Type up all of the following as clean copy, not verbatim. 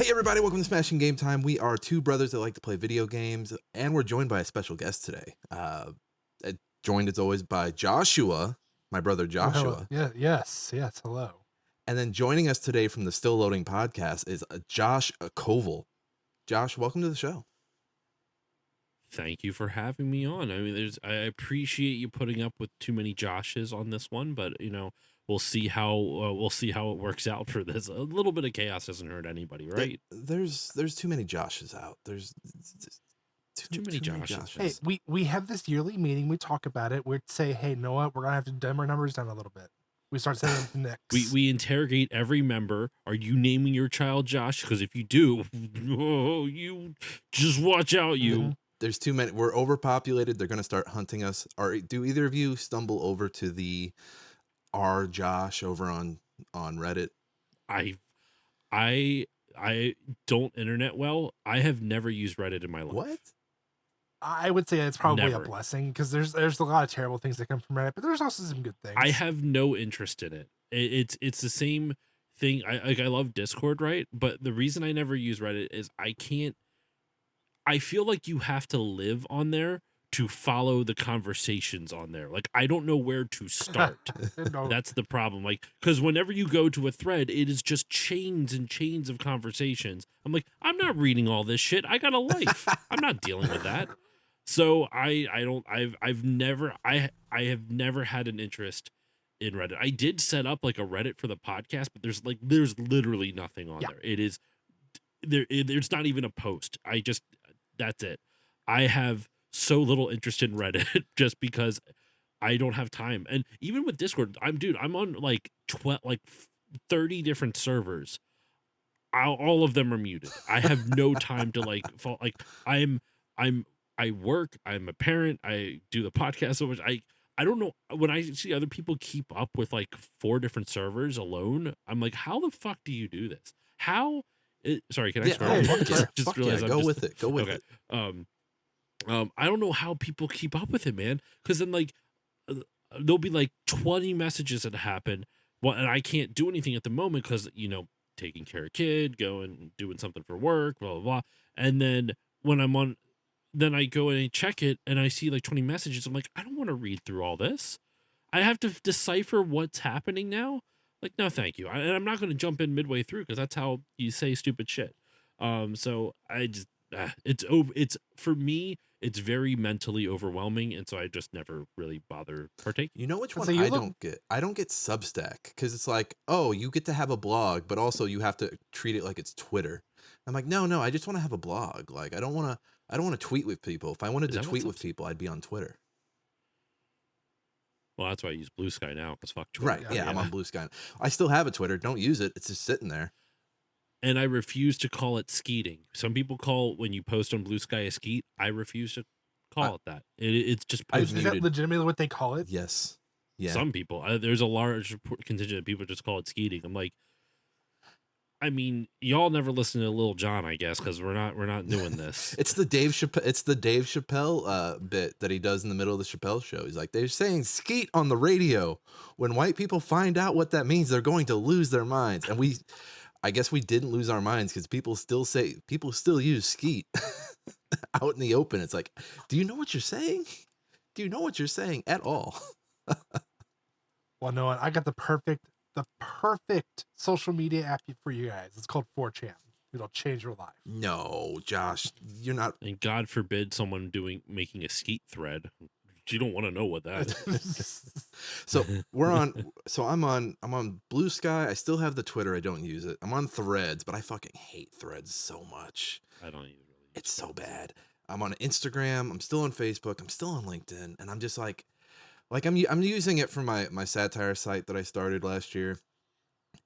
Hey everybody, welcome to Smashing Game Time. We are two brothers that like to play video games, and we're joined by a special guest today. Joined as always by Joshua, my brother Oh, hello. Joshua. Yes, hello. And then joining us today from the Still Loading podcast is Josh Covel. Josh, welcome to the show. Thank you for having me on. I mean, I appreciate you putting up with too many Joshes on this one, but we'll see how it works out for this. A little bit of chaos doesn't hurt anybody, right? There's too many Joshes out. There's Too many Joshes. Hey, we have this yearly meeting. We talk about it. We'd say, hey, know what? We're gonna have to dim our numbers down a little bit. We start saying Knicks. We interrogate every member. Are you naming your child Josh? Because if you do, oh, you just watch out, you. Mm-hmm. There's too many. We're overpopulated. They're gonna start hunting us. Do either of you stumble over to the R Josh over on Reddit? I don't internet well. I have never used Reddit in my life. What? I would say it's probably Never. a blessing because there's a lot of terrible things that come from Reddit, but there's also some good things. I have no interest in it. It's the same thing. I love Discord, right? But the reason I never use Reddit is I feel like you have to live on there to follow the conversations on there. Like I don't know where to start. No. That's the problem. Like because whenever you go to a thread, it is just chains and chains of conversations. I'm like, I'm not reading all this shit. I got a life. I'm not dealing with that. So I've never had an interest in Reddit. I did set up like a Reddit for the podcast, but there's literally nothing on there. It is there's not even a post. That's it. I have so little interest in Reddit just because I don't have time. And even with Discord, I'm on like 30 different servers. All of them are muted. I have no time to I work, I'm a parent, I do the podcast so much. I don't know, when I see other people keep up with like 4 different servers alone, I'm like, how the fuck do you do this? Sorry, can I swear? Just realized go with it. I don't know how people keep up with it, man. Because then like there'll be like 20 messages that happen, and I can't do anything at the moment because taking care of kid, going doing something for work, blah blah blah. And then when I'm on, then I go and I check it, and I see like 20 messages. I'm like, I don't want to read through all this. I have to decipher what's happening now. Like, no, thank you. And I'm not going to jump in midway through because that's how you say stupid shit. So I just, it's for me, it's very mentally overwhelming. And so I just never really bother partaking. You know which one I don't get? I don't get Substack because it's like, oh, you get to have a blog, but also you have to treat it like it's Twitter. I'm like, no, I just want to have a blog. Like, I don't want to tweet with people. If I wanted to tweet with people, I'd be on Twitter. Well, that's why I use Blue Sky now, because fuck Twitter. Right, yeah, I'm on Blue Sky. I still have a Twitter. Don't use it. It's just sitting there. And I refuse to call it skeeting. Some people call when you post on Blue Sky a skeet. I refuse to call it that. It's just posted. Is that legitimately what they call it? Yes. Yeah. Some people. There's a large contingent of people just call it skeeting. I'm like, I mean, y'all never listen to Lil Jon, I guess, because we're not doing this. It's the Dave Chappelle bit that he does in the middle of the Chappelle show. He's like, they're saying skeet on the radio. When white people find out what that means, they're going to lose their minds. And I guess we didn't lose our minds because people still use skeet out in the open. It's like, do you know what you're saying? Do you know what you're saying at all? Well, no, I got the perfect social media app for you guys. It's called 4chan. It'll change your life. No, Josh, you're not. And God forbid someone making a skeet thread. You don't want to know what that is. So I'm on Blue Sky. I still have the Twitter. I don't use it. I'm on Threads, but I fucking hate Threads so much. I don't even really. It's so bad. I'm on Instagram. I'm still on Facebook. I'm still on LinkedIn, and I'm just like I'm using it for my satire site that I started last year.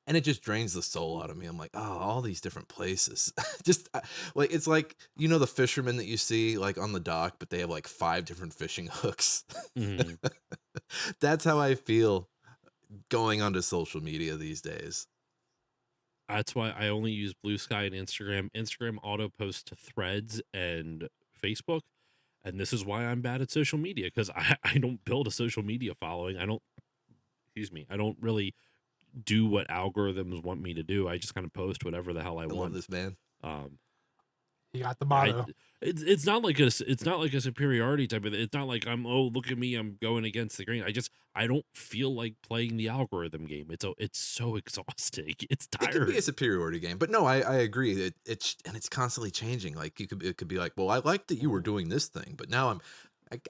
And it just drains the soul out of me. I'm like, oh, all these different places. Just like, it's like, the fishermen that you see like on the dock, but they have like 5 different fishing hooks. Mm-hmm. That's how I feel going onto social media these days. That's why I only use Blue Sky and Instagram. Instagram auto posts to Threads and Facebook. And this is why I'm bad at social media, because I don't build a social media following. I don't really do what algorithms want me to do. I just kind of post whatever the hell I want. Love this man. You got the I motto. it's not like a superiority type of thing. It's not like oh, look at me, I'm going against the grain. I don't feel like playing the algorithm game. It's so exhausting. It's It can be a tiring. superiority game, but no, I agree. It's constantly changing. Like it could be like, well, I like that you were doing this thing, but now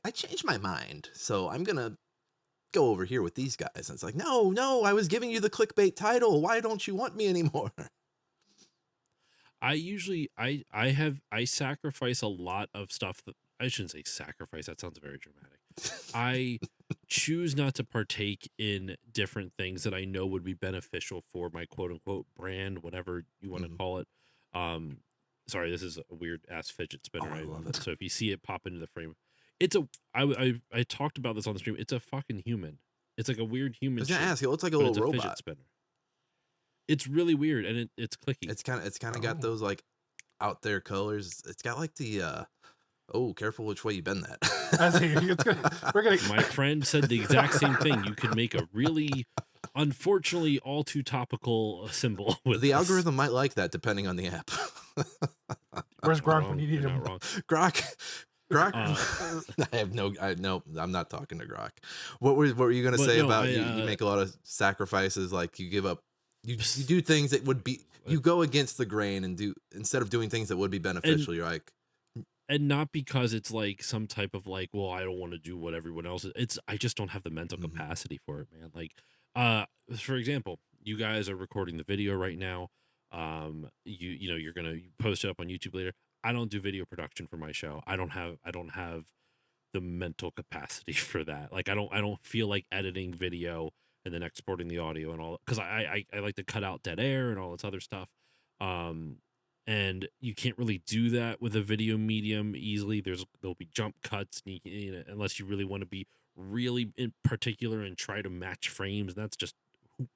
I changed my mind, so I'm gonna go over here with these guys. And it's like, no, I was giving you the clickbait title. Why don't you want me anymore? I usually I sacrifice a lot of stuff that I shouldn't say sacrifice. That sounds very dramatic. I choose not to partake in different things that I know would be beneficial for my quote unquote brand, whatever you want to Mhm. call it. Um, sorry, this is a weird ass fidget spinner. Oh, I love it. So if you see it pop into the frame, it's a I talked about this on the stream. It's a fucking human. It's like a weird I human was gonna shape, ask. It looks like a but little it's a fidget robot. spinner. It's really weird and it's clicky. It's kind of got Oh. those like out there colors. It's got like the oh, careful which way you bend I see. We're gonna. My friend said the exact same thing. You could make a really, unfortunately, all too topical symbol with The this. algorithm might like that depending on the app. Where's You're not Gronk when wrong. you need You're him? not wrong. Grok. Uh, No, I'm not talking to Grok. What were you gonna but say no, about you make a lot of sacrifices, like you give up, you do things that would be, you go against the grain and do, instead of doing things that would be beneficial, you're like, and not because it's like some type of like, well, I don't want to do what everyone else is. It's I just don't have the mental Mhm. capacity for it, man. Like, for example, you guys are recording the video right now. You know, you're gonna post it up on YouTube later. I don't do video production for my show. I don't have the mental capacity for that. Like I don't feel like editing video and then exporting the audio and all, because I like to cut out dead air and all this other stuff. Um and you can't really do that with a video medium easily. There'll be jump cuts, and you know, unless you really want to be really in particular and try to match frames. And that's just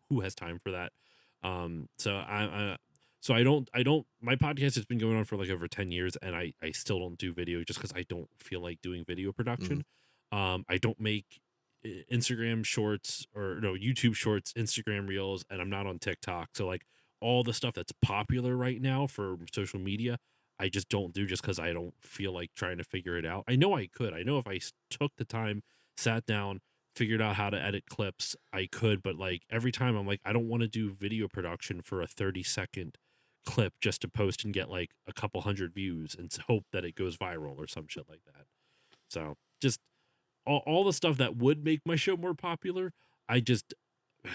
who has time for that. So so I don't my podcast has been going on for like over 10 years, and I still don't do video just because I don't feel like doing video mhm. production. I don't make Instagram shorts, or no, YouTube shorts, Instagram reels, and I'm not on TikTok. So like all the stuff that's popular right now for social media, I just don't do, just because I don't feel like trying to figure it out. I know I could. I know if I took the time, sat down, figured out how to edit clips, I could. But like every time I'm like, I don't want to do video production for a 30-second clip just to post and get like a couple hundred views and hope that it goes viral or some shit like that. So just all the stuff that would make my show more popular, I just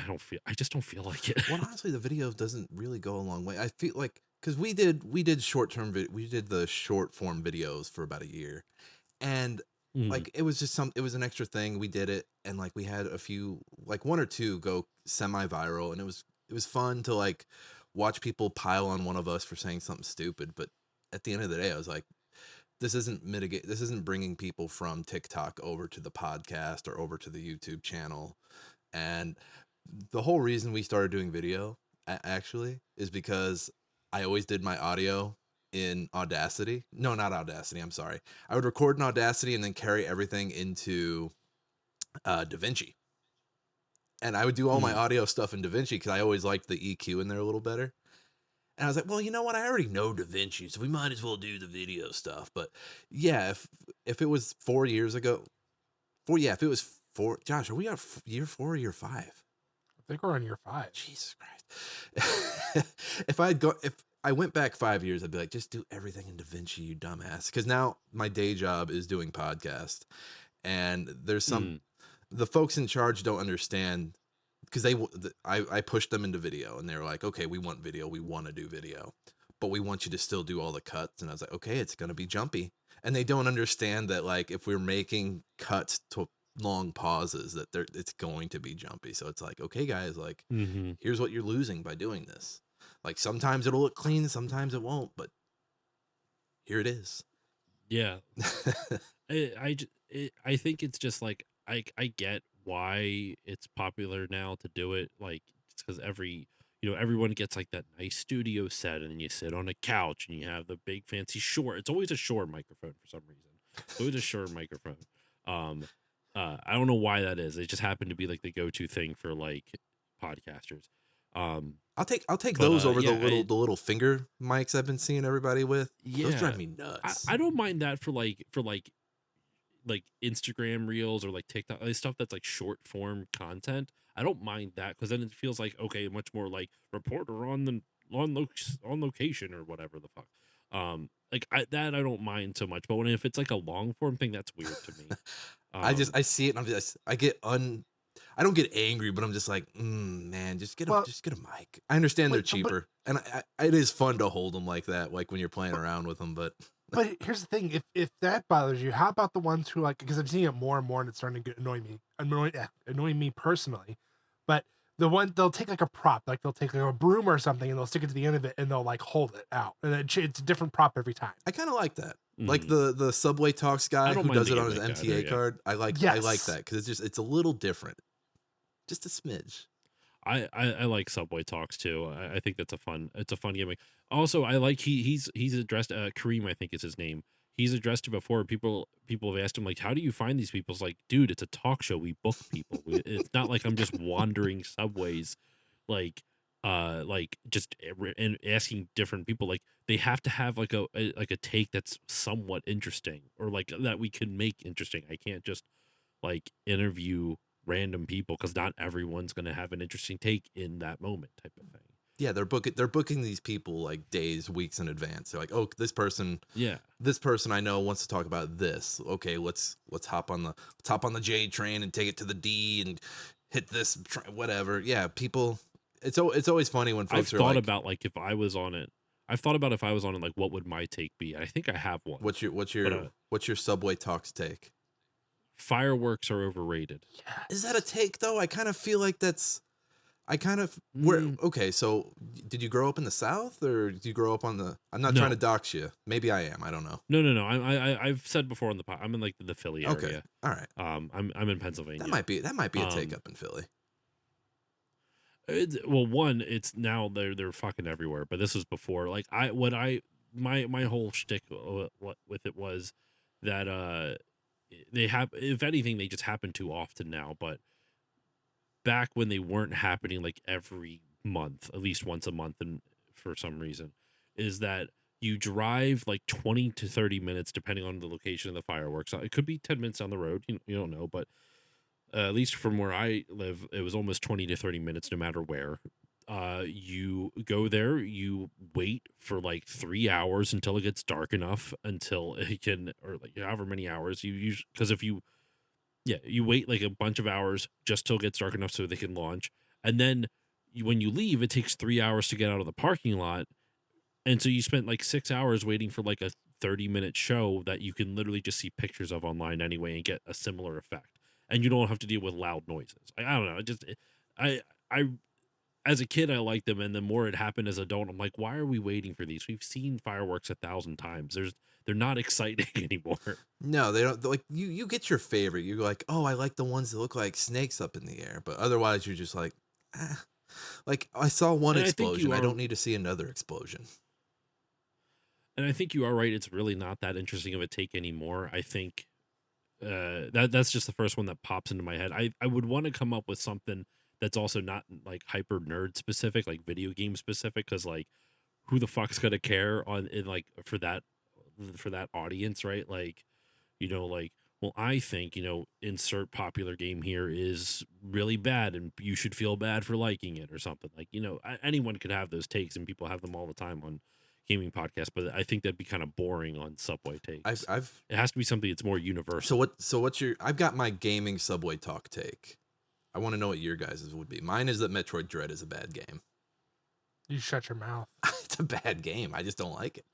don't feel like it. Well, honestly, the video doesn't really go a long way. I feel like, because we did we did the short form videos for about a year, and Mm, like it was just it was an extra thing. We did it, and like we had a few, like one or two go semi viral, and it was fun to like watch people pile on one of us for saying something stupid. But at the end of the day, I was like, this isn't bringing people from TikTok over to the podcast or over to the YouTube channel. And the whole reason we started doing video actually is because I always did my audio in Audacity. No, not Audacity. I'm sorry. I would record in Audacity and then carry everything into DaVinci. And I would do all my mm. audio stuff in DaVinci because I always liked the EQ in there a little better. And I was like, well, you know what? I already know DaVinci, so we might as well do the video stuff. But yeah, if it was 4 years ago, if it was four, Josh, are we at year 4 or year 5? I think we're on year 5. Jesus Christ. If I went back 5 years, I'd be like, just do everything in DaVinci, you dumbass. Because now my day job is doing podcast. And there's Mm. the folks in charge don't understand, because I pushed them into video, and they were like, okay, we want video. We want to do video, but we want you to still do all the cuts. And I was like, okay, it's going to be jumpy. And they don't understand that, like, if we're making cuts to long pauses, that it's going to be jumpy. So it's like, okay, guys, like, Hmm. here's what you're losing by doing this. Like, sometimes it'll look clean, sometimes it won't, but here it is. Yeah, I think it's just like I get why it's popular now to do it. Like it's because everyone gets like that nice studio set, and then you sit on a couch and you have the big fancy Shure. It's always a Shure microphone for some reason. It's always a Shure microphone. Um, I don't know why that is. It just happened to be like the go-to thing for like podcasters. I'll take But those over yeah, the little finger mics I've been seeing everybody with. Those yeah, drive me nuts. I don't mind that for like Instagram reels or like TikTok stuff that's like short form content. I don't mind that because then it feels like okay, much more like reporter on location or whatever the fuck. Like that I don't mind so much, but if it's like a long form thing, that's weird to me. I see it and I don't get angry, but I'm just like, man, Well, just get a mic. I understand they're but cheaper, and it is fun to hold them like that, like when you're playing around with them. But but here's the thing: if that bothers you, how about the ones who like? Because I'm seeing it more and more, and it's starting to annoy me personally. But the one they'll take like a prop, like they'll take like a broom or something, and they'll stick it to the end of it, and they'll like hold it out, and it's a different prop every time. I kind of like that. Like Mm, the Subway Talks I guy don't who mind does the it on his gimmick either. MTA Yeah. card. I like Yes. that because it's a little different, just a smidge. I like Subway Talks too. I think that's a fun gimmick. Also, I like he's addressed Kareem, I think is his name. He's addressed it before. People have asked him like, how do you find these people? It's like, dude, it's a talk show. We book people. It's not like I'm just wandering subways, like just and asking different people. Like they have to have like a take that's somewhat interesting or like that we can make interesting. I can't just like interview random people because not everyone's going to have an interesting take in that moment type of thing. Yeah, they're booking these people like days, weeks in advance. They're like, oh, Yeah. this person I know wants to talk about this. Okay, let's hop on the J train and take it to the D and hit this whatever. Yeah, people. It's always funny when I've folks are thought like, about like if I was on it. I've thought about if I was on it, like what would my take be? I think I have one, but what's your Subway Talks take? fireworks are overrated. Is that a take though? I kind of feel like that's I kind of where Mm, okay. So did you grow up in the South or did you grow up on the? I'm not trying to no, dox you. Maybe I am. I don't know. no. I've said before on the pod, I'm in like the Philly Okay, area. all right. I'm in Pennsylvania. That might be a take Um, up in Philly. well, one, it's now they're fucking everywhere. But this was before. Like my whole shtick with it was that they have, if anything, they just happen too often now. But back when they weren't happening like every month, at least once a month, and for some reason, is that you drive like 20 to 30 minutes depending on the location of the fireworks. It could be 10 minutes down the road. You don't know, but at least from where I live, it was almost 20 to 30 minutes no matter where. You go there, you wait for like 3 hours until it gets dark enough until it can, or like however many hours you use. Because if you, yeah, you wait like a bunch of hours just till it gets dark enough so they can launch. And then when you leave, it takes 3 hours to get out of the parking lot. And so you spent like 6 hours waiting for like a 30-minute show that you can literally just see pictures of online anyway and get a similar effect. And you don't have to deal with loud noises. I don't know. I, as a kid, I liked them. And the more it happened as an adult, I'm like, why are we waiting for these? We've seen fireworks 1,000 times. They're not exciting anymore. No, they don't. Like you get your favorite. You're like, oh, I like the ones that look like snakes up in the air. But otherwise, you're just like, ah. Like I saw one And I think explosion. you I are don't need to see another explosion. And I think you are right. It's really not that interesting of a take anymore. I think that's just the first one that pops into my head. I would want to come up with something that's also not like hyper nerd specific, like video game specific, because like who the fuck's gonna care on in like for that audience, right? Like like well, I think insert popular game here is really bad, and you should feel bad for liking it or something. Like anyone could have those takes, and people have them all the time on gaming podcasts, but I think that'd be kind of boring on Subway takes. I've It has to be something that's more so universal. what's your? I've got my gaming Subway Talk take. I want to know what your guys' would be. Mine is that Metroid Dread is a bad game. You shut your mouth. It's a bad game. I just don't like it.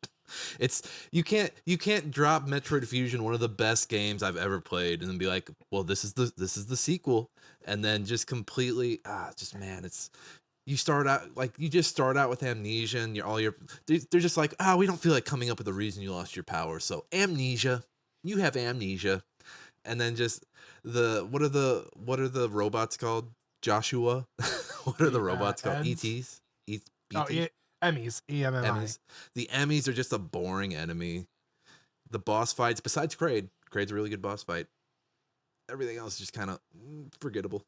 It's you can't drop Metroid Fusion, one of the best games I've ever played, and then be like, well, this is the sequel, and then just completely just man, it's you start out like you just start out with Amnesia, and they're just like, we don't feel like coming up with a reason you lost your power, so Amnesia, you have Amnesia, and then just what are the robots called? Joshua, what are the robots called? Eds. ETs, Oh, BT. Emmys. EMMI. Emmys. The Emmys are just a boring enemy. The boss fights, besides Kraid's a really good boss fight. Everything else is just kind of forgettable.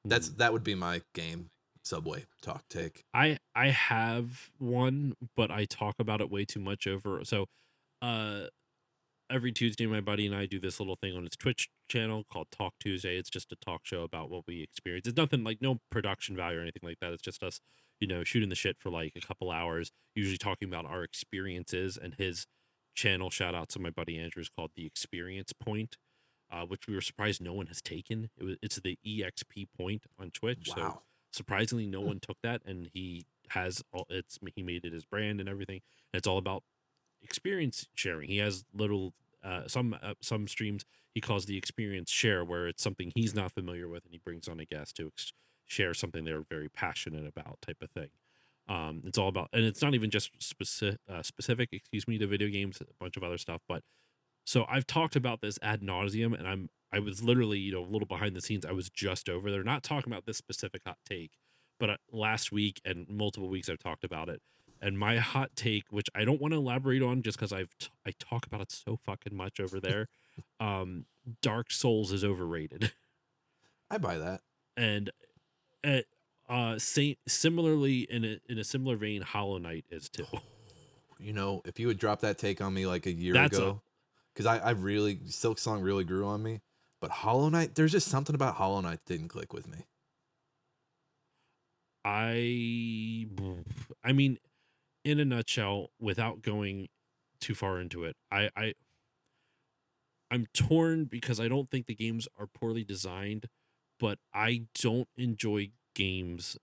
Mhm. That would be my game Subway talk take. I have one, but I talk about it way too much over. So, uh, every Tuesday, my buddy and I do this little thing on his Twitch channel called Talk Tuesday. It's just a talk show about what we experience. It's nothing like no production value or anything like that. It's just us, shooting the shit for like a couple hours, usually talking about our experiences. And his channel, shout out to my buddy Andrew, is called The Experience Point, which we were surprised no one has taken. It's the EXP point on Twitch. So Wow. surprisingly, no one took that, and he made it his brand and everything. And it's all about experience sharing. He has little some streams he calls the experience share, where it's something he's not familiar with and he brings on a guest to share something they're very passionate about, type of thing. It's all about, and it's not even just specific, excuse me, to video games, a bunch of other stuff. But so I've talked about this ad nauseum, and I was literally, a little behind the scenes. I was just over there, not talking about this specific hot take, but last week and multiple weeks I've talked about it. And my hot take, which I don't want to elaborate on, just because I talk about it so fucking much over there. Um, Dark Souls is overrated, I buy that. and similarly in a similar vein, Hollow Knight is too. If you would drop that take on me like a year That's a ago, because I really Silk Song really grew on me, but Hollow Knight, there's just something about Hollow Knight that didn't click with me. I I mean, in a nutshell, without going too far into it, I'm torn because I don't think the games are poorly designed, but I don't enjoy games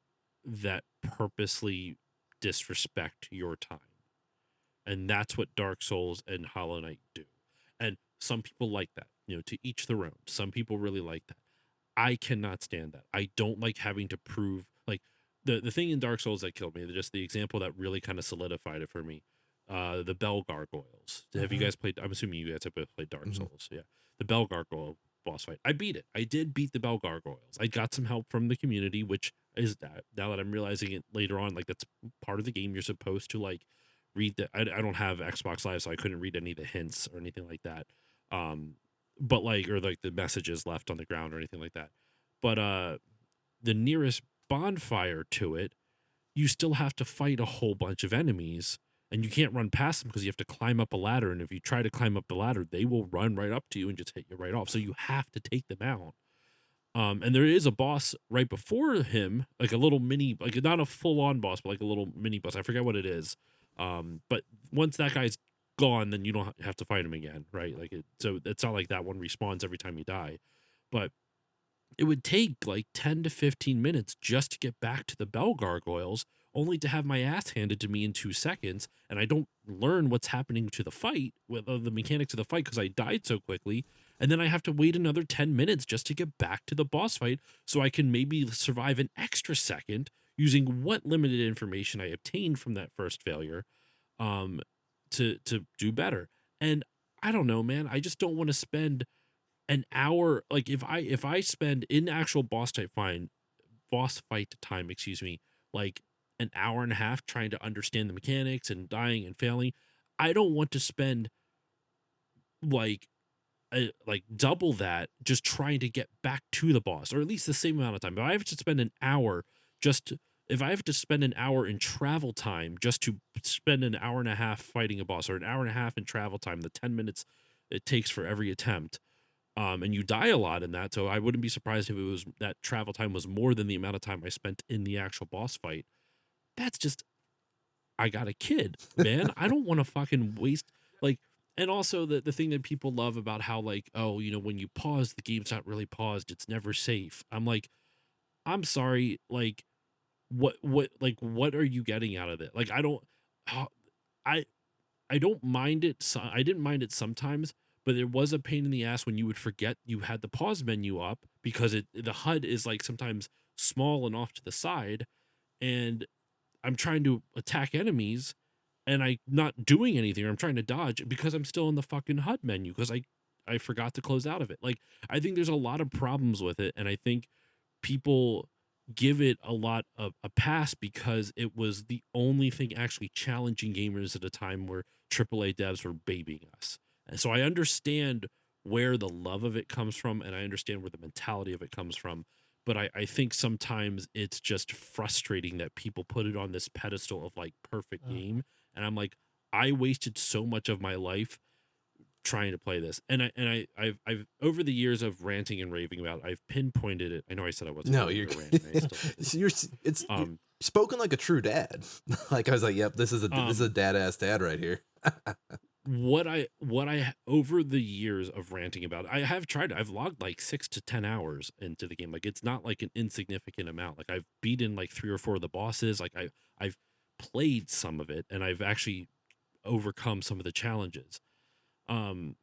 that purposely disrespect your time. And that's what Dark Souls and Hollow Knight do. And some people like that, to each their own. Some people really like that. I cannot stand that. I don't like having to prove, like, the thing in Dark Souls that killed me, just the example that really kind of solidified it for me. The Bell Gargoyles. Have you Mhm. guys played? I'm assuming you guys have both played Dark Mhm. Souls. Yeah, the Bell Gargoyle boss fight. I beat it. I did beat the Bell Gargoyles. I got some help from the community, which is that now that I'm realizing it later on, like that's part of the game. You're supposed to like read the. I don't have Xbox Live, so I couldn't read any of the hints or anything like that. Um, but like or like the messages left on the ground or anything like that. But the nearest bonfire to it, you still have to fight a whole bunch of enemies, and you can't run past them because you have to climb up a ladder. And if you try to climb up the ladder, they will run right up to you and just hit you right off. So you have to take them out. And there is a boss right before him, like a little mini, like not a full on boss, but like a little mini boss. I forget what it is. But once that guy's gone, then you don't have to fight him again, right? So it's not like that one respawns every time you die. But it would take like 10 to 15 minutes just to get back to the Bell Gargoyles, only to have my ass handed to me in 2 seconds. And I don't learn what's happening to the fight, with the mechanics of the fight, because I died so quickly. And then I have to wait another 10 minutes just to get back to the boss fight so I can maybe survive an extra second using what limited information I obtained from that first failure um, to do better. And I don't know, man. I just don't want to spend an hour, like if I spend in actual boss fight time, excuse me, like an hour and a half trying to understand the mechanics and dying and failing. I don't want to spend like like double that just trying to get back to the boss, or at least the same amount of time. If I have to spend an hour just to, if I have to spend an hour in travel time just to spend an hour and a half fighting a boss, or an hour and a half in travel time, the 10 minutes it takes for every attempt, and you die a lot in that. So I wouldn't be surprised if it was that travel time was more than the amount of time I spent in the actual boss fight. That's just, I got a kid, man. I don't want to fucking waste like. And also the thing that people love about how like, oh, when you pause, the game's not really paused. It's never safe. I'm like, I'm sorry. Like, what are you getting out of it? Like, I don't, how- I I don't mind it. I didn't mind it sometimes, but it was a pain in the ass when you would forget you had the pause menu up, because the HUD is like sometimes small and off to the side, and I'm trying to attack enemies and I'm not doing anything, or I'm trying to dodge because I'm still in the fucking HUD menu because I forgot to close out of it. Like, I think there's a lot of problems with it, and I think people give it a lot of a pass because it was the only thing actually challenging gamers at a time where AAA devs were babying us. And so I understand where the love of it comes from, and I understand where the mentality of it comes from. but I think sometimes it's just frustrating that people put it on this pedestal of like perfect Mm. game, and I'm like, I wasted so much of my life trying to play this, and I've over the years of ranting and raving about it, I've pinpointed it. I know I said I wasn't No, going you're to rant, and I still did. you're Um, spoken like a true dad. Like I was like, yep, this is a um, dad ass dad right here. what I over the years of ranting about it, I have tried. I've logged like 6 to 10 hours into the game. Like it's not like an insignificant amount. Like I've beaten like 3 or 4 of the bosses. Like I've played some of it, and I've actually overcome some of the challenges. Um,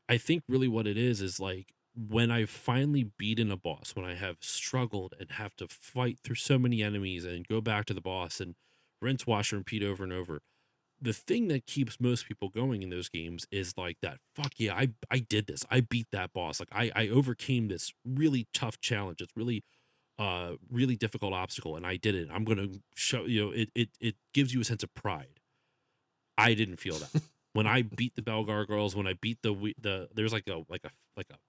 I think really what it is like when I've finally beaten a boss, when I have struggled and have to fight through so many enemies and go back to the boss and rinse, wash, and repeat over and over. The thing that keeps most people going in those games is like that, fuck yeah, I did this. I beat that boss. Like I overcame this really tough challenge. It's really difficult obstacle, and I did it. I'm gonna show it gives you a sense of pride. I didn't feel that. When I beat the Bell Gargoyles, when I beat there's like a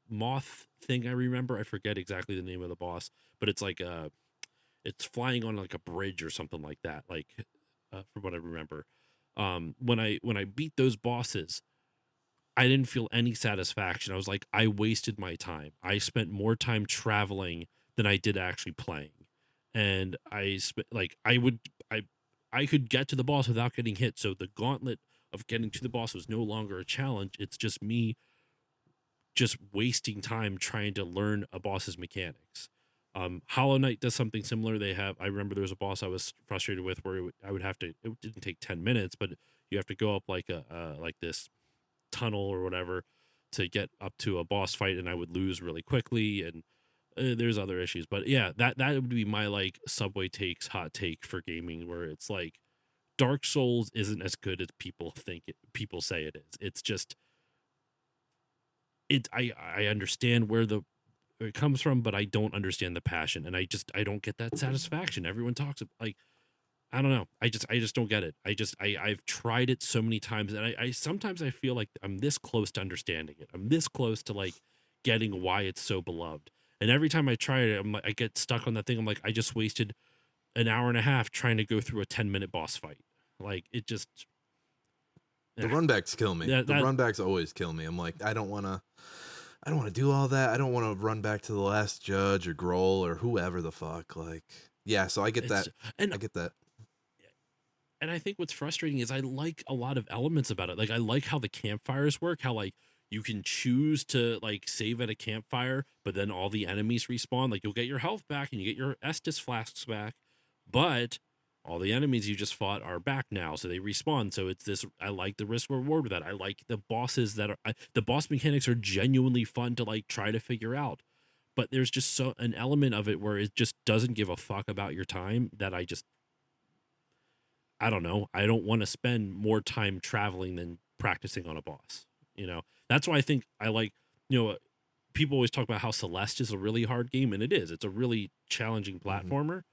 moth thing I remember. I forget exactly the name of the boss, but it's flying on like a bridge or something like that. Like from what I remember, when I beat those bosses, I didn't feel any satisfaction. I was like, I wasted my time. I spent more time traveling than I did actually playing, and I spent like I could get to the boss without getting hit. So the gauntlet of getting to the boss was no longer a challenge. It's just me just wasting time trying to learn a boss's mechanics. Hollow Knight does something similar. I remember there was a boss I was frustrated with where I would have to. It didn't take 10 minutes, but you have to go up like like this tunnel or whatever to get up to a boss fight, and I would lose really quickly. And there's other issues, but yeah, that would be my like Subway takes hot take for gaming, where it's like Dark Souls isn't as good as people say it is. It's just I understand where it comes from, but I don't understand the passion, and I don't get that satisfaction. Everyone talks like I don't know. I just don't get it. I've tried it so many times, and I sometimes I feel like I'm this close to understanding it. I'm this close to like getting why it's so beloved. And every time I try it, I'm like I get stuck on that thing. I'm like I just wasted an hour and a half trying to go through a 10-minute boss fight. Like it just The eh, runbacks kill me. that The that runbacks always kill me. I'm like, I don't want to do all that. I don't want to run back to the last judge or Grohl or whoever the fuck. Like, yeah. So I get that. it's and I get that. and I think what's frustrating is I like a lot of elements about it. Like I like how the campfires work, how like you can choose to like save at a campfire, but then all the enemies respawn. Like you'll get your health back and you get your Estus flasks back, but all the enemies you just fought are back now, so they respawn. So it's this. I like the risk reward with that. I like the bosses the boss mechanics are genuinely fun to like try to figure out. But there's just so an element of it where it just doesn't give a fuck about your time that I don't know. I don't want to spend more time traveling than practicing on a boss. That's why I think I like, people always talk about how Celeste is a really hard game, and it is. It's a really challenging Mhm. platformer.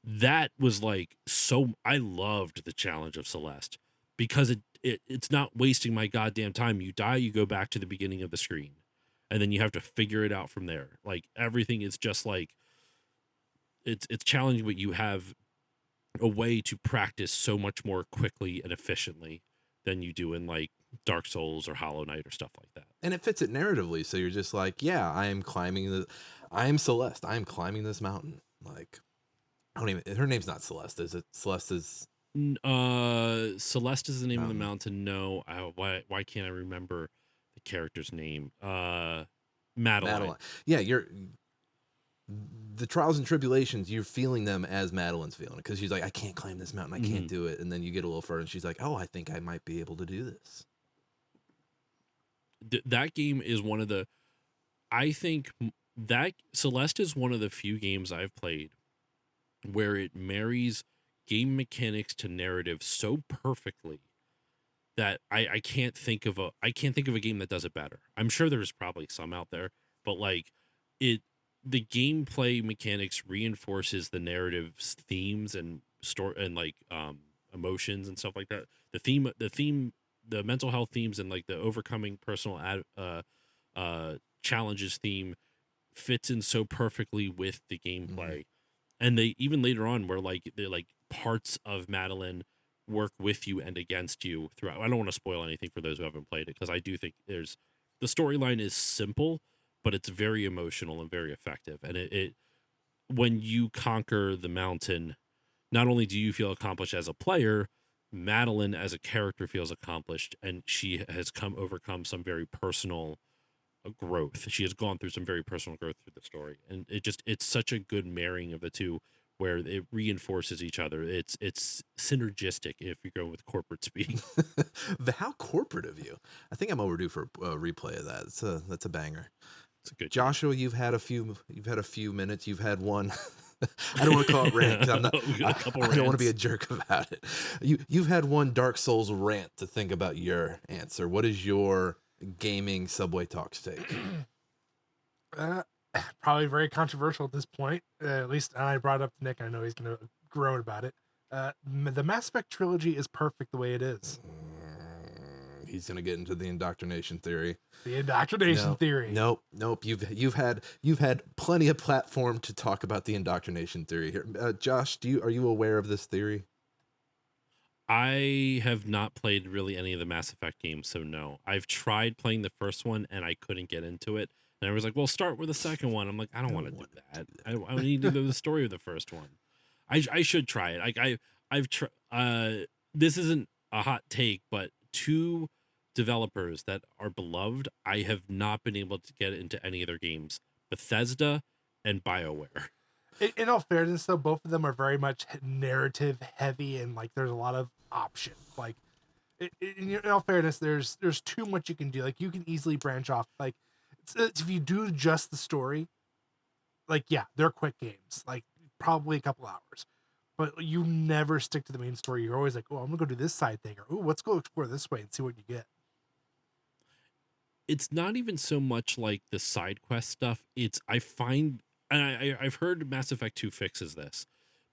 That was like I loved the challenge of Celeste because it's not wasting my goddamn time. You die, you go back to the beginning of the screen, and then you have to figure it out from there. Like everything is just like it's challenging, but you have a way to practice so much more quickly and efficiently than you do in like Dark Souls or Hollow Knight or stuff like that. And it fits it narratively. So you're just like, yeah, I am Celeste. I am climbing this mountain. Like, I don't even, her name's not Celeste, is it? Celeste is Celeste is the name of the mountain. mountain. No, why can't I remember the character's name? Madeline. Madeline. Yeah, the trials and tribulations, you're feeling them as Madeline's feeling it because she's like, I can't climb this mountain, I can't Mhm. do it. And then you get a little further, and she's like, oh, I think I might be able to do this. That game is one of the. I think that Celeste is one of the few games I've played where it marries game mechanics to narrative so perfectly that I can't think of a game that does it better. I'm sure there's probably some out there, but like it the gameplay mechanics reinforces the narrative's themes and story and like emotions and stuff like that. The mental health themes and like the overcoming personal challenges theme fits in so perfectly with the Mhm. gameplay. And they even later on where like they like parts of Madeline work with you and against you throughout. I don't want to spoil anything for those who haven't played it because I do think there's the storyline is simple, but it's very emotional and very effective. And it when you conquer the mountain, not only do you feel accomplished as a player, Madeline as a character feels accomplished, and she has overcome some very personal growth. She has gone through some very personal growth through the story, and it's such a good marrying of the two where it reinforces each other. It's synergistic if you go with corporate speak. How corporate of you. I think I'm overdue for a replay of that. That's a banger. It's a good game. Joshua, you've had a few minutes. You've had one. I don't want to call it rant 'cause I'm not. We got a couple I don't want to be a rants. jerk about it. You've had one Dark Souls rant to think about your answer. What is your gaming Subway Talks take? Uh, Probably very controversial at this point. At least I brought it up to Nick. I know he's going to groan about it. The Mass Effect trilogy is perfect the way it is. He's gonna get into the indoctrination theory. The indoctrination No, theory. nope. You've had plenty of platform to talk about the indoctrination theory here. Josh, are you aware of this theory? I have not played really any of the Mass Effect games, so no. I've tried playing the first one and I couldn't get into it. And I was like, well, start with the second one. I'm like, I don't want to do that. I need to know the story of the first one. I should try it. I've tried. This isn't a hot take, but two developers that are beloved, I have not been able to get into any of their games: Bethesda and BioWare. In all fairness, though, both of them are very much narrative heavy, and like there's a lot of options. Like, in all fairness, there's too much you can do. Like, you can easily branch off. Like, if you do just the story, like yeah, they're quick games. Like probably a couple hours, but you never stick to the main story. You're always like, oh, I'm gonna go do this side thing, or oh, let's go explore this way and see what you get. It's not even so much like the side quest stuff. It's I find and I've heard Mass Effect 2 fixes this,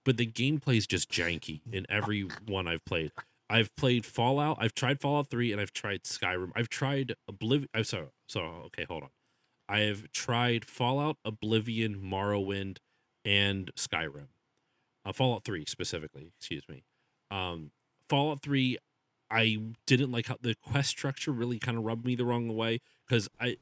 but the gameplay is just janky in every one I've played. I've played Fallout, I've tried Fallout 3, and I've tried Skyrim. I've tried Oblivion. I'm sorry, so okay, hold on. I have tried Fallout, Oblivion, Morrowind, and Skyrim. Fallout 3 specifically, excuse me. Um, Fallout 3, I didn't like how the quest structure really kind of rubbed me the wrong way because I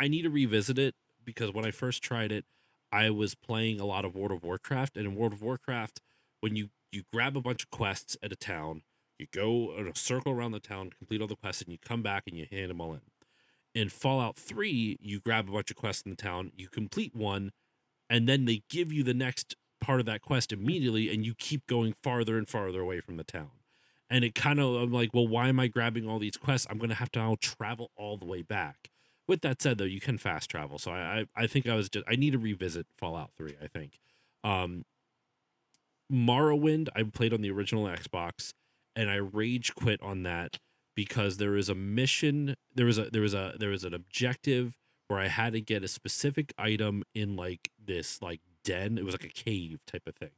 need to revisit it because when I first tried it, I was playing a lot of World of Warcraft, and in World of Warcraft, when you grab a bunch of quests at a town, you go in a circle around the town, complete all the quests, and you come back and you hand them all in. In Fallout 3, you grab a bunch of quests in the town, you complete one, and then they give you the next part of that quest immediately, and you keep going farther and farther away from the town. And it kind of, I'm like, well, why am I grabbing all these quests? I'm going to have to now travel all the way back. With that said, though, you can fast travel. So I think I need to revisit Fallout 3, I think. Um, Morrowind, I played on the original Xbox, and I rage quit on that because there is a mission, there was an objective where I had to get a specific item in like this like den. It was like a cave type of thing.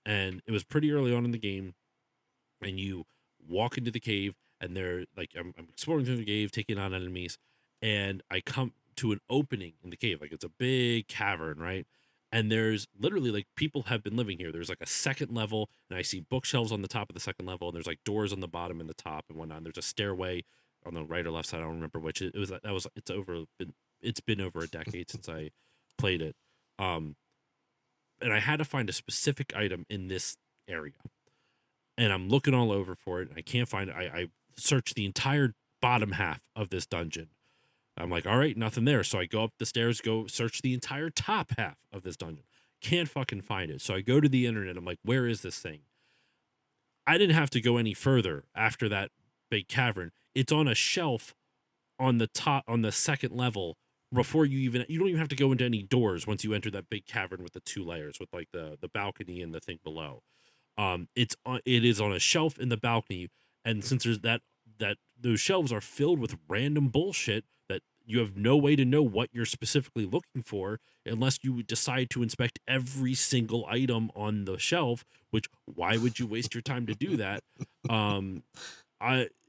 And it was pretty early on in the game, and you walk into the cave, and they're like I'm exploring through the cave, taking on enemies, and I come to an opening in the cave, like it's a big cavern, right? And there's literally like people have been living here. There's like a second level, and I see bookshelves on the top of the second level, and there's like doors on the bottom and the top and whatnot. And there's a stairway on the right or left side. I don't remember which. It was that was it's been over a decade since I played it. Um, and I had to find a specific item in this area, and I'm looking all over for it, and I can't find it. I searched the entire bottom half of this dungeon. I'm like, all right, nothing there. So I go up the stairs, go search the entire top half of this dungeon. Can't fucking find it. So I go to the internet. I'm like, where is this thing? I didn't have to go any further after that big cavern. It's on a shelf on the top, on the second level. Before you don't even have to go into any doors once you enter that big cavern with the two layers, with like the balcony and the thing below. It is on a shelf in the balcony, and since there's that those shelves are filled with random bullshit that you have no way to know what you're specifically looking for unless you decide to inspect every single item on the shelf, which why would you waste your time to do that? um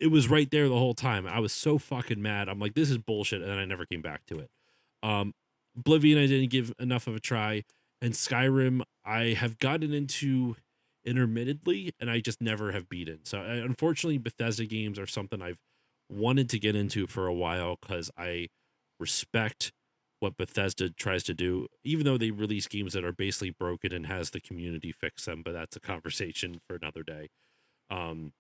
it was right there the whole time. I was so fucking mad. I'm like, this is bullshit, and I never came back to it. um Oblivion I didn't give enough of a try, and Skyrim I have gotten into intermittently, and I just never have beaten. So unfortunately, Bethesda games are something I've wanted to get into for a while because I respect what Bethesda tries to do, even though they release games that are basically broken and has the community fix them. But that's a conversation for another day. Um,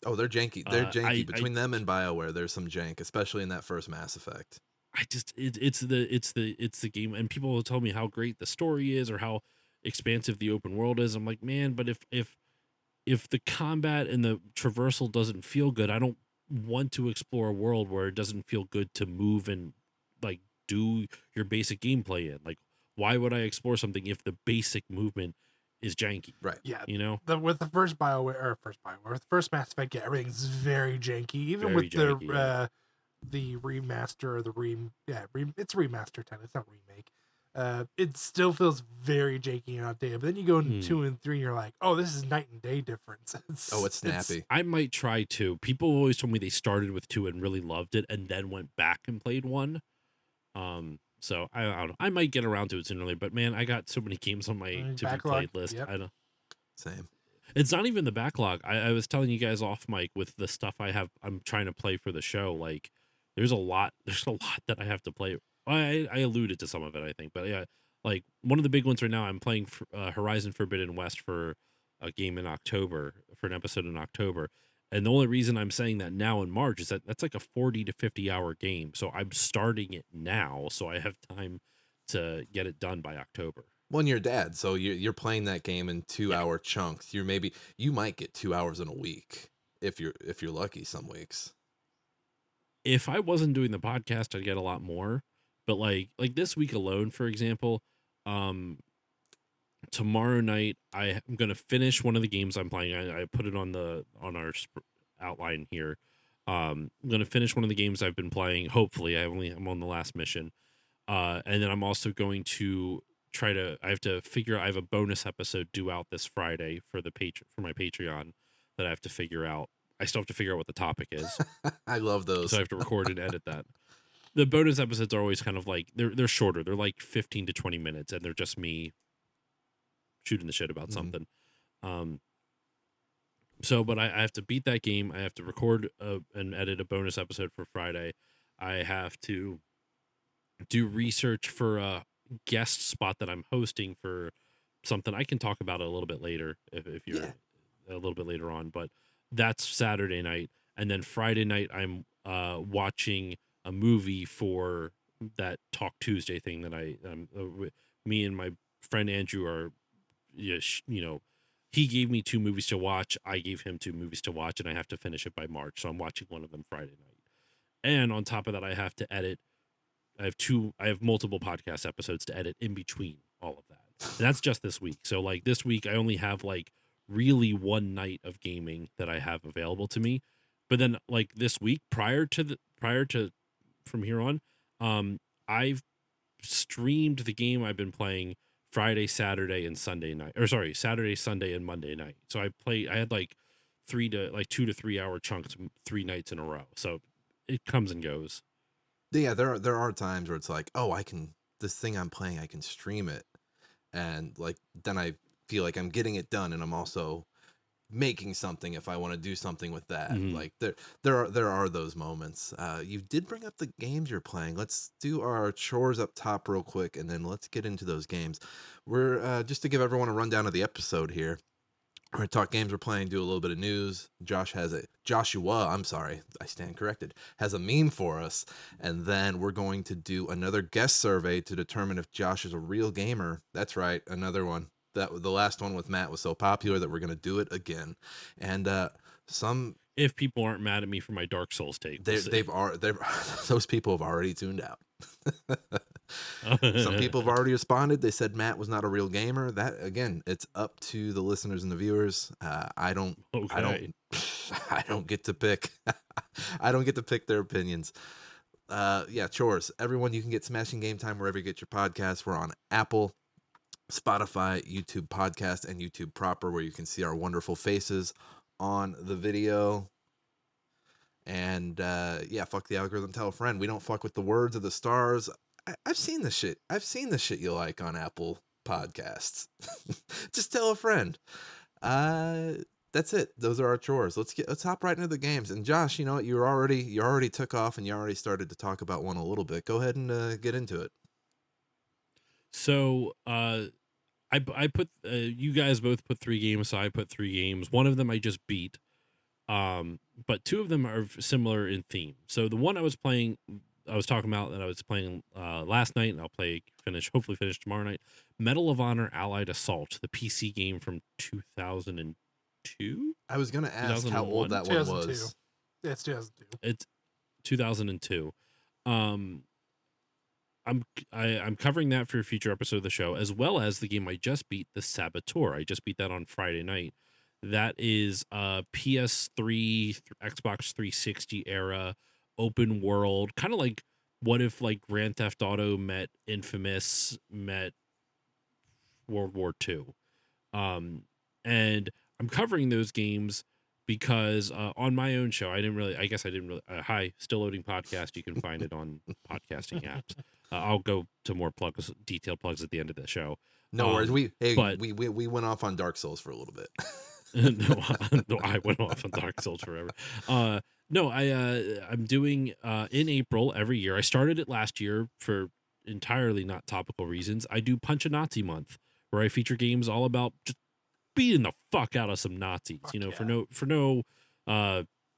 Oh, they're janky. They're janky. I Between them and BioWare, there's some jank, especially in that first Mass Effect. I just it's the game, and people will tell me how great the story is or how expansive the open world is. I'm like, man, but if the combat and the traversal doesn't feel good, I don't want to explore a world where it doesn't feel good to move and like do your basic gameplay in. Like, why would I explore something if the basic movement is janky? Right. Yeah. You know, With the first with the first Mass Effect, yeah, everything's very janky. Even Very with janky, yeah. the remaster or it's remaster 10, it's not remake. It still feels very janky and outdated. But then you go into Hmm. 2 and 3 and you're like, oh, this is night and day difference. Oh, it's snappy. I might try two. People always told me they started with two and really loved it, and then went back and played one. So I don't know. I might get around to it sooner or later, but man, I got so many games on my to be Backlog, played list. yep. I don't. Same. It's not even the backlog. I was telling you guys off mic with the stuff I'm trying to play for the show. Like, there's a lot that I have to play. I alluded to some of it, I think, but yeah, like one of the big ones right now, I'm playing Horizon Forbidden West for a game in October, for an episode in October. And the only reason I'm saying that now in March is that that's like a 40 to 50 hour game. So I'm starting it now, so I have time to get it done by October. Well, and you're a dad, so you're playing that game in 2 hour chunks. You might get 2 hours in a week if you're lucky some weeks. If I wasn't doing the podcast, I'd get a lot more. But like this week alone, for example, tomorrow night I'm gonna finish one of the games I'm playing. I put it on our outline here. I'm gonna finish one of the games I've been playing. Hopefully, I'm on the last mission, and then I'm also going to I have to figure. I have a bonus episode due out this Friday for for my Patreon that I have to figure out. I still have to figure out what the topic is. I love those. So I have to record and edit that. The bonus episodes are always kind of like they're shorter. They're like 15 to 20 minutes, and they're just me shooting the shit about something. But I have to beat that game. I have to record and edit a bonus episode for Friday. I have to do research for a guest spot that I'm hosting for something I can talk about a little bit later if you're a little bit later on. But that's Saturday night, and then Friday night I'm watching a movie for that Talk Tuesday thing that me and my friend Andrew are, he gave me 2 movies to watch. I gave him 2 movies to watch, and I have to finish it by March. So I'm watching one of them Friday night. And on top of that, I have to edit. I have multiple podcast episodes to edit in between all of that. And that's just this week. So like this week, I only have like really one night of gaming that I have available to me. But then like this week, prior to from here on, I've streamed the game I've been playing Friday, Saturday, and Sunday night. Or sorry, Saturday, Sunday, and Monday night. So I had like 2 to 3 hour chunks 3 nights in a row. So it comes and goes. Yeah, there are times where it's like, oh, this thing I'm playing, I can stream it, and like then I feel like I'm getting it done, and I'm also making something if I want to do something with that. Mhm. Like there are those moments. You did bring up the games you're playing. Let's do our chores up top real quick, and then let's get into those games. We're just to give everyone a rundown of the episode here. We're going to talk games we're playing, do a little bit of news. Joshua, I'm sorry, I stand corrected, has a meme for us. And then we're going to do another guest survey to determine if Josh is a real gamer. That's right, another one. The last one with Matt was so popular that we're going to do it again. And if people aren't mad at me for my Dark Souls take, those people have already tuned out. Some people have already responded. They said Matt was not a real gamer. That again, it's up to the listeners and the viewers. I don't get to pick. I don't get to pick their opinions. Chores. Everyone, you can get Smashing Game Time wherever you get your podcasts. We're on Apple, Spotify, YouTube Podcast, and YouTube proper, where you can see our wonderful faces on the video. And fuck the algorithm, tell a friend. We don't fuck with the words of the stars. I've seen the shit. I've seen the shit you like on Apple Podcasts. Just tell a friend. Uh, that's it. Those are our chores. Let's hop right into the games. And Josh, you know what? You already took off and you already started to talk about one a little bit. Go ahead and get into it. So I put you guys both put 3 games, so I put 3 games. One of them I just beat. But 2 of them are similar in theme. So the one I was talking about that I was playing last night, and I'll hopefully finish tomorrow night. Medal of Honor Allied Assault, the PC game from 2002, I was gonna ask how old 2001. that one 2002. was. Yeah, it's 2002. It's 2002. Um, I'm covering that for a future episode of the show, as well as the game I just beat, the Saboteur. I just beat that on Friday night. That is a PS3, Xbox 360 era open world, kind of like what if like Grand Theft Auto met Infamous met World War II. And I'm covering those games because on my own show, I guess I didn't really, hi, Still Loading Podcast. You can find it on podcasting apps. I'll go to more detailed plugs at the end of the show. No worries. We but- went off on Dark Souls for a little bit. no, I went off on Dark Souls forever. No, I'm doing in April every year. I started it last year for entirely not topical reasons. I do Punch a Nazi month, where I feature games all about just beating the fuck out of some Nazis. Fuck You know, yeah. for no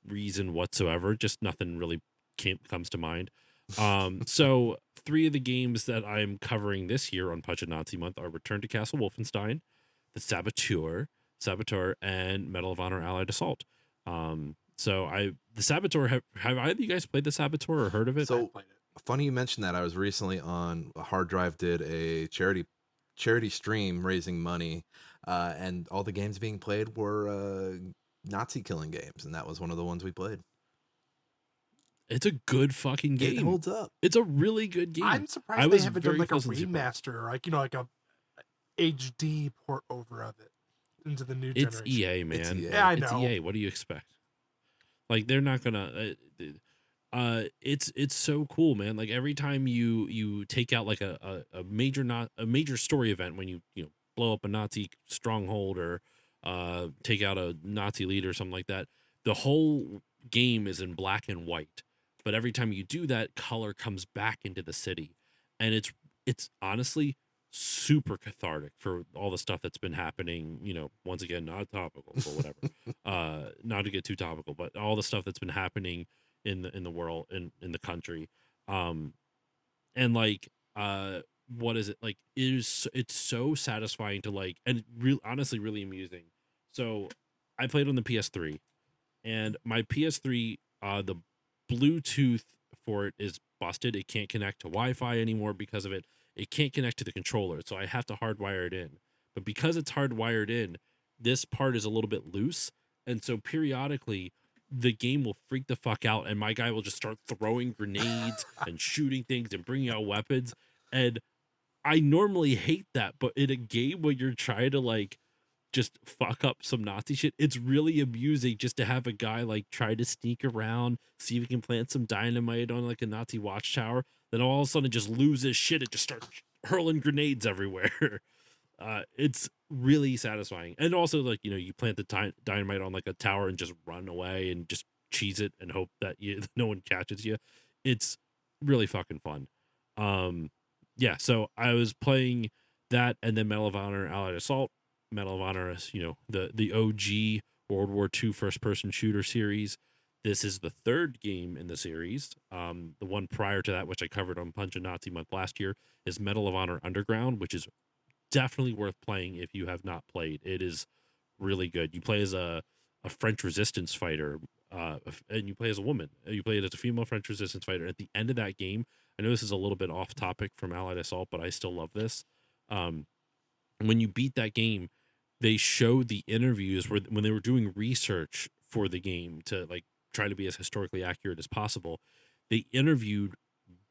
reason whatsoever. Just nothing really comes to mind. So 3 of the games that I'm covering this year on Punch a Nazi month are Return to Castle Wolfenstein, The Saboteur, and Medal of Honor Allied Assault. So the Saboteur, have either of you guys played the Saboteur or heard of it? So I played it. funny you mentioned that. I was recently on a Hard Drive did a charity stream raising money, and all the games being played were Nazi killing games, and that was one of the ones we played. It's a good fucking game. It holds up. It's a really good game. I'm I surprised they was haven't done very like a pleasantly surprised. remaster, or like a HD port over of it into the new It's generation. EA, man. It's EA. Yeah, I It's know. EA. What do you expect? Like they're not gonna. It's so cool, man. Like every time you take out like a major story event, when you blow up a Nazi stronghold or take out a Nazi leader or something like that, the whole game is in black and white. But every time you do that, color comes back into the city, and it's honestly super cathartic for all the stuff that's been happening. Once again, not topical, but whatever. Not to get too topical, but all the stuff that's been happening in the world, in the country. And like what is it like? It's so satisfying to like, and honestly really amusing. So I played on the PS3, and my PS3, the Bluetooth for it is busted. It can't connect to Wi-Fi anymore because of it. It can't connect to the controller, so I have to hardwire it in. But because it's hardwired in, this part is a little bit loose, and so periodically the game will freak the fuck out, and my guy will just start throwing grenades and shooting things and bringing out weapons. And I normally hate that, but in a game where you're trying to like just fuck up some Nazi shit, it's really amusing just to have a guy like try to sneak around, see if he can plant some dynamite on like a Nazi watchtower, then all of a sudden it just loses shit. It just starts hurling grenades everywhere. It's really satisfying. And also like, you plant the dynamite on like a tower and just run away and just cheese it and hope that no one catches you. It's really fucking fun. Yeah, so I was playing that, and then Medal of Honor Allied Assault. Medal of Honor is, the OG World War II first-person shooter series. This is the 3rd game in the series. The one prior to that, which I covered on Punch a Nazi month last year, is Medal of Honor Underground, which is definitely worth playing if you have not played. It is really good. You play as a French resistance fighter, and you play as a woman. You play it as a female French resistance fighter. At the end of that game, I know this is a little bit off topic from Allied Assault, but I still love this. When you beat that game, they showed the interviews when they were doing research for the game to like try to be as historically accurate as possible. They interviewed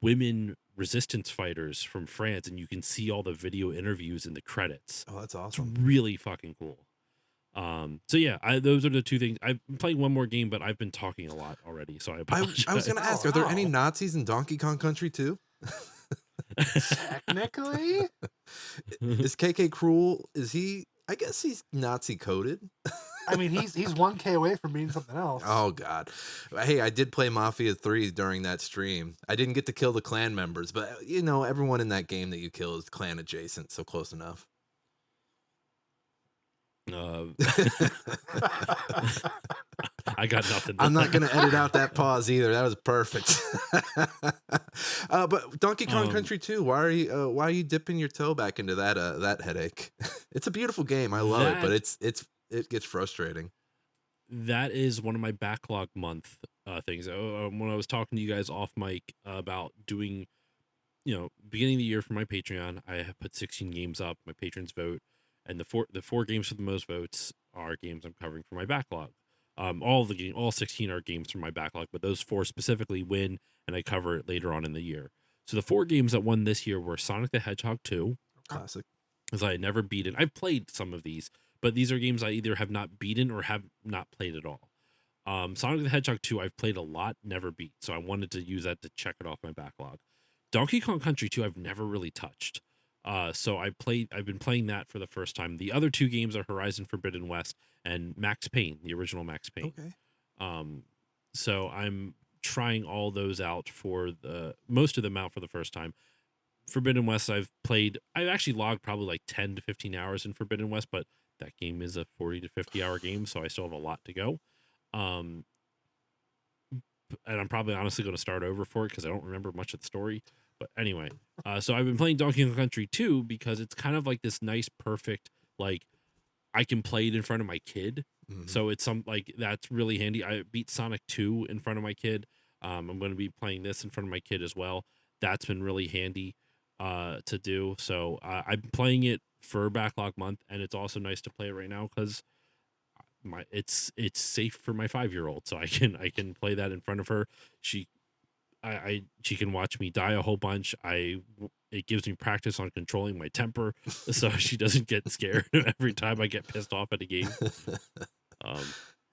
women resistance fighters from France, and you can see all the video interviews in the credits. Oh, that's It's awesome. really fucking cool. So yeah, those are the 2 things. I'm playing one more game, but I've been talking a lot already, so I apologize. I was gonna ask, are there any Nazis in Donkey Kong Country too? Technically, Is KK Cruel? Is he? I guess he's Nazi coded. I mean, he's 1K away from being something else. Oh God. Hey, I did play Mafia 3 during that stream. I didn't get to kill the clan members, but everyone in that game that you kill is clan adjacent, so close enough. I got nothing. I'm not going to edit out that pause either. That was perfect. But Donkey Kong Country 2, why are you dipping your toe back into that headache? It's a beautiful game. I love it, but it gets frustrating. That is one of my backlog month things. When I was talking to you guys off mic about doing, beginning of the year for my Patreon, I have put 16 games up. My patrons vote, and the four games with the most votes are games I'm covering for my backlog. All 16 are games from my backlog, but those 4 specifically win, and I cover it later on in the year. So the 4 games that won this year were Sonic the Hedgehog 2. Classic. Because I had never beaten. I've played some of these, but these are games I either have not beaten or have not played at all. Sonic the Hedgehog 2, I've played a lot, never beat. So I wanted to use that to check it off my backlog. Donkey Kong Country 2, I've never really touched. So I've been playing that for the first time. The other 2 games are Horizon Forbidden West and Max Payne, the original Max Payne. Okay. So I'm trying all those out most of them out for the first time. Forbidden West, I've actually logged probably like 10 to 15 hours in Forbidden West, but that game is a 40 to 50 hour game, so I still have a lot to go. And I'm probably honestly going to start over for it because I don't remember much of the story. But anyway, so I've been playing Donkey Kong Country 2 because it's kind of like this nice, perfect, like, I can play it in front of my kid. Mm-hmm. So it's that's really handy. I beat Sonic 2 in front of my kid. I'm going to be playing this in front of my kid as well. That's been really handy to do. So I'm playing it for backlog month, and it's also nice to play it right now because it's safe for my 5-year-old, so I can play that in front of her. She can watch me die a whole bunch. It gives me practice on controlling my temper, so she doesn't get scared every time I get pissed off at a game.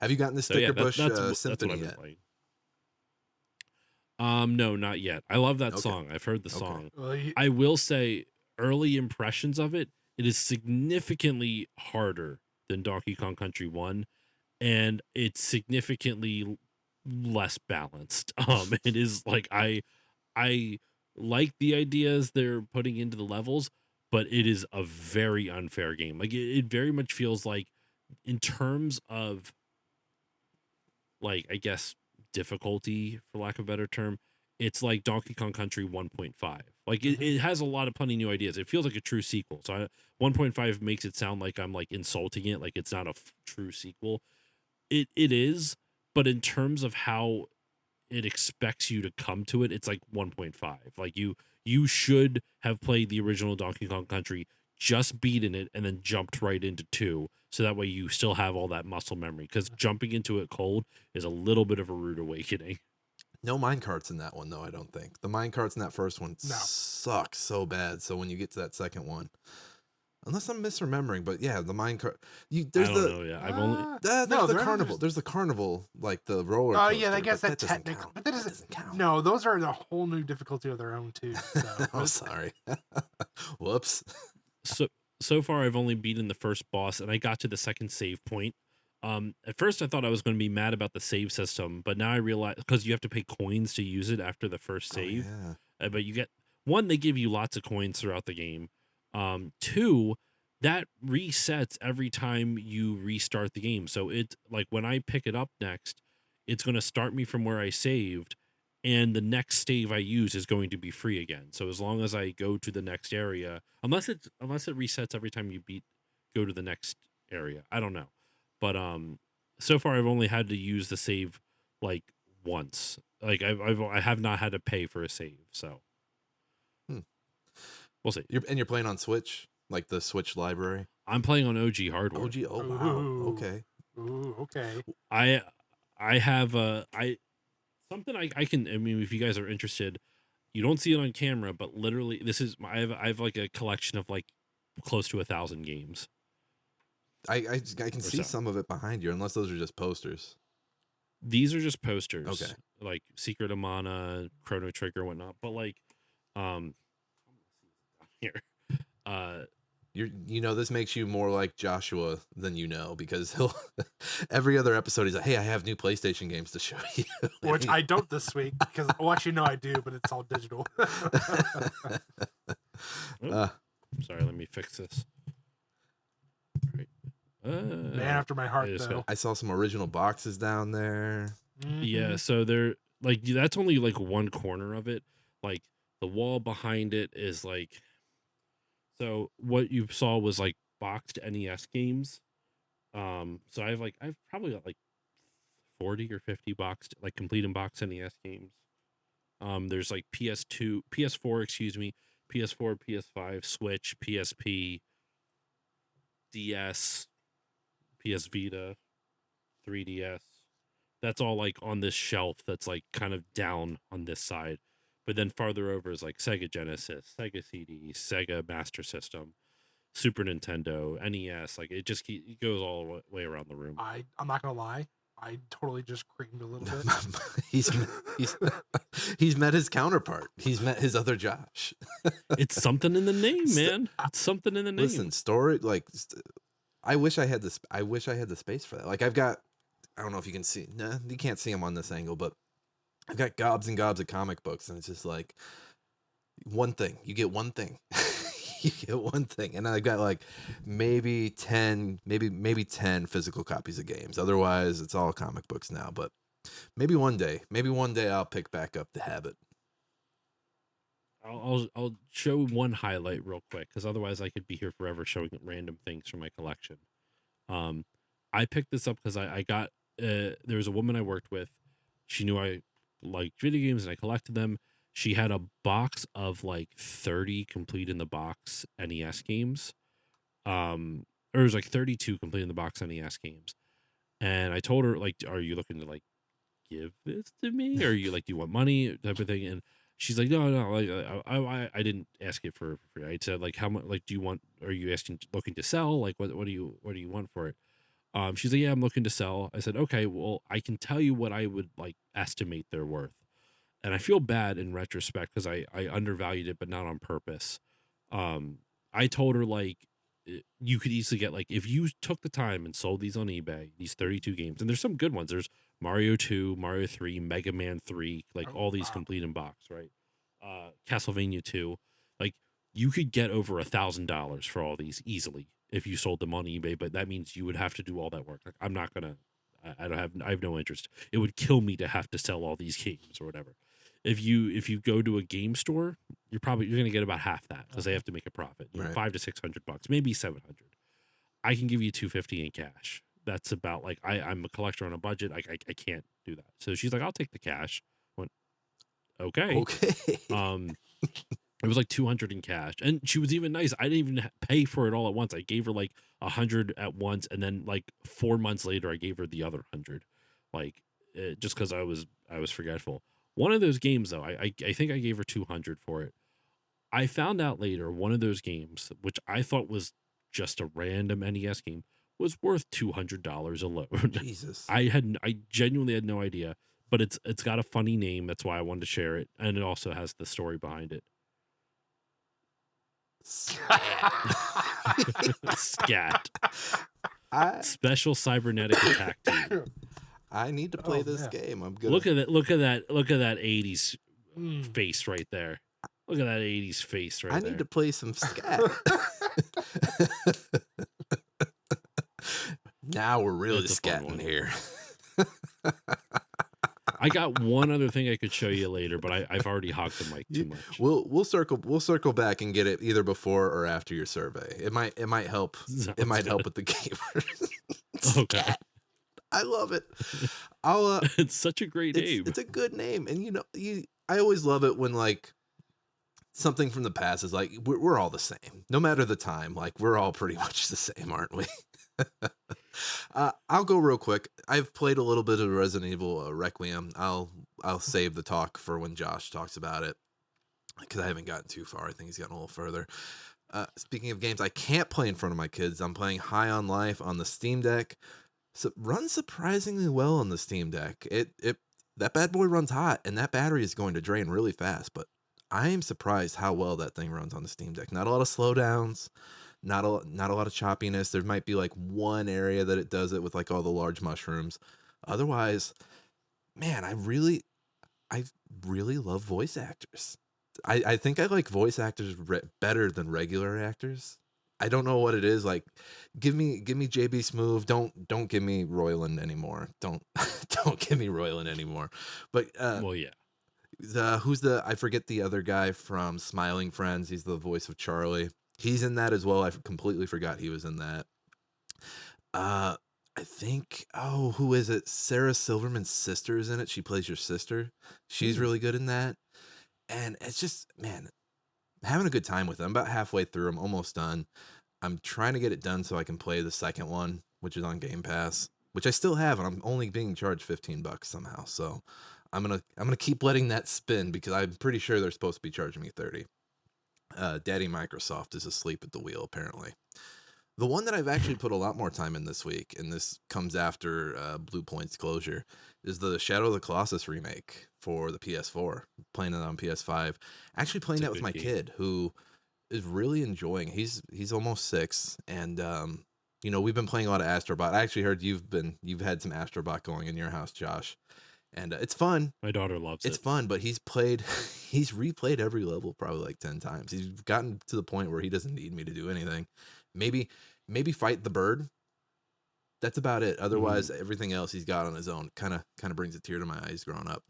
Have you gotten the Sticker Bush Symphony yet? Playing. No, not yet. I love that song. I've heard the song. Well, I will say, early impressions of it is significantly harder than Donkey Kong Country 1, and it's significantly less balanced. It is like I like the ideas they're putting into the levels, but it is a very unfair game. Like it very much feels like, in terms of, like, I guess, difficulty, for lack of a better term, it's like Donkey Kong Country 1.5. Like it has plenty new ideas. It feels like a true sequel. So 1.5 makes it sound like I'm like insulting it, like it's not a true sequel. It is, but in terms of how it expects you to come to it, it's like 1.5. Like you should have played the original Donkey Kong Country, just beaten it, and then jumped right into 2, so that way you still have all that muscle memory, because jumping into it cold is a little bit of a rude awakening. No minecarts in that one, though, I don't think. The minecarts in that first one suck so bad, so when you get to that second one, unless I'm misremembering, but yeah, the minecart. I don't know. Yeah, I've only there's the carnival. There's the carnival, like the roller coaster. Oh yeah, I guess that doesn't technically, count. but that doesn't doesn't count. No, those are a whole new difficulty of their own too. So. Oh, sorry. Whoops. So far, I've only beaten the first boss, and I got to the second save point. At first, I thought I was going to be mad about the save system, but now I realize, because you have to pay coins to use it after the first save. Oh, yeah. But you get, 1, they give you lots of coins throughout the game. 2, that resets every time you restart the game. So it's like when I pick it up next, it's going to start me from where I saved, and the next save I use is going to be free again. So as long as I go to the next area, unless it resets every time you go to the next area, I don't know. But so far I've only had to use the save like once. Like I have not had to pay for a save. So we'll see. You're playing on Switch, like the Switch library. I'm playing on OG hardware. OG. Oh wow. Ooh. Okay. Ooh, okay. I have something I can. I mean, if you guys are interested, you don't see it on camera, but literally, this is I have like a collection of like close to 1,000 games. I can see some of it behind you, unless those are just posters. These are just posters. Okay. Like Secret of Mana, Chrono Trigger, whatnot. But like, here. This makes you more like Joshua than because he'll every other episode he's like, hey, I have new PlayStation games to show you. Which I don't this week because, well, actually, no, I do, but it's all digital. Sorry, let me fix this. Right. Man after my heart, though. I saw some original boxes down there. Yeah, so they're like, that's only like one corner of it. Like the wall behind it is like, so what you saw was like boxed NES games. So I've probably got like 40 or 50 boxed, like complete and boxed NES games. There's like PS4, excuse me, PS4, PS5, Switch, PSP, DS, PS Vita, 3DS. That's all like on this shelf that's like kind of down on this side. But then farther over is like Sega Genesis, Sega CD, Sega Master System, Super Nintendo, NES. Like it goes all the way around the room. I'm not gonna lie, I totally just creamed a little bit. he's met his counterpart. He's met his other Josh. It's something in the name, man. It's something in the name. Listen, storage. Like, I wish I had this. I wish I had the space for that. Like, I've got. I don't know if you can see. Nah, you can't see them on this angle, but I've got gobs and gobs of comic books, and it's just like one thing. You get one thing. You get one thing, and I've got like maybe 10 physical copies of games. Otherwise, it's all comic books now. But maybe one day I'll pick back up the habit. I'll show one highlight real quick because otherwise I could be here forever showing random things from my collection. I picked this up because I got there was a woman I worked with. She knew I liked video games and I collected them. She had a box of like 30 complete in the box NES games. Or it was like 32 complete in the box NES games. And I told her, like, are you looking to like give this to me? Or are you like, do you want money type of thing? And she's like, no, like I didn't ask it for free. I said, like, how much, like, do you want, are you looking to sell? Like, what do you want for it? She's like, yeah, I'm looking to sell. I said, okay, well, I can tell you what I would like estimate they're worth. And I feel bad in retrospect because I undervalued it, but not on purpose. I told her like, you could easily get like, if you took the time and sold these on eBay, these 32 games, and there's some good ones. There's Mario 2, Mario 3, Mega Man 3, like all these complete in box, right? Castlevania 2, like you could get over $1,000 for all these easily if you sold them on eBay, but that means you would have to do all that work. Like I'm not gonna, I have no interest. It would kill me to have to sell all these games or whatever. If you go to a game store, you're gonna get about half that because they have to make a profit. You know, $500 to $600, maybe $700. I can give you $250 in cash. That's about like I'm a collector on a budget. I can't do that. So she's like, I'll take the cash. I went, okay. It was like $200 in cash, and she was even nice. I didn't even pay for it all at once. I gave her like $100 at once, and then like 4 months later, I gave her the other $100, like just because I was forgetful. One of those games, though, I think I gave her $200 for it. I found out later one of those games, which I thought was just a random NES game, was worth $200 alone. Jesus, I genuinely had no idea, but it's got a funny name. That's why I wanted to share it, and it also has the story behind it. S.C.A.T. Special Cybernetic Attack Team. I need to play this game. I'm good. Look at that 80s face right there. Look at that 80s face right there. I need to play some S.C.A.T. Now we're really scatting here. I got one other thing I could show you later, but I've already hogged the mic too much. We'll circle back and get it either before or after your survey. It might help. It might help with the gamers. Okay. I love it. It's such a great name. It's a good name, and I always love it when like something from the past is like we're all the same, no matter the time. Like we're all pretty much the same, aren't we? I'll go real quick. I've played a little bit of Resident Evil Requiem. I'll save the talk for when Josh talks about it because I haven't gotten too far. I think he's gotten a little further. Speaking of games I can't play in front of my kids, I'm playing High on Life on the Steam Deck. So runs surprisingly well on the Steam Deck. That bad boy runs hot, and that battery is going to drain really fast. But I am surprised how well that thing runs on the Steam Deck. Not a lot of slowdowns, not a lot of choppiness. There might be like one area that it does it with like all the large mushrooms. Otherwise, man, I really love voice actors. I think I like voice actors better than regular actors. I don't know what it is. Like, give me JB Smoove. Don't give me Roiland anymore. Don't don't give me Roiland anymore. But Well, yeah. I forget the other guy from Smiling Friends. He's the voice of Charlie. He's in that as well. I completely forgot he was in that. Uh, I think, oh, who is it? Sarah Silverman's sister is in it. She plays your sister. She's Ooh. really good in that. And it's just, man, having a good time with it. I'm about halfway through. I'm almost done. I'm trying to get it done so I can play the second one, which is on Game Pass, which I still have, and I'm only being charged $15 somehow. So I'm gonna keep letting that spin because I'm pretty sure they're supposed to be charging me 30. Daddy Microsoft is asleep at the wheel apparently. The one that I've actually put a lot more time in this week, and this comes after Blue Point's closure, is the Shadow of the Colossus remake for the PS4. Playing it on PS5. Actually playing It's a that with good my game. kid, who is really enjoying. He's almost 6, and you know, we've been playing a lot of Astrobot. I actually heard you've had some Astrobot going in your house, Josh, and it's fun. My daughter loves It's it. fun, but he's replayed every level probably like 10 times. He's gotten to the point where he doesn't need me to do anything. Maybe fight the bird. That's about it. Otherwise, everything else he's got on his own. Kind of brings a tear to my eyes growing up.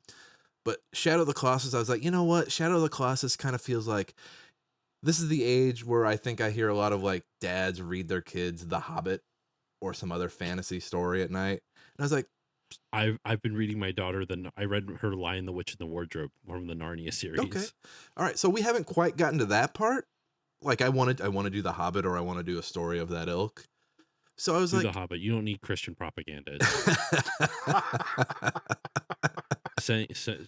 But Shadow of the Colossus, I was like, you know what? Shadow of the Colossus kind of feels like this is the age where I think I hear a lot of like dads read their kids The Hobbit or some other fantasy story at night. And I was like, I've been reading my daughter I read her Lion, the Witch, and the Wardrobe from the Narnia series. okay. All right. So we haven't quite gotten to that part. Like I want to do The Hobbit, or I want to do a story of that ilk. So I was Do like, the Hobbit. You don't need Christian propaganda.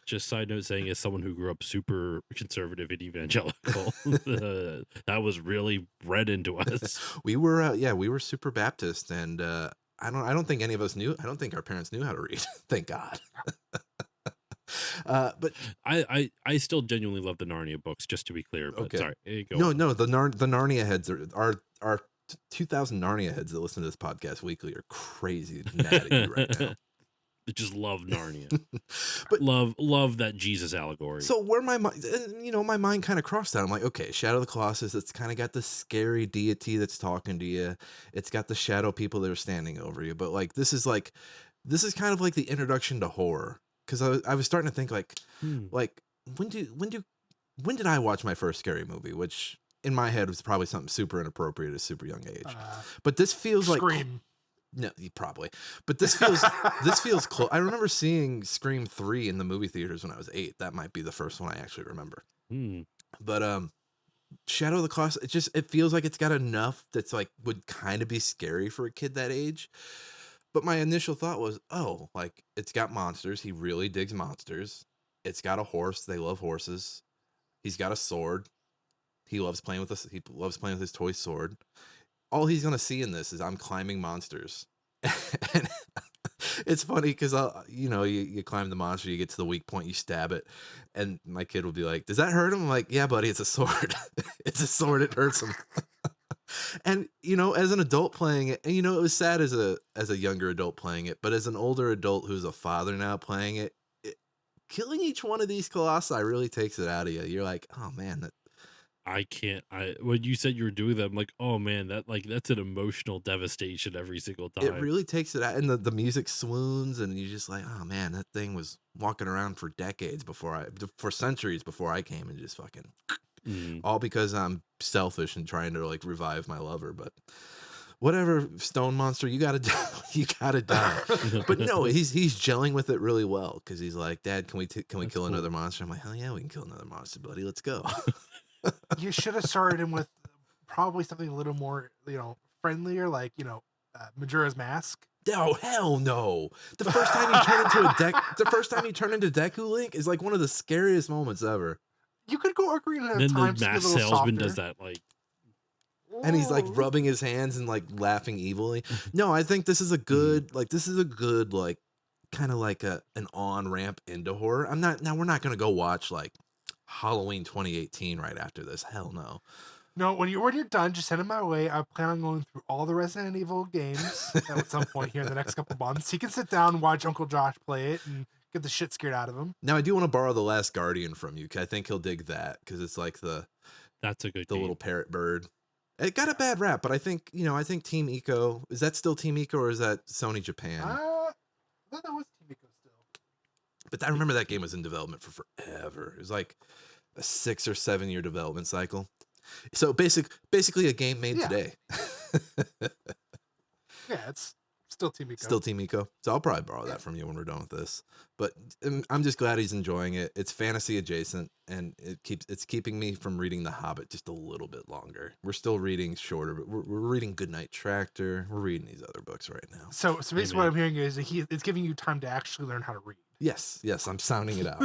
Just side note, saying as someone who grew up super conservative and evangelical, that was really read into us. we were super Baptist, and I don't think any of us knew. I don't think our parents knew how to read. Thank God. But I still genuinely love the Narnia books, just to be clear. But okay. sorry, go No, on. no, the Narnia heads are 2,000 Narnia heads that listen to this podcast weekly are crazy mad at you right now. I just love Narnia. But love that Jesus allegory. so where my mind, my mind kind of crossed that. I'm like, okay, Shadow of the Colossus. It's kind of got the scary deity that's talking to you. It's got the shadow people that are standing over you. But like, this is kind of like the introduction to horror. Because I was starting to think like when did I watch my first scary movie? Which in my head was probably something super inappropriate at a super young age. But this feels like Scream. No, probably. But this feels close. I remember seeing Scream 3 in the movie theaters when I was 8. That might be the first one I actually remember. But Shadow of the Colossus, it feels like it's got enough that's like would kind of be scary for a kid that age. But my initial thought was, oh, like it's got monsters. He really digs monsters. It's got a horse. They love horses. He's got a sword. He loves playing with He loves playing with his toy sword. All he's gonna see in this is I'm climbing monsters. And it's funny because you climb the monster, you get to the weak point, you stab it, and my kid will be like, "Does that hurt him?" I'm like, "Yeah, buddy, it's a sword. It's a sword. It hurts him." And as an adult playing it, and it was sad as a younger adult playing it, but as an older adult who's a father now playing it, killing each one of these colossi really takes it out of you. You're like, oh man, I can't. When you said you were doing that, I'm like, oh man, that's an emotional devastation every single time. it really takes it out, and the music swoons, and you're just like, oh man, that thing was walking around for centuries before I came and just fucking all because I'm selfish and trying to like revive my lover. But whatever, stone monster, you gotta you gotta die. But no, he's gelling with it really well because he's like, Dad, can we kill another monster? I'm like, hell yeah, we can kill another monster, buddy. Let's go. You should have started him with probably something a little more, friendlier, like Majora's Mask. Oh hell no! The first time you turn into Deku Link is like one of the scariest moments ever. You could go Ocarina of Then Time. the mask salesman does that like. And he's like rubbing his hands and like laughing evilly. No, I think this is a good kind of like an on ramp into horror. We're not gonna go watch like Halloween 2018 right after this. Hell no. No, when you're done, just send him my way. I plan on going through all the Resident Evil games at some point here in the next couple months. He can sit down and watch Uncle Josh play it and get the shit scared out of him. Now I do want to borrow The Last Guardian from you. 'Cause I think he'll dig that because it's like That's a good the game. little parrot bird. It got a bad rap, but I think Team Eco, is that still Team Eco or is that Sony Japan? I thought that was Timiko still. But I remember that game was in development for forever. It was like a 6 or 7 year development cycle. So basically a game made Yeah. today. Yeah, it's still Timiko. Still Team Eco. So I'll probably borrow that from you when we're done with this. But I'm just glad he's enjoying it. It's fantasy adjacent, and it's keeping me from reading The Hobbit just a little bit longer. We're still reading shorter, but we're reading Goodnight Tractor. We're reading these other books right now. So basically, what I'm hearing is it's giving you time to actually learn how to read. Yes, I'm sounding it out.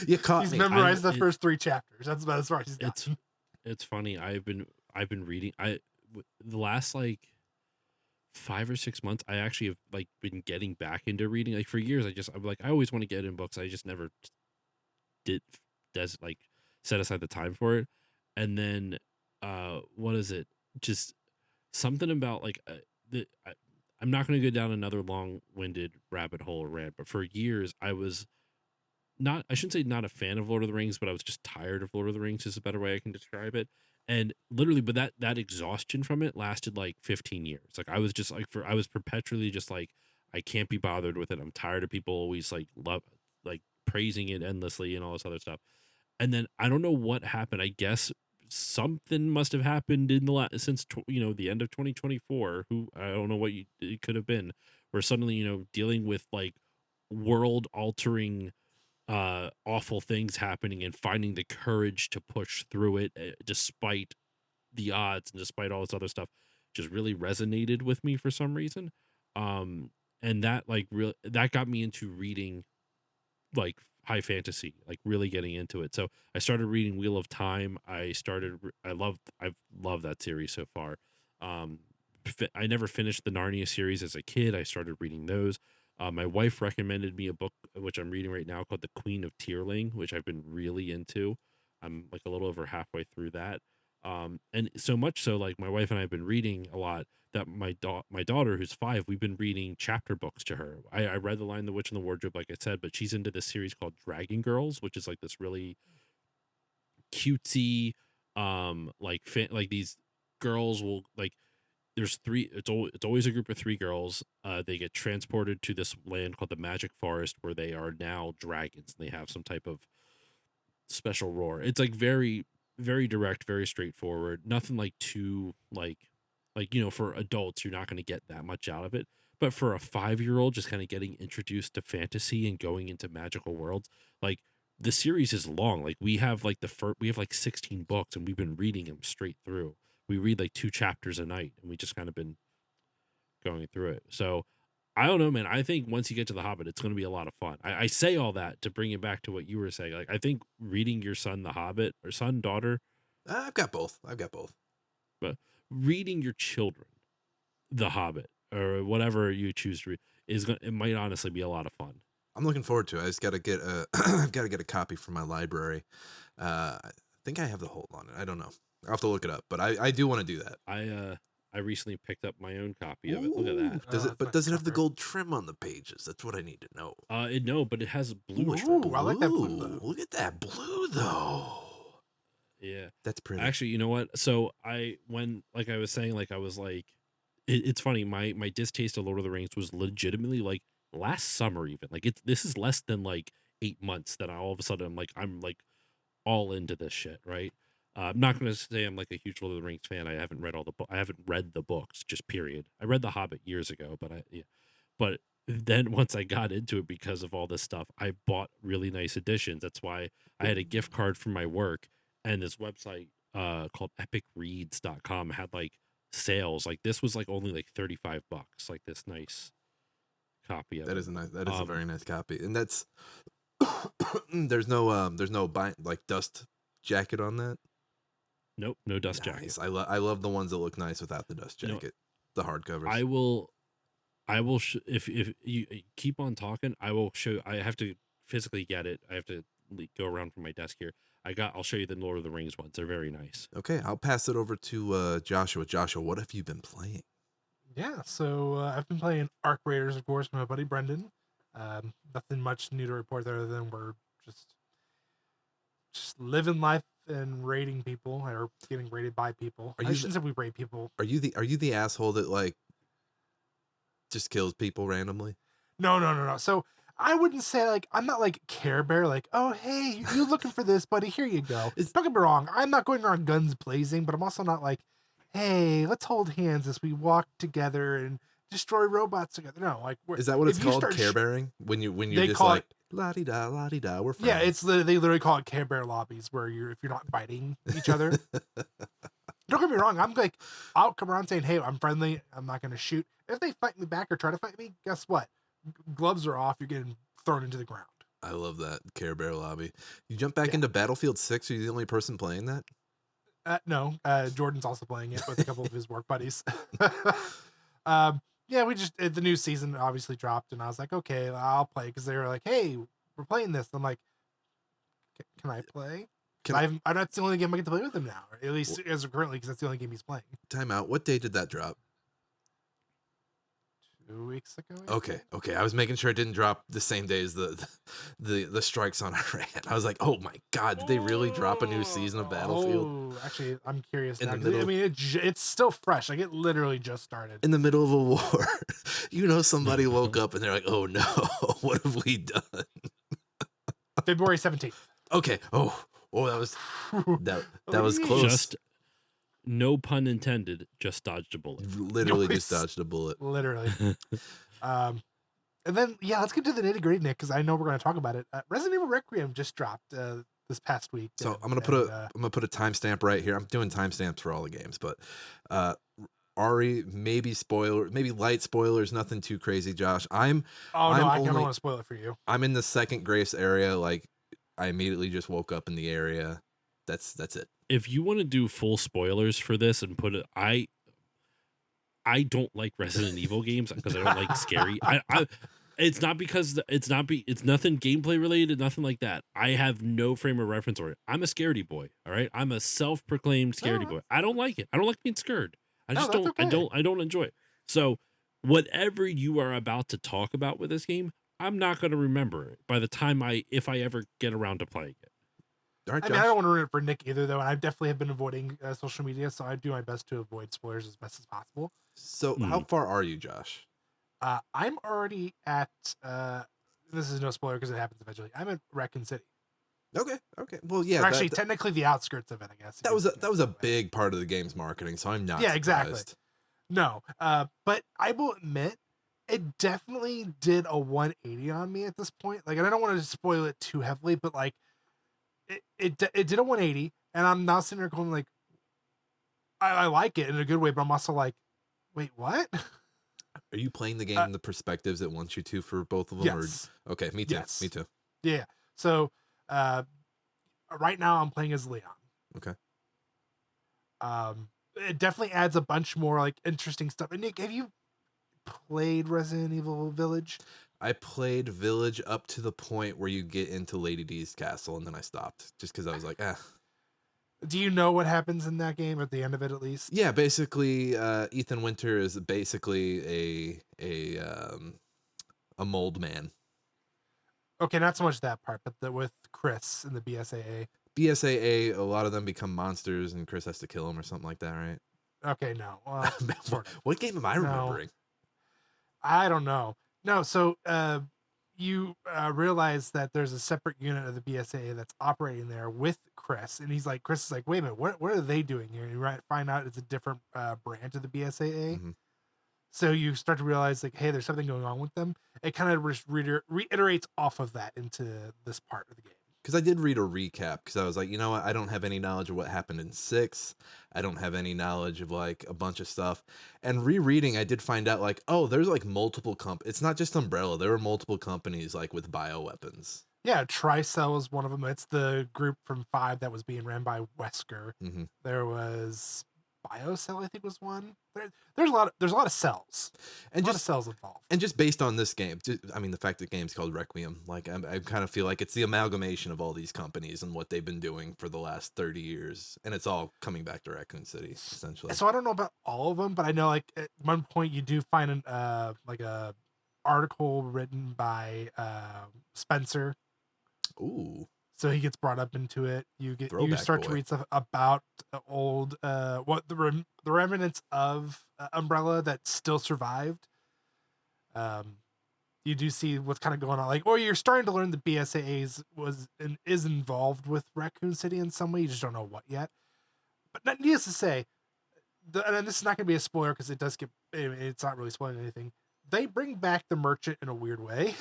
You caught He's me. memorized the first 3 chapters. That's about as far as he's gotten. It's funny. I've been reading. The last like 5 or 6 months, I actually have like been getting back into reading. Like for years, I always want to get in books. I just never set aside the time for it. And then, what is it? Just something about like I'm not going to go down another long-winded rabbit hole or rant, but for years I was not, I shouldn't say not a fan of Lord of the Rings, but I was just tired of Lord of the Rings is a better way I can describe it. And literally, but that exhaustion from it lasted like 15 years. Like I was just like, I was perpetually just like, I can't be bothered with it. I'm tired of people always like praising it endlessly and all this other stuff. And then I don't know what happened. I guess something must have happened in since the end of 2024. I don't know what it could have been, where suddenly dealing with like world altering awful things happening and finding the courage to push through it despite the odds and despite all this other stuff just really resonated with me for some reason. And that that got me into reading like high fantasy, like really getting into it. So I started reading Wheel of Time. I've loved that series so far. I never finished the Narnia series as a kid. I started reading those. My wife recommended me a book, which I'm reading right now, called The Queen of Tearling, which I've been really into. I'm like a little over halfway through that. And so much so, like my wife and I have been reading a lot that my daughter, who's 5, we've been reading chapter books to her. I read The Lion, the Witch, and the Wardrobe, like I said, but she's into this series called Dragon Girls, which is like this really cutesy, like these girls will like, there's 3, it's always a group of 3 girls. They get transported to this land called the Magic Forest, where they are now dragons, and they have some type of special roar. It's like very, very direct, very straightforward. Nothing like too like for adults, you're not going to get that much out of it. But for a 5-year-old, just kind of getting introduced to fantasy and going into magical worlds, like the series is long. Like we have like we have like 16 books, and we've been reading them straight through. We read like 2 chapters a night, and we just kind of been going through it. So I don't know, man. I think once you get to The Hobbit, it's going to be a lot of fun. I say all that to bring it back to what you were saying. Like I think reading your son The Hobbit, or son, daughter, I've got both. but reading your children The Hobbit or whatever you choose to read it might honestly be a lot of fun. I'm looking forward to it. I just got to get I've got to get a copy from my library. I think I have the hold on it. I don't know. I'll have to look it up, but I do want to do that. I recently picked up my own copy of it. Look at that. Does it have the gold trim on the pages? That's what I need to know. No, but it has bluish. Ooh, I like that blue though. Look at that blue though. Yeah, that's pretty. Actually, you know what? So when I was saying, like I was like, it's funny. My distaste of Lord of the Rings was legitimately like last summer, even like this is less than like 8 months that all of a sudden I'm like all into this shit, right? I'm not going to say I'm like a huge Lord of the Rings fan. I haven't read I haven't read the books, just period. I read The Hobbit years ago, but then once I got into it because of all this stuff, I bought really nice editions. That's why I had a gift card from my work, and this website called epicreads.com had like sales. Like this was like only like $35, like this nice copy of that it. Is a nice, that is a very nice copy. And that's there's no like dust jacket on that. Nope, no dust nice. jacket. I love the ones that look nice without the dust jacket. The hardcovers. I will if you keep on talking, I will show. I have to physically get it. I have to go around from my desk here. I'll show you the Lord of the Rings ones. They're very nice. Okay, I'll pass it over to Joshua. Joshua, what have you been playing? Yeah, so I've been playing Arc Raiders, of course, with my buddy Brendan. Nothing much new to report there other than we're just living life and raiding people or getting raided by people. Are I you shouldn't say we raid people. Are you the asshole that like just kills people randomly? No. So I wouldn't say like I'm not like Care Bear, like, oh hey, you looking for this, buddy? Here you go. Is- Don't get me wrong, I'm not going around guns blazing, but I'm also not like, hey, let's hold hands as we walk together and destroy robots together. No, like Is that what it's if you called? start Care bearing? When you they just call like it la di da, we're friends. yeah, they literally call it Care Bear lobbies where if you're not fighting each other. Don't get me wrong, I'm like I'll come around saying, hey, I'm friendly, I'm not gonna shoot. If they fight me back or try to fight me, guess what? Gloves are off, you're getting thrown into the ground. I love that Care Bear lobby. You jump back Yeah. into Battlefield 6. Are you the only person playing that? No, Jordan's also playing it with a couple of his work buddies. Yeah, we just the new season obviously dropped, and I was like, okay, I'll play because they were like, hey, we're playing this. I'm like, can I play? I'm not the only game I get to play with him now, or at least as of currently, because that's the only game he's playing. Time out. What day did that drop? 2 weeks ago. I Okay, think. okay. I was making sure it didn't drop the same day as the strikes on Iran. I was like, oh my god, did they really drop a new season of Battlefield Oh, actually, I'm curious In now. the 'Cause, I middle- mean, it's still fresh. Like it literally just started. in the middle of a war? You know, somebody woke up and they're like, oh no, what have we done? February 17th. Okay. Oh, that was close. Just no pun intended. Just dodged a bullet. Literally just Nice. dodged a bullet. Literally. And then yeah, let's get to the nitty gritty, Nick, because I know we're going to talk about it. Resident Evil Requiem just dropped this past week. So I'm gonna put a timestamp right here. I'm doing timestamps for all the games, but Ari, maybe light spoilers, nothing too crazy. Josh, Oh no, I don't want to spoil it for you. I'm in the second Grace area. Like I immediately just woke up in the area. That's it. If you want to do full spoilers for this and put it, I don't like Resident Evil games because I don't like scary. It's not because it's nothing gameplay related, nothing like that. I have no frame of reference for it. I'm a scaredy boy. All right, I'm a self-proclaimed scaredy boy. I don't like it. I don't like being scared. I just don't. Okay. I don't enjoy it. So whatever you are about to talk about with this game, I'm not going to remember it by the time if I ever get around to playing it. All right, I Josh. mean, I don't want to ruin it for Nick either, though, and I definitely have been avoiding social media, so I do my best to avoid spoilers as best as possible. So how far are you, Josh? I'm already at. This is no spoiler because it happens eventually. I'm at Raccoon City. Okay. Well, yeah. Or actually, technically, the outskirts of it, I guess. that was a big part of the game's marketing, so I'm not. Yeah, surprised. exactly. No, but I will admit, it definitely did a 180 on me at this point. Like, and I don't want to spoil it too heavily, but like, it did a 180, and I'm now sitting there going like, I like it in a good way, but I'm also like, wait, what? Are you playing the game in the perspectives it wants you to for both of them? Yes. Or okay, me too. Yes. Me too. Yeah. So, right now I'm playing as Leon. Okay. It definitely adds a bunch more like interesting stuff. And Nick, have you played Resident Evil Village? I played Village up to the point where you get into Lady D's castle, and then I stopped just because I was like, Do you know what happens in that game at the end of it, at least? Yeah, basically, Ethan Winter is basically a mold man. Okay, not so much that part, but with Chris in the BSAA. BSAA, a lot of them become monsters, and Chris has to kill them or something like that, right? Okay, no. Well, sort of. What game am I remembering? I don't know. No, so you realize that there's a separate unit of the BSAA that's operating there with Chris, and Chris is like, wait a minute, what are they doing here? And you find out it's a different branch of the BSAA. Mm-hmm. So you start to realize like, hey, there's something going on with them. It kind of reiterates off of that into this part of the game. Because I did read a recap because I was like, you know what? I don't have any knowledge of what happened in 6. I don't have any knowledge of like a bunch of stuff. And rereading, I did find out like, oh, there's like multiple It's not just Umbrella. There were multiple companies like with bioweapons. Yeah, Tricell is one of them. It's the group from 5 that was being ran by Wesker. Mm-hmm. There was biocell, I think was one. There's a lot of cells. And A lot of just cells involved. and just based on this game, I mean, the fact that the game's called Requiem, like I kind of feel like it's the amalgamation of all these companies and what they've been doing for the last 30 years, and it's all coming back to Raccoon City essentially. So I don't know about all of them, but I know like at one point you do find an like a article written by Spencer. Ooh, So he gets brought up into it. You Throwback start to boy. read stuff about old what the remnants of Umbrella that still survived. You do see what's kind of going on, like, or you're starting to learn the BSAAs is involved with Raccoon City in some way. You just don't know what yet. But needless to say, and this is not going to be a spoiler because it's not really spoiling anything. They bring back the merchant in a weird way.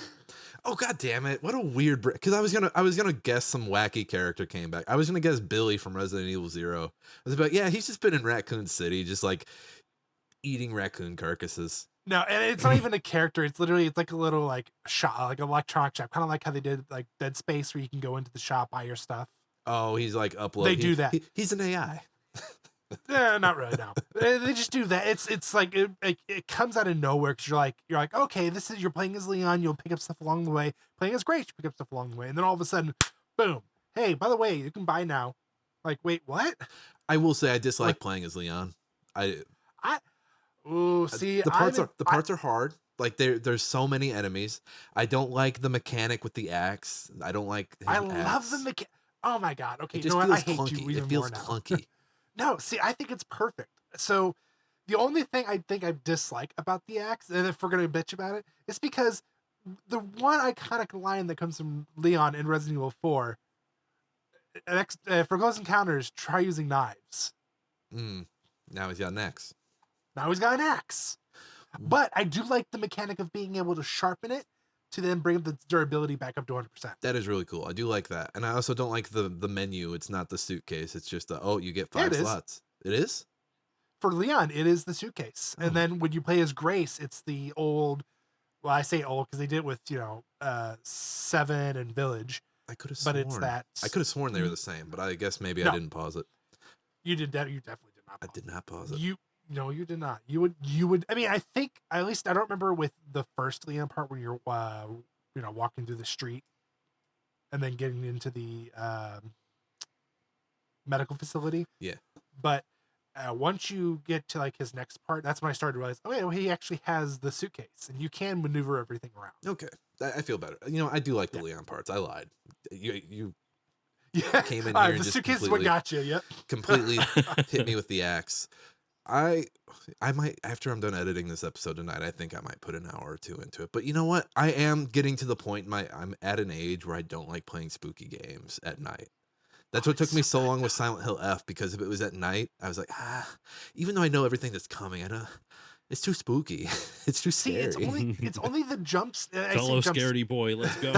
Oh god damn it! What a weird because I was gonna guess some wacky character came back. I was gonna guess Billy from Resident Evil 0. I was about he's just been in Raccoon City, just like eating raccoon carcasses. No, and it's not even a character. It's like a little like shop, like an electronic shop, kind of like how they did like Dead Space, where you can go into the shop, buy your stuff. Oh, he's like upload. They do that. He's an AI. Not really. No, they just do that. It's like it comes out of nowhere because you're like okay, you're playing as Leon. You'll pick up stuff along the way. Playing as Grace, you pick up stuff along the way, and then all of a sudden, boom! Hey, by the way, you can buy now. Like, wait, what? I will say I dislike playing as Leon. See, the parts are hard. Like there's so many enemies. I don't like the mechanic with the axe. I don't like. I love the mechanic. Oh my god. Okay, It you just know what? I feels hate clunky. you even It feels more now. clunky. No, see, I think it's perfect. So the only thing I think I dislike about the axe, and if we're gonna bitch about it, is because the one iconic line that comes from Leon in Resident Evil 4, for close encounters, try using knives. Now he's got an axe. Now he's got an axe. But I do like the mechanic of being able to sharpen it to then bring the durability back up to 100%. That is really cool. I do like that. And I also don't like the menu. It's not the suitcase. It's just you get 5 slots. It is? For Leon, it is the suitcase. And then when you play as Grace, it's the old, well, I say old because they did it with, 7 and Village. I could have sworn. But it's that. I could have sworn they were the same, but I guess maybe I didn't pause it. You did that. You definitely did not. I did not pause it. No, you did not. You would. I mean, I think at least I don't remember with the first Leon part when you're, walking through the street, and then getting into the medical facility. Yeah. But once you get to like his next part, that's when I started to realize, oh yeah, well, he actually has the suitcase, and you can maneuver everything around. Okay, I feel better. I do like the Leon parts. I lied. You Yeah. came in here and the just suitcase is what got you. Yep. completely hit me with the axe. I might, after I'm done editing this episode tonight, I think I might put an hour or 2 into it. But you know what? I am getting to the point I'm at an age where I don't like playing spooky games at night. That's what took me so long with Silent Hill F, because if it was at night, I was like, even though I know everything that's coming, I know it's too spooky. It's too scary. See, it's only the jumps. Fellow scaredy boy, let's go.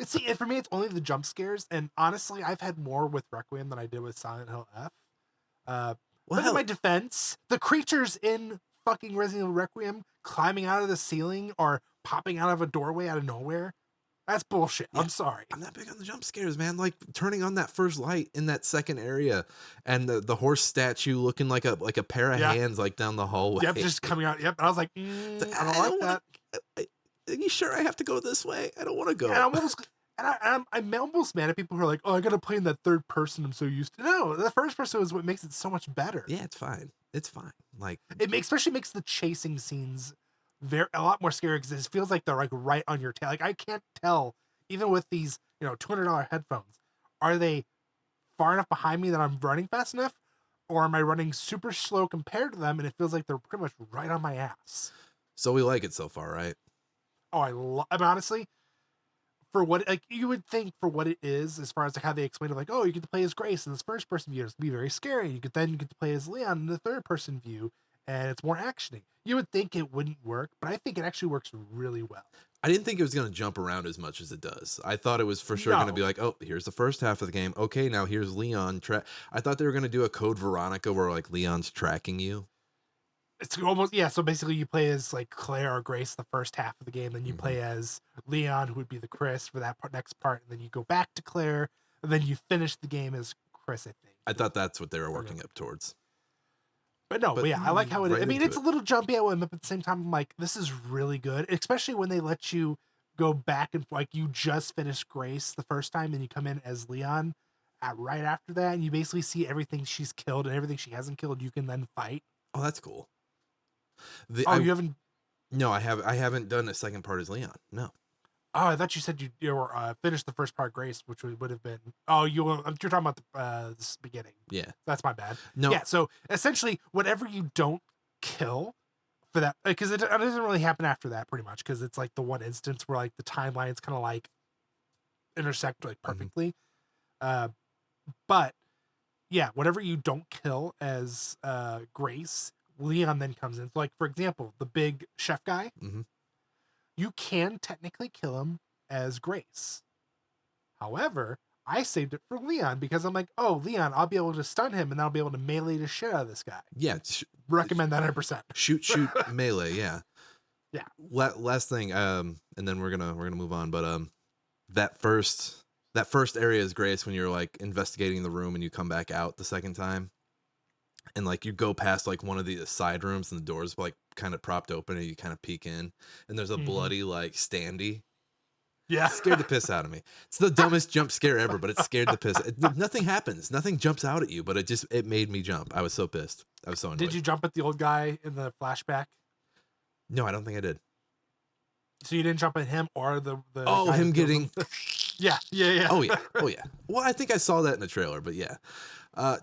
See, for me, it's only the jump scares. And honestly, I've had more with Requiem than I did with Silent Hill F. But in my defense, the creatures in fucking Resident Evil Requiem climbing out of the ceiling or popping out of a doorway out of nowhere, that's bullshit. Yeah, I'm sorry. I'm not big on the jump scares, man. Like turning on that first light in that second area and the horse statue looking like a pair of hands like down the hallway. Yep, just coming out. Yep. And I was like, I don't like that. Are you sure I have to go this way? I don't want to go. And I'm almost mad at people who are like, oh, I gotta play in that third person I'm so used to. No, the first person is what makes it so much better. Yeah, it's fine. It's fine. Like especially makes the chasing scenes a lot more scary because it feels like they're like right on your tail. Like I can't tell, even with these, $200 headphones, are they far enough behind me that I'm running fast enough, or am I running super slow compared to them and it feels like they're pretty much right on my ass? So we like it so far, right? Oh, I mean, honestly, for what, like, you would think for what it is, as far as like how they explain it, like, oh, you get to play as Grace in this first person view, it's gonna be very scary. You get to play as Leon in the third person view, and it's more actiony. You would think it wouldn't work, but I think it actually works really well. I didn't think it was going to jump around as much as it does. I thought it was for sure going to be like, oh, here's the first half of the game. Okay, now here's Leon. I thought they were going to do a Code Veronica where like Leon's tracking you. It's almost, yeah, so basically you play as like Claire or Grace the first half of the game, then you play as Leon, who would be the Chris for that next part, and then you go back to Claire, and then you finish the game as Chris, I think. I thought that's what they were working up towards. But no, But yeah, I like how it. right I mean, into it's it. a little jumpy at one, but at the same time, I'm like, this is really good, especially when they let you go back and like you just finished Grace the first time, and you come in as Leon right after that, and you basically see everything she's killed and everything she hasn't killed. You can then fight. Oh, that's cool. The Oh, I you haven't. No, I haven't done a second part as Leon. No. Oh, I thought you said you were finished the first part, Grace, which would have been. Oh, you're talking about this beginning. Yeah. That's my bad. No. Yeah, so essentially, whatever you don't kill for that, because it doesn't really happen after that, pretty much, because it's like the one instance where like the timelines kind of like intersect like perfectly. But yeah, whatever you don't kill as Grace, Leon then comes in. So, like for example, the big chef guy, Mm-hmm. you can technically kill him as Grace. However, I saved it for Leon because I'm like, oh, Leon, I'll be able to stun him and I'll be able to melee the shit out of this guy. Yeah. Recommend that 100%. Shoot melee. Yeah. Yeah. Last thing. And then we're gonna move on. But that first area is Grace when you're like investigating the room and you come back out the second time, and like you go past like one of the side rooms and the doors like kind of propped open and you kind of peek in and there's a bloody like standee. Yeah. It scared the piss out of me. It's the dumbest jump scare ever, but it scared the piss. Nothing happens. Nothing jumps out at you, but it made me jump. I was so pissed. I was so annoyed. Did you jump at the old guy in the flashback? No, I don't think I did. So you didn't jump at him or the Oh, guy him that kills getting. Yeah. Oh yeah. Oh yeah. Well, I think I saw that in the trailer, but yeah.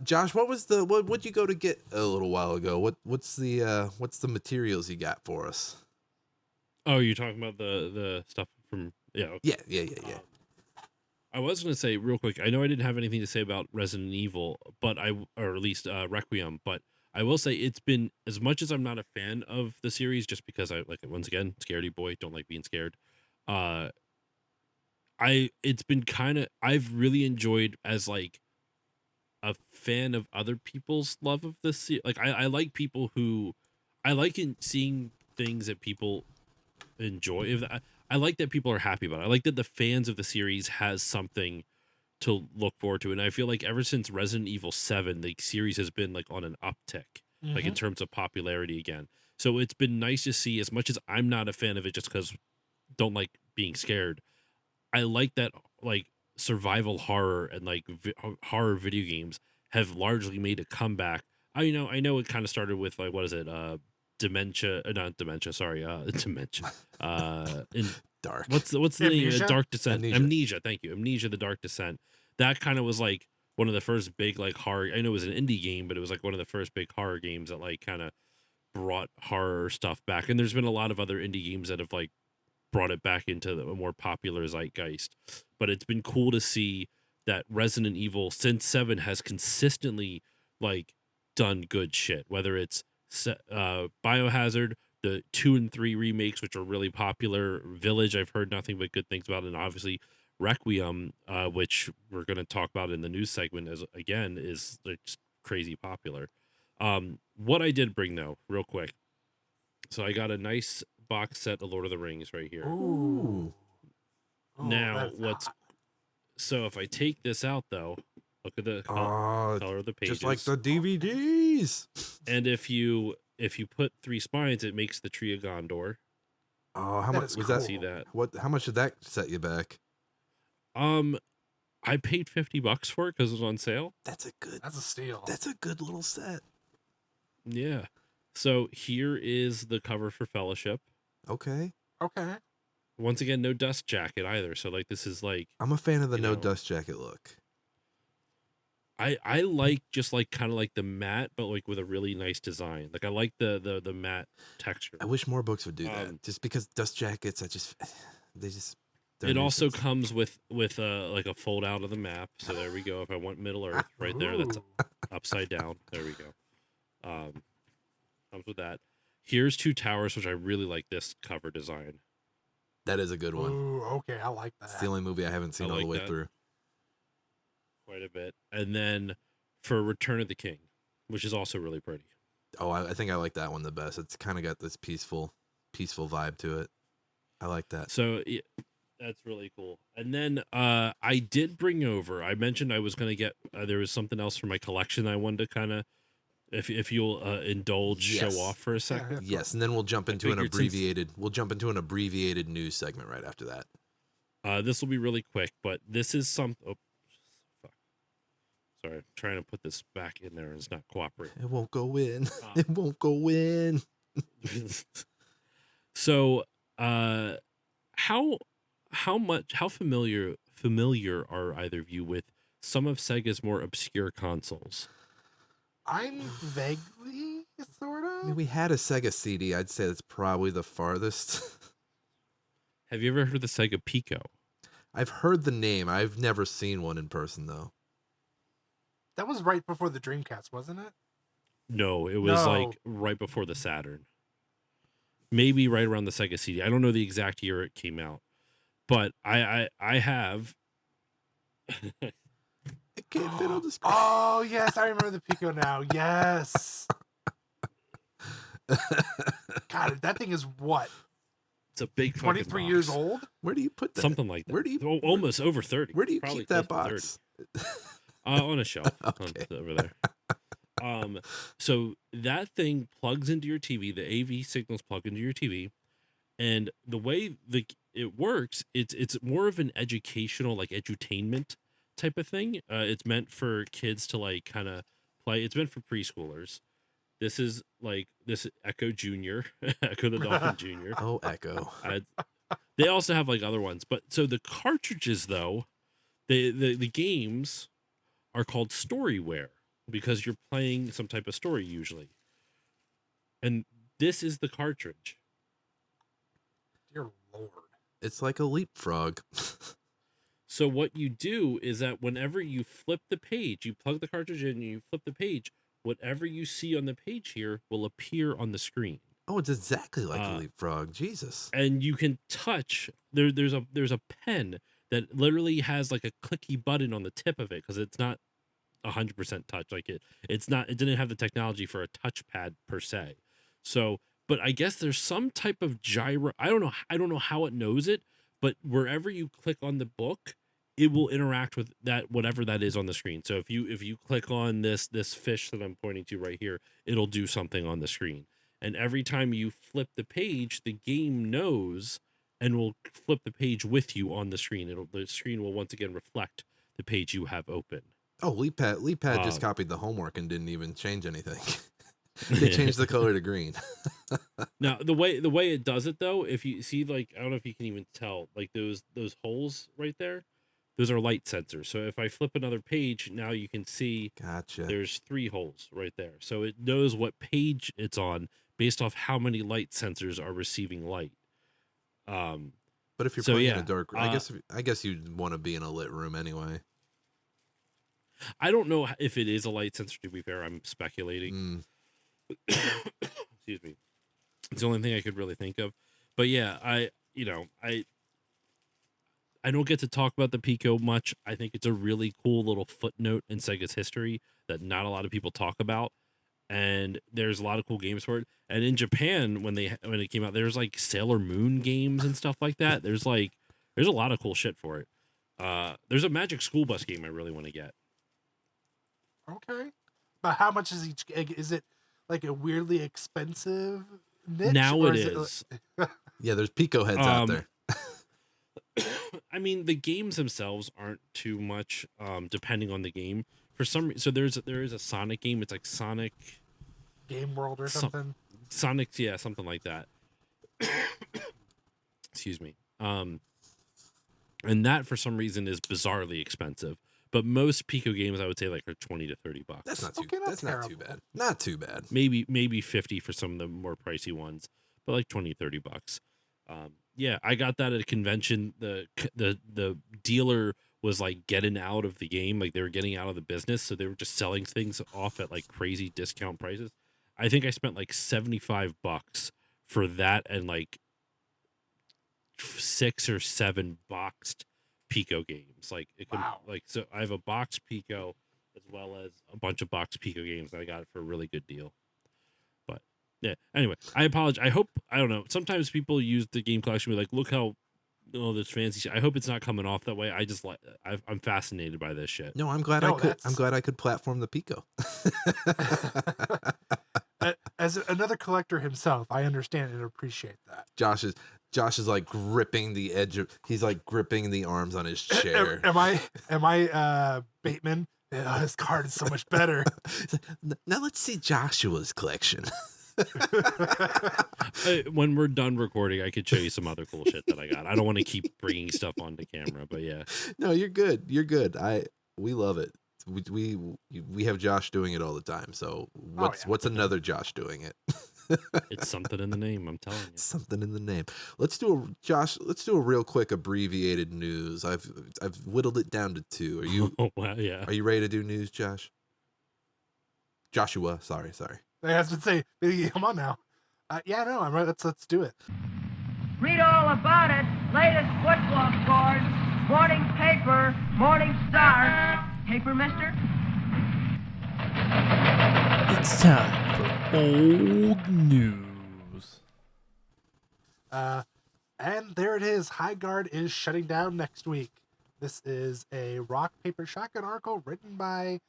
Josh, what'd you go to get a little while ago? What's the materials you got for us? Oh, you're talking about the stuff from okay. Yeah. I was going to say real quick. I know I didn't have anything to say about Resident Evil, or at least Requiem, but I will say it's been, as much as I'm not a fan of the series, just because I like it, once again, scaredy boy, don't like being scared. It's been kind of, I've really enjoyed as like a fan of other people's love of this. Like I like people who, I like in seeing things that people enjoy. I like that people are happy about it. I like that the fans of the series has something to look forward to, and I feel like ever since Resident Evil 7, the series has been like on an uptick, like in terms of popularity again. So it's been nice to see, as much as I'm not a fan of it just because don't like being scared. I like that like survival horror and like horror video games have largely made a comeback. I know it kind of started with like, what is it, dementia, not dementia, sorry, dementia, in Dark. what's the name? Amnesia? Dark Descent. Amnesia. Amnesia. Thank you. Amnesia: The Dark Descent. That kind of was like one of the first big like horror. I know it was an indie game, but it was like one of the first big horror games that like kind of brought horror stuff back. And there's been a lot of other indie games that have like brought it back into a more popular zeitgeist. But it's been cool to see that Resident Evil since 7 has consistently like done good shit. Whether it's Biohazard, the 2 and 3 remakes, which are really popular. Village, I've heard nothing but good things about, and obviously Requiem, which we're going to talk about in the news segment, as again is like just crazy popular. What I did bring though, real quick, so I got a nice box set of Lord of the Rings right here. Ooh. Oh, Now, that's what's hot. so if I take this out though, look at the color of the pages, Just like the DVDs. and if you put 3 spines, it makes the Tree of Gondor. Oh, how That much is was cool. that? See that? How much did that set you back? I paid $50 for it because it was on sale. That's That's a steal. a good little set. Yeah. So here is the cover for Fellowship. Okay. Okay. Once again, no dust jacket either. So like this is like, I'm a fan of the you no know, dust jacket look. I like just like kind of like the matte, but like with a really nice design. Like I like the matte texture. I wish more books would do that. Just because dust jackets, they're It a also nuisance. comes with like a fold out of the map. So there we go. If I want Middle Earth right there, that's Ooh. upside down. There we go. Comes with that. Here's Two Towers, which I really like this cover design. That is a good one. Ooh, okay, I like It's that. the only movie I haven't seen I all the like way that. through. Quite a bit. And then for Return of the King, which is also really pretty. Oh, I think I like that one the best. It's kind of got this peaceful vibe to it. I like that. So yeah, that's really cool. And then I did bring over, I mentioned I was going to get, there was something else for my collection I wanted to kind of if you'll indulge, show Yes. off for a second. Yeah. Yes, and then we'll jump into an figured since- abbreviated news segment right after that. This will be really quick, but this is some. Oh, fuck. Sorry, I'm trying to put this back in there and it's not cooperating. It won't go in. Oh. It won't go in. So, how familiar are either of you with some of Sega's more obscure consoles? I'm vaguely sort I mean, of. we had a Sega CD. I'd say that's probably the farthest. Have you ever heard of the Sega Pico? I've heard the name. I've never seen one in person, though. That was right before the Dreamcast, wasn't it? No, it was No. like right before the Saturn. Maybe right around the Sega CD. I don't know the exact year it came out, but I have. It can't fit on the screen. Oh yes, I remember the Pico now. Yes. God, that thing is what? It's a big fucking 23 box. years old? Where do you put that? Something like that. Where do you? Almost over 30. Where do you Probably keep that close to 30. box? On a shelf Okay. over there. So that thing plugs into your TV. The AV signals plug into your TV, and the way it works, it's more of an educational, like edutainment type of thing. It's meant for kids to like kind of play. It's meant for preschoolers. This is Echo Junior, Echo the Dolphin Junior. Oh, Echo. They also have like other ones, but so the cartridges though, the games are called storyware because you're playing some type of story usually. And this is the cartridge. Dear Lord. It's like a leapfrog. So what you do is that whenever you flip the page, you plug the cartridge in and you flip the page, whatever you see on the page here will appear on the screen. Oh, it's exactly like a leapfrog. Jesus. And you can touch there's a pen that literally has like a clicky button on the tip of it because it's not 100% touch. Like it didn't have the technology for a touchpad per se. So, but I guess there's some type of gyro. I don't know how it knows it, but wherever you click on the book, it will interact with that, whatever that is on the screen. So if you click on this fish that I'm pointing to right here, it'll do something on the screen. And every time you flip the page, the game knows and will flip the page with you on the screen. The screen will once again reflect the page you have open. Oh, LeapPad just copied the homework and didn't even change anything. They changed the color to green. Now, the way it does it though, if you see, like, I don't know if you can even tell, like those holes right there, those are light sensors. So if I flip another page, now you can see Gotcha. there's 3 holes right there. So it knows what page it's on based off how many light sensors are receiving light. But if you're so playing yeah, in a dark room, I guess you'd want to be in a lit room anyway. I don't know if it is a light sensor, to be fair. I'm speculating. Excuse me. It's the only thing I could really think of. But yeah, I don't get to talk about the Pico much. I think it's a really cool little footnote in Sega's history that not a lot of people talk about. And there's a lot of cool games for it. And in Japan, when it came out, there's like Sailor Moon games and stuff like that. There's a lot of cool shit for it. There's a Magic School Bus game I really want to get. Okay. But how much is each? Is it like a weirdly expensive niche? Now or it is. Yeah, there's Pico heads out there. I mean, the games themselves aren't too much, depending on the game. For some reason, so there is a Sonic game. It's like Sonic Game World or something. Sonic, yeah, something like that. Excuse me. And that for some reason is bizarrely expensive. But most Pico games, I would say, like are $20 to $30. That's not too. Okay, That's not too bad. Not too bad. Maybe 50 for some of the more pricey ones, but like $20, $30. Yeah, I got that at a convention. The dealer was like getting out of the game, like they were getting out of the business, so they were just selling things off at like crazy discount prices. I think I spent like $75 for that and like 6 or 7 boxed Pico games. Like it could, Wow. like, so I have a boxed Pico as well as a bunch of boxed Pico games, and I got it for a really good deal. But yeah, anyway, I apologize. I don't know. Sometimes people use the game collection to be like, look how all this fancy shit. I hope it's not coming off that way. I just like I'm fascinated by this shit. No, I'm glad I No, could. I'm that's glad I could platform the Pico. as another collector himself, I understand and appreciate that. Josh is like gripping the edge of. He's like gripping the arms on his chair. Am I Bateman? Yeah, his card is so much better. Now let's see Joshua's collection. When we're done recording, I could show you some other cool shit that I got. I don't want to keep bringing stuff onto camera, but yeah. No, you're good. You're good. We love it. We have Josh doing it all the time. So what's another Josh doing it? It's something in the name, I'm telling you. Something in the name. Let's do a real quick abbreviated news. I've whittled it down to 2. Are you Oh, wow, yeah. Are you ready to do news, Josh? Joshua, sorry. I was to say, come on now. Yeah, no, I'm right. Let's do it. Read all about it. Latest football scores. Morning paper. Morning Star. Paper, mister? It's time for old news. And there it is. High Guard is shutting down next week. This is a rock, paper, shotgun article written by...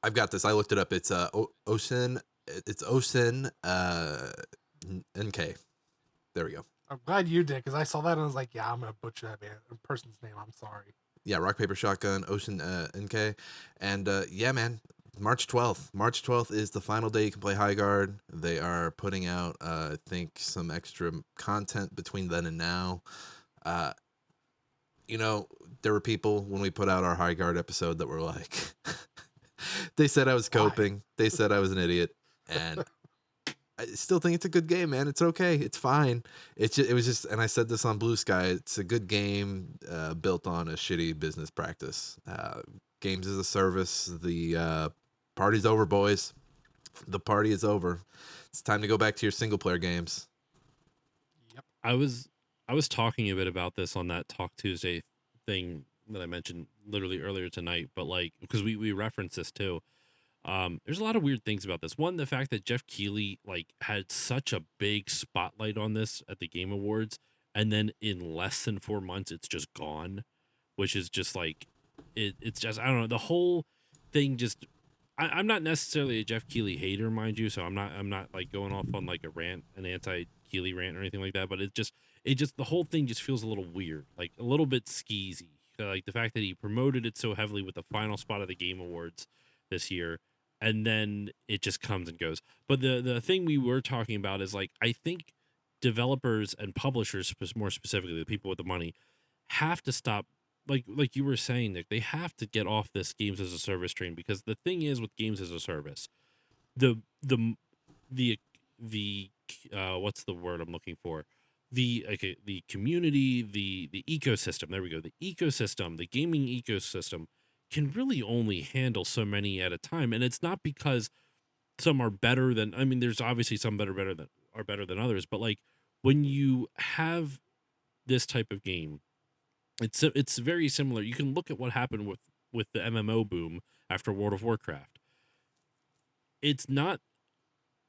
I've got this. I looked it up. It's Osin. It's Osin NK. There we go. I'm glad you did, because I saw that and I was like, yeah, I'm going to butcher that person's name. I'm sorry. Yeah, rock, paper, shotgun, Ocean NK. And yeah, man, March 12th. March 12th is the final day you can play High Guard. They are putting out, I think, some extra content between then and now. You know, there were people when we put out our High Guard episode that were like, they said I was coping. They said I was an idiot. And I still think it's a good game, man. It's okay. It's fine. It was just, and I said this on Blue Sky. It's a good game built on a shitty business practice. Games as a service. The party's over, boys. The party is over. It's time to go back to your single player games. Yep. I was talking a bit about this on that Talk Tuesday thing that I mentioned literally earlier tonight, but like, because we referenced this too. There's a lot of weird things about this. One, the fact that Jeff Keighley like had such a big spotlight on this at the Game Awards, and then in less than 4 months, it's just gone, which is just like, it's just, I don't know, the whole thing just, I'm not necessarily a Jeff Keighley hater, mind you, so I'm not like going off on like an anti-Keighley rant or anything like that, but it just, the whole thing just feels a little weird, like a little bit skeezy. Like the fact that he promoted it so heavily with the final spot of the Game Awards this year, and then it just comes and goes. But the thing we were talking about is like, I think developers and publishers, more specifically the people with the money, have to stop, like you were saying, Nick, they have to get off this games as a service train, because the thing is with games as a service, the what's the word I'm looking for? The community, the ecosystem, there we go. The ecosystem, the gaming ecosystem can really only handle so many at a time. And it's not because some are better than, I mean, there's obviously some that are better than others, but like when you have this type of game, it's very similar. You can look at what happened with the MMO boom after World of Warcraft. It's not,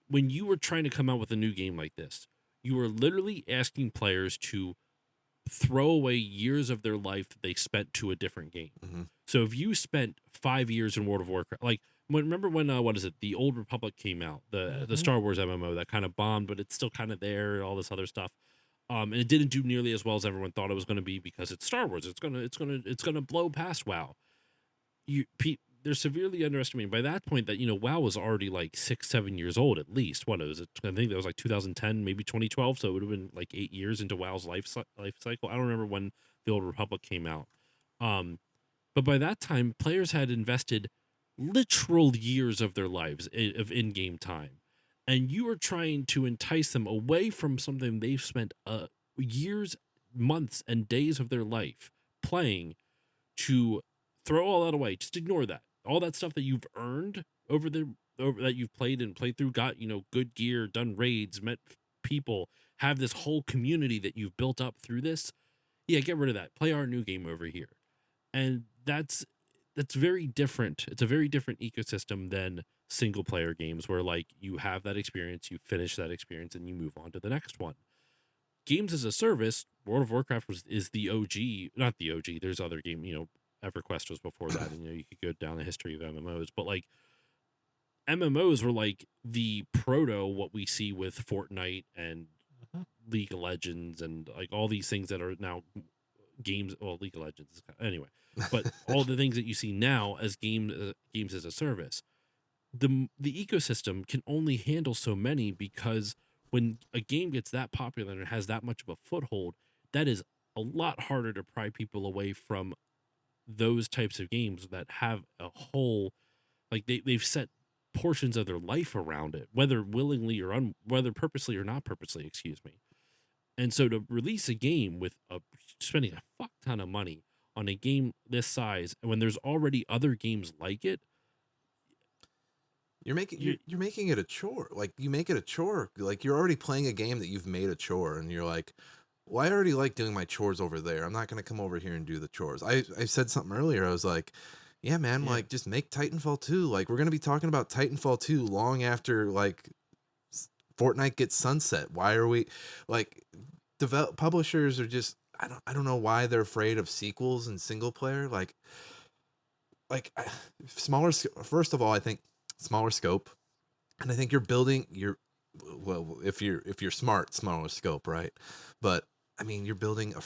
when you were trying to come out with a new game like this, you were literally asking players to throw away years of their life that they spent to a different game. Mm-hmm. So if you spent 5 years in World of Warcraft, like remember when what is it, the Old Republic came out, the Star Wars MMO that kind of bombed, but it's still kind of there, all this other stuff. And it didn't do nearly as well as everyone thought it was going to be, because it's Star Wars. It's gonna blow past WoW. They're severely underestimating by that point that, you know, WoW was already like 6-7 years old at least. What was it? I think that was like 2010, maybe 2012. So it would have been like 8 years into WoW's life cycle. I don't remember when the Old Republic came out. But by that time, players had invested literal years of their lives of in-game time, and you are trying to entice them away from something they've spent years, months, and days of their life playing, to throw all that away. Just ignore that. All that stuff that you've earned over that you've played through, got, you know, good gear, done raids, met people, have this whole community that you've built up through this. Yeah, get rid of that. Play our new game over here. And that's very different. It's a very different ecosystem than single player games, where like you have that experience, you finish that experience, and you move on to the next one. Games as a service, World of Warcraft is the OG, not the OG. There's other game, EverQuest was before that, and you could go down the history of MMOs, but like MMOs were like the proto what we see with Fortnite and Mhm. League of Legends and like all these things that are now games. Well, League of Legends anyway, but all the things that you see now as games as a service. The ecosystem can only handle so many because when a game gets that popular and it has that much of a foothold, that is a lot harder to pry people away from those types of games that have a whole like they've set portions of their life around it, whether willingly or whether purposely or not purposely, excuse me. And so to release a game with spending a fuck ton of money on a game this size, and when there's already other games like it, You're making it a chore. Like you make it a chore. Like you're already playing a game that you've made a chore, and you're like, well, I already like doing my chores over there. I'm not gonna come over here and do the chores. I said something earlier. I was like, yeah, man, Yeah. like just make Titanfall 2. Like we're gonna be talking about Titanfall 2 long after like Fortnite gets sunset. Why are we like publishers are just I don't know why they're afraid of sequels and single player like smaller first of all I think smaller scope, and I think you're building your well if you're smart, smaller scope, right? But I mean, you're building a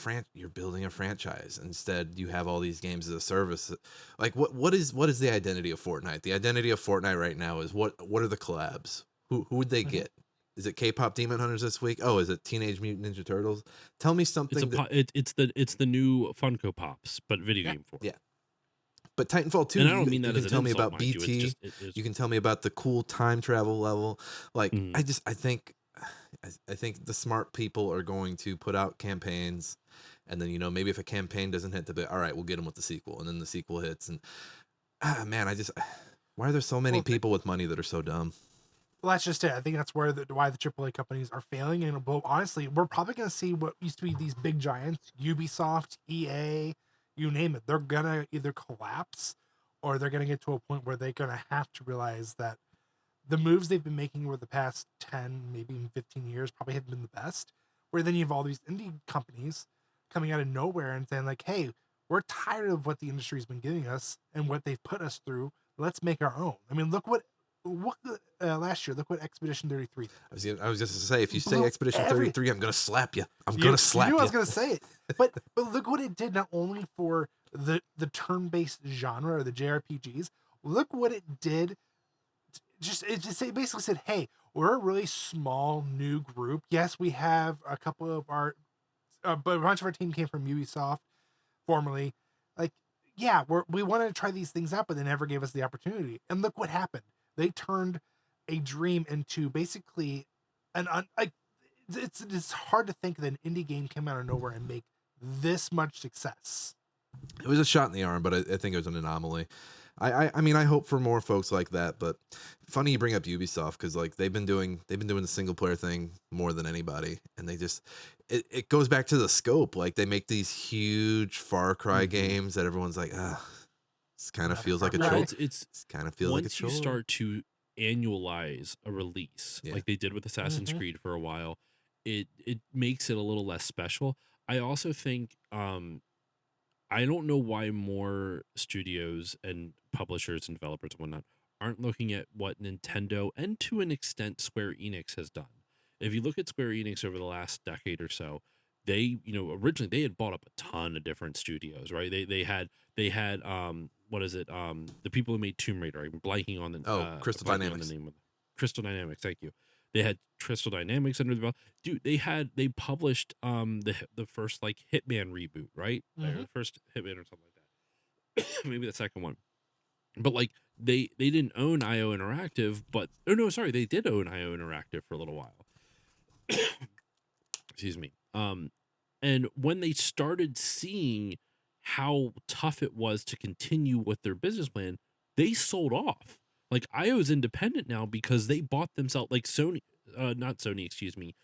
franchise. Instead you have all these games as a service. Like what is the identity of Fortnite? The identity of Fortnite right now is what are the collabs? Who would they Mhm. get? Is it K-pop Demon Hunters this week? Oh, is it Teenage Mutant Ninja Turtles? Tell me it's something that it's the new Funko Pops, but video Yeah. game form. yeah. But Titanfall 2, And I don't mean you that as can an tell me insult, about mind you. It's BT. just it is. You can tell me about the cool time travel level. Like Mhm. I think I think the smart people are going to put out campaigns, and then maybe if a campaign doesn't hit the bit, all right, we'll get them with the sequel, and then the sequel hits, and man, why are there so many Well, people with money that are so dumb? Well, that's just it. I think that's why the AAA companies are failing. And well, honestly, we're probably going to see what used to be these big giants, Ubisoft, EA, you name it. They're going to either collapse or they're going to get to a point where they're going to have to realize that the moves they've been making over the past 10, maybe even 15 years probably haven't been the best. Where then you have all these indie companies coming out of nowhere and saying, like, hey, we're tired of what the industry's been giving us and what they've put us through. Let's make our own. I mean, look what last year, look what Expedition 33 did. I was just to say, if you say Blew Expedition every 33, I'm gonna slap you. I'm you, gonna you slap knew I you. was gonna say it, but look what it did not only for the turn-based genre or the JRPGs. Look what it did. It basically said, hey, we're a really small new group. Yes, we have a couple of our, but a bunch of our team came from Ubisoft, formerly. Like, yeah, we wanted to try these things out, but they never gave us the opportunity. And look what happened. They turned a dream into basically like it's hard to think that an indie game came out of nowhere and make this much success. It was a shot in the arm, but I think it was an anomaly. I mean, I hope for more folks like that. But funny you bring up Ubisoft, because like they've been doing the single player thing more than anybody, and they just it goes back to the scope. Like they make these huge Far Cry Mhm. games that everyone's like, ah, this kind of Another feels like a Far chore. Cry. It's This kind of feels like a once you chore. start to annualize a release Yeah. like they did with Assassin's Mhm. Creed for a while, it makes it a little less special. I also think I don't know why more studios and publishers and developers and whatnot aren't looking at what Nintendo and to an extent Square Enix has done. If you look at Square Enix over the last decade or so, they, originally they had bought up a ton of different studios, right? They had what is it? The people who made Tomb Raider. I'm blanking on Crystal the Dynamics. name of Crystal Dynamics, thank you. They had Crystal Dynamics under the belt. Dude, they published the first like Hitman reboot, right? Or Mhm. the first Hitman or something like that. Maybe the second one. But like they didn't own IO Interactive, but oh no, sorry, they did own IO Interactive for a little while. Excuse me. And when they started seeing how tough it was to continue with their business plan, they sold off. Like IO's independent now because they bought themselves like Sony, not Sony, excuse me.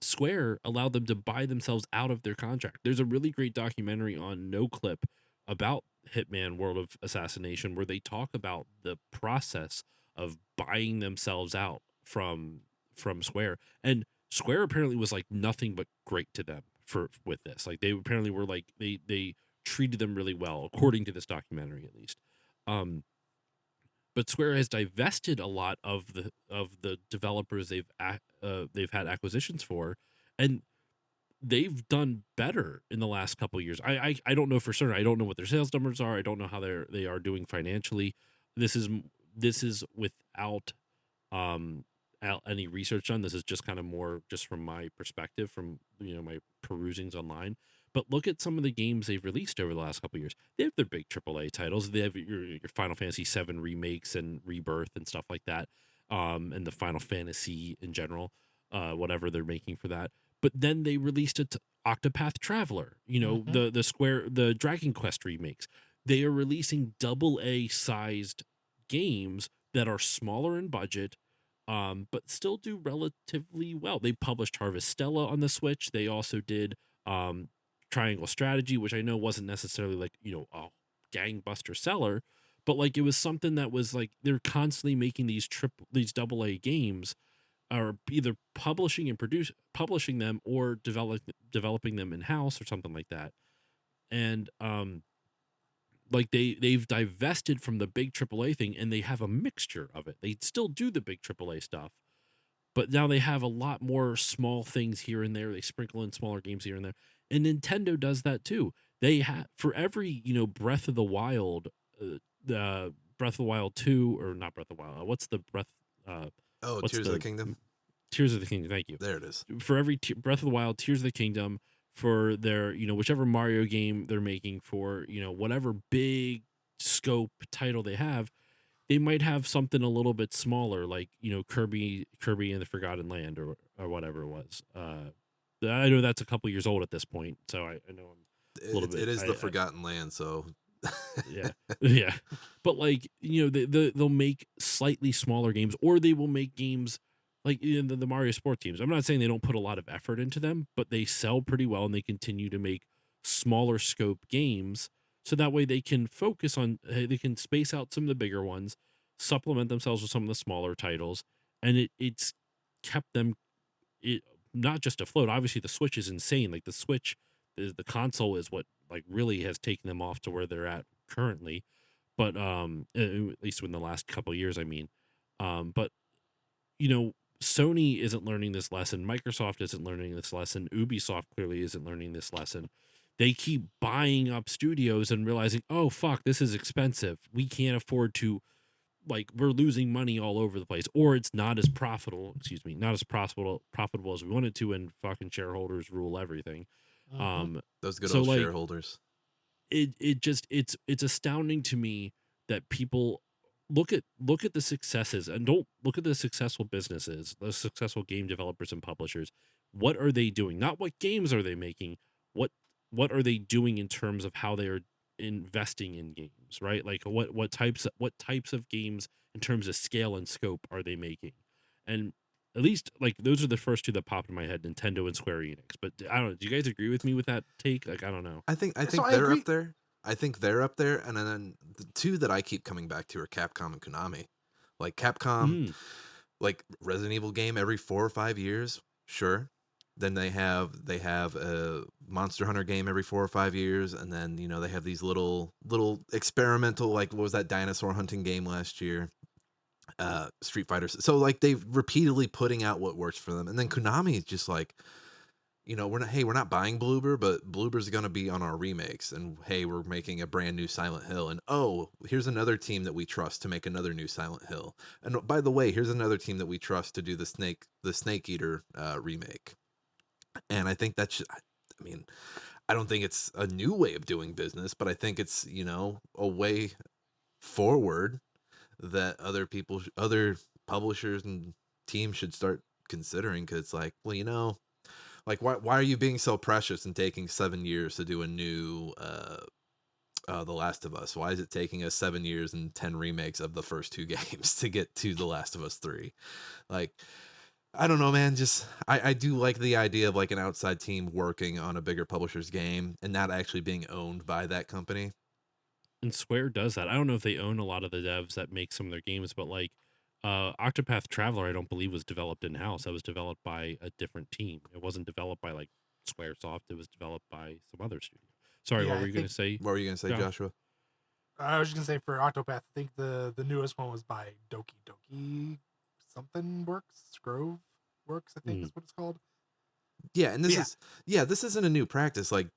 Square allowed them to buy themselves out of their contract. There's a really great documentary on NoClip about Hitman World of Assassination where they talk about the process of buying themselves out from Square. And Square apparently was like nothing but great to them for with this. Like they apparently were like they treated them really well, according to this documentary at least. Um, but Square has divested a lot of the developers they've had acquisitions for, and they've done better in the last couple of years. I don't know for certain. I don't know what their sales numbers are. I don't know how they are doing financially. This is without any research done. This is just kind of more just from my perspective, from my perusings online. But look at some of the games they've released over the last couple of years. They have their big AAA titles. They have your Final Fantasy VII remakes and Rebirth and stuff like that, and the Final Fantasy in general, whatever they're making for that. But then they released Octopath Traveler. The Dragon Quest remakes. They are releasing AA sized games that are smaller in budget, but still do relatively well. They published Harvestella on the Switch. They also did Triangle Strategy, which I know wasn't necessarily like a gangbuster seller, but like it was something that was like they're constantly making these AA games, or either publishing them or developing them in house or something like that. And like they've divested from the big AAA thing, and they have a mixture of it. They still do the big AAA stuff, but now they have a lot more small things here and there. They sprinkle in smaller games here and there, and Nintendo does that too. They have, for every Breath of the Wild, the Breath of the Wild 2, or not Breath of the Wild. What's the Breath? Oh, What's Tears of the Kingdom. Tears of the Kingdom. Thank you. There it is. For every Breath of the Wild, Tears of the Kingdom, for their whichever Mario game they're making, for whatever big scope title they have, they might have something a little bit smaller, like Kirby and the Forgotten Land, or whatever it was. I know that's a couple years old at this point, so I know I'm a little bit. It is the Forgotten Land, so yeah, yeah. But like they'll make slightly smaller games, or they will make games like the Mario sports teams. I'm not saying they don't put a lot of effort into them, but they sell pretty well, and they continue to make smaller scope games, so that way they can focus on, they can space out some of the bigger ones, supplement themselves with some of the smaller titles, and it's kept them not just afloat. Obviously, the Switch is insane. Like the Switch, the console is what like really has taken them off to where they're at currently, but at least in the last couple of years, I mean, but Sony isn't learning this lesson. Microsoft isn't learning this lesson. Ubisoft clearly isn't learning this lesson. They keep buying up studios and realizing, oh, fuck, this is expensive. We can't afford to, like, we're losing money all over the place. Or it's not as profitable, not as profitable as we want it to, and fucking shareholders rule everything. those good so, old like, shareholders. It's astounding to me that people look at the successes, and don't look at the successful businesses, the successful game developers and publishers. What are they doing? Not what games are they making. What are they doing in terms of how they are investing in games, right? Like what types of games in terms of scale and scope are they making? And at least like those are the first two that popped in my head, Nintendo and Square Enix. But I don't know. Do you guys agree with me with that take? Like, I don't know. I think So I they're agree. up there. I think they're up there, and then the two that I keep coming back to are Capcom and Konami. Like Capcom, Mm. like Resident Evil game every 4 or 5 years, sure. Then they have a Monster Hunter game every 4 or 5 years, and then they have these little experimental, like what was that dinosaur hunting game last year? Street Fighter. So like they've repeatedly putting out what works for them, and then Konami is just like, we're not buying Bloober, but Bloober's going to be on our remakes. And hey, we're making a brand new Silent Hill. And oh, here's another team that we trust to make another new Silent Hill. And by the way, here's another team that we trust to do the Snake Eater remake. And I think that's, I mean, I don't think it's a new way of doing business, but I think it's, a way forward that other publishers and teams should start considering. Cause it's like, well, like, why are you being so precious and taking 7 years to do a new The Last of Us? Why is it taking us 7 years and 10 remakes of the first 2 games to get to The Last of Us 3? Like, I don't know, man. Just I do like the idea of like an outside team working on a bigger publisher's game and not actually being owned by that company. And Square does that. I don't know if they own a lot of the devs that make some of their games, but like Octopath Traveler, I don't believe was developed in house. That was developed by a different team. It wasn't developed by like SquareSoft. It was developed by some other studio. Sorry, Yeah, what I were you going think to say? What were you gonna say, Josh? Joshua? I was just gonna say for Octopath, I think the newest one was by Doki Doki something works, Grove works, I think Mm. is what it's called. Yeah, and Yeah. this isn't a new practice. Like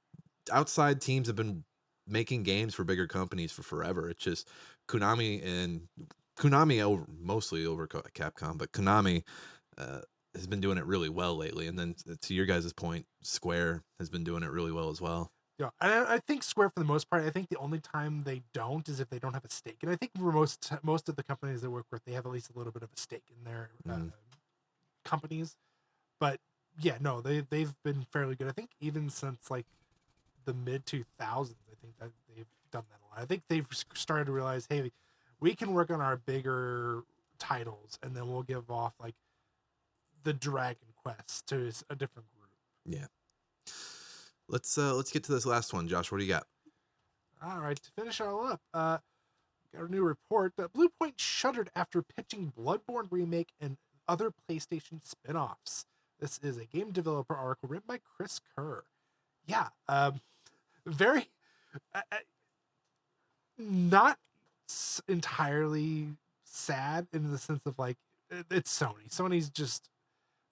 outside teams have been making games for bigger companies for forever. It's just Konami over mostly over Capcom, but Konami uh, has been doing it really well lately. And then to your guys' point, Square has been doing it really well as well. Yeah, and I think Square for the most part. I think the only time they don't is if they don't have a stake. And I think for most of the companies they work with, they have at least a little bit of a stake in their Mhm. companies. But yeah, no, they've been fairly good. I think even since like the mid 2000s, I think that they've done that a lot. I think they've started to realize, hey, we can work on our bigger titles, and then we'll give off like the Dragon Quest to a different group. Yeah. Let's get to this last one, Josh. What do you got? All right, to finish it all up, got a new report that Blue Point shuttered after pitching Bloodborne remake and other PlayStation spin-offs. This is a game developer article written by Chris Kerr. Yeah, very not entirely sad in the sense of like it's Sony. Sony's just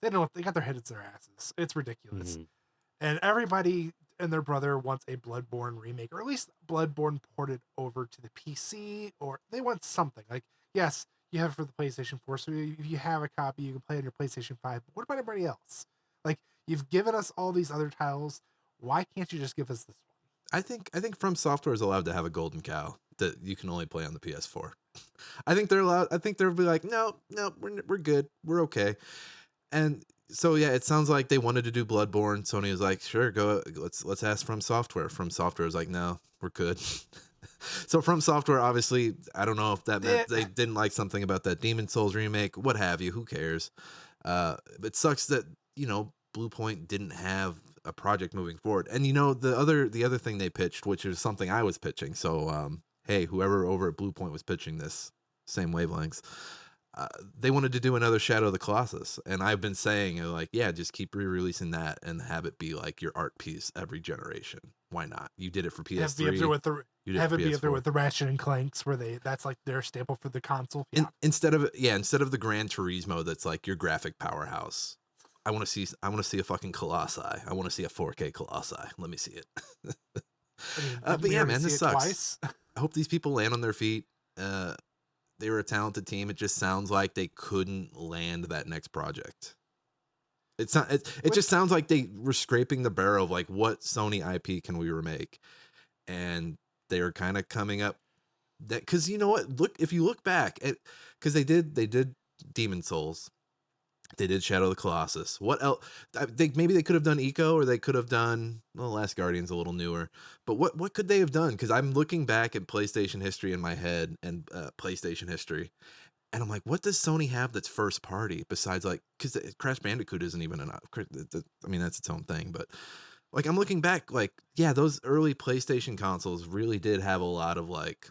they got their heads in their asses. It's ridiculous. Mhm. And everybody and their brother wants a Bloodborne remake, or at least Bloodborne ported over to the PC, or they want something. Like, yes, you have it for the PlayStation 4, so if you have a copy, you can play it on your PlayStation 5. But what about everybody else? Like, you've given us all these other titles. Why can't you just give us this one? I think From Software is allowed to have a golden cow that you can only play on the PS4. I think they're allowed. I think they'll be like, no, we're good, we're okay. And so yeah, it sounds like they wanted to do Bloodborne. Sony was like, sure, go. Let's ask From Software. From Software was like, no, we're good. So From Software, obviously, I don't know if that meant they didn't like something about that Demon Souls remake. What have you? Who cares? It sucks that Blue Point didn't have a project moving forward. And the other thing they pitched, which is something I was pitching. So hey, whoever over at Blue Point was pitching this, same wavelengths. They wanted to do another Shadow of the Colossus, and I've been saying like, yeah, just keep re-releasing that and have it be like your art piece every generation. Why not? You did it for PS3. Have it be up there with the You did have it it for be up there PS4. with the Ratchet and Clanks, where that's like their staple for the console. Yeah, Instead of the Gran Turismo, that's like your graphic powerhouse. I want to see a fucking Colossi. I want to see a 4K Colossi. Let me see it. I mean, But we yeah, already man, see this it sucks. twice. I hope these people land on their feet. They were a talented team. It just sounds like they couldn't land that next project. It's not. It just sounds like they were scraping the barrel of like, what Sony IP can we remake, and they were kind of coming up that because you know what? If you look back at because they did Demon Souls. They did Shadow of the Colossus. What else? Maybe they could have done Eco, or they could have done Last Guardian's a little newer. But what could they have done? Because I'm looking back at PlayStation history in my head and PlayStation history, and I'm like, what does Sony have that's first party besides like because Crash Bandicoot isn't even enough. I mean, that's its own thing, but like I'm looking back, like yeah, those early PlayStation consoles really did have a lot of like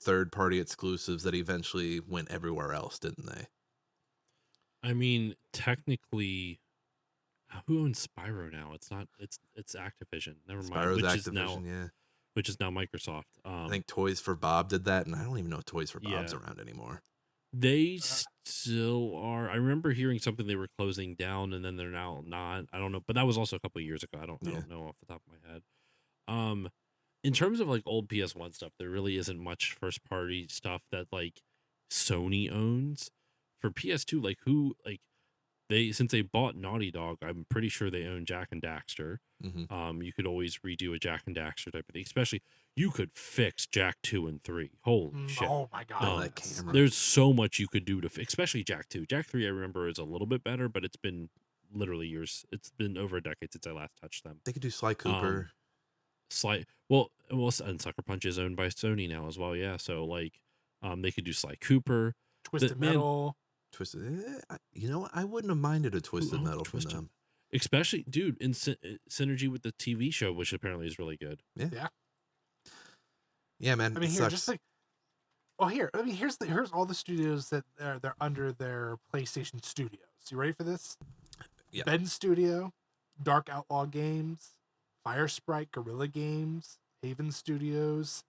third party exclusives that eventually went everywhere else, didn't they? I mean, technically, who owns Spyro now? It's not. It's Activision. Never mind. Spyro's Activision, yeah. Which is now Microsoft. I think Toys for Bob did that, and I don't even know if Toys for Bob's Yeah. around anymore. They still are. I remember hearing something they were closing down, and then they're now not. I don't know, but that was also a couple of years ago. I don't know off the top of my head. In terms of like old PS1 stuff, there really isn't much first party stuff that like Sony owns. For PS2, like who like since they bought Naughty Dog, I'm pretty sure they own Jack and Daxter. Mm-hmm. You could always redo a Jack and Daxter type of thing. Especially you could fix Jack 2 and 3. Holy shit. Oh my god, that camera. There's so much you could do to fix, especially Jack 2. Jack 3 I remember is a little bit better, but it's been literally years. It's been over a decade since I last touched them. They could do Sly Cooper. And Sucker Punch is owned by Sony now as well, yeah. So like they could do Sly Cooper. Twisted Metal. Twisted. You know what? I wouldn't have minded a Twisted Metal from Twisted? them. Especially, dude, in synergy with the TV show, which apparently is really good. Yeah, man. I mean, it here, sucks. just like, well, here. I mean, here's all the studios that they're under their PlayStation Studios. You ready for this? Yeah. Bend Studio, Dark Outlaw Games, Fire Sprite, Guerrilla Games, Haven Studios,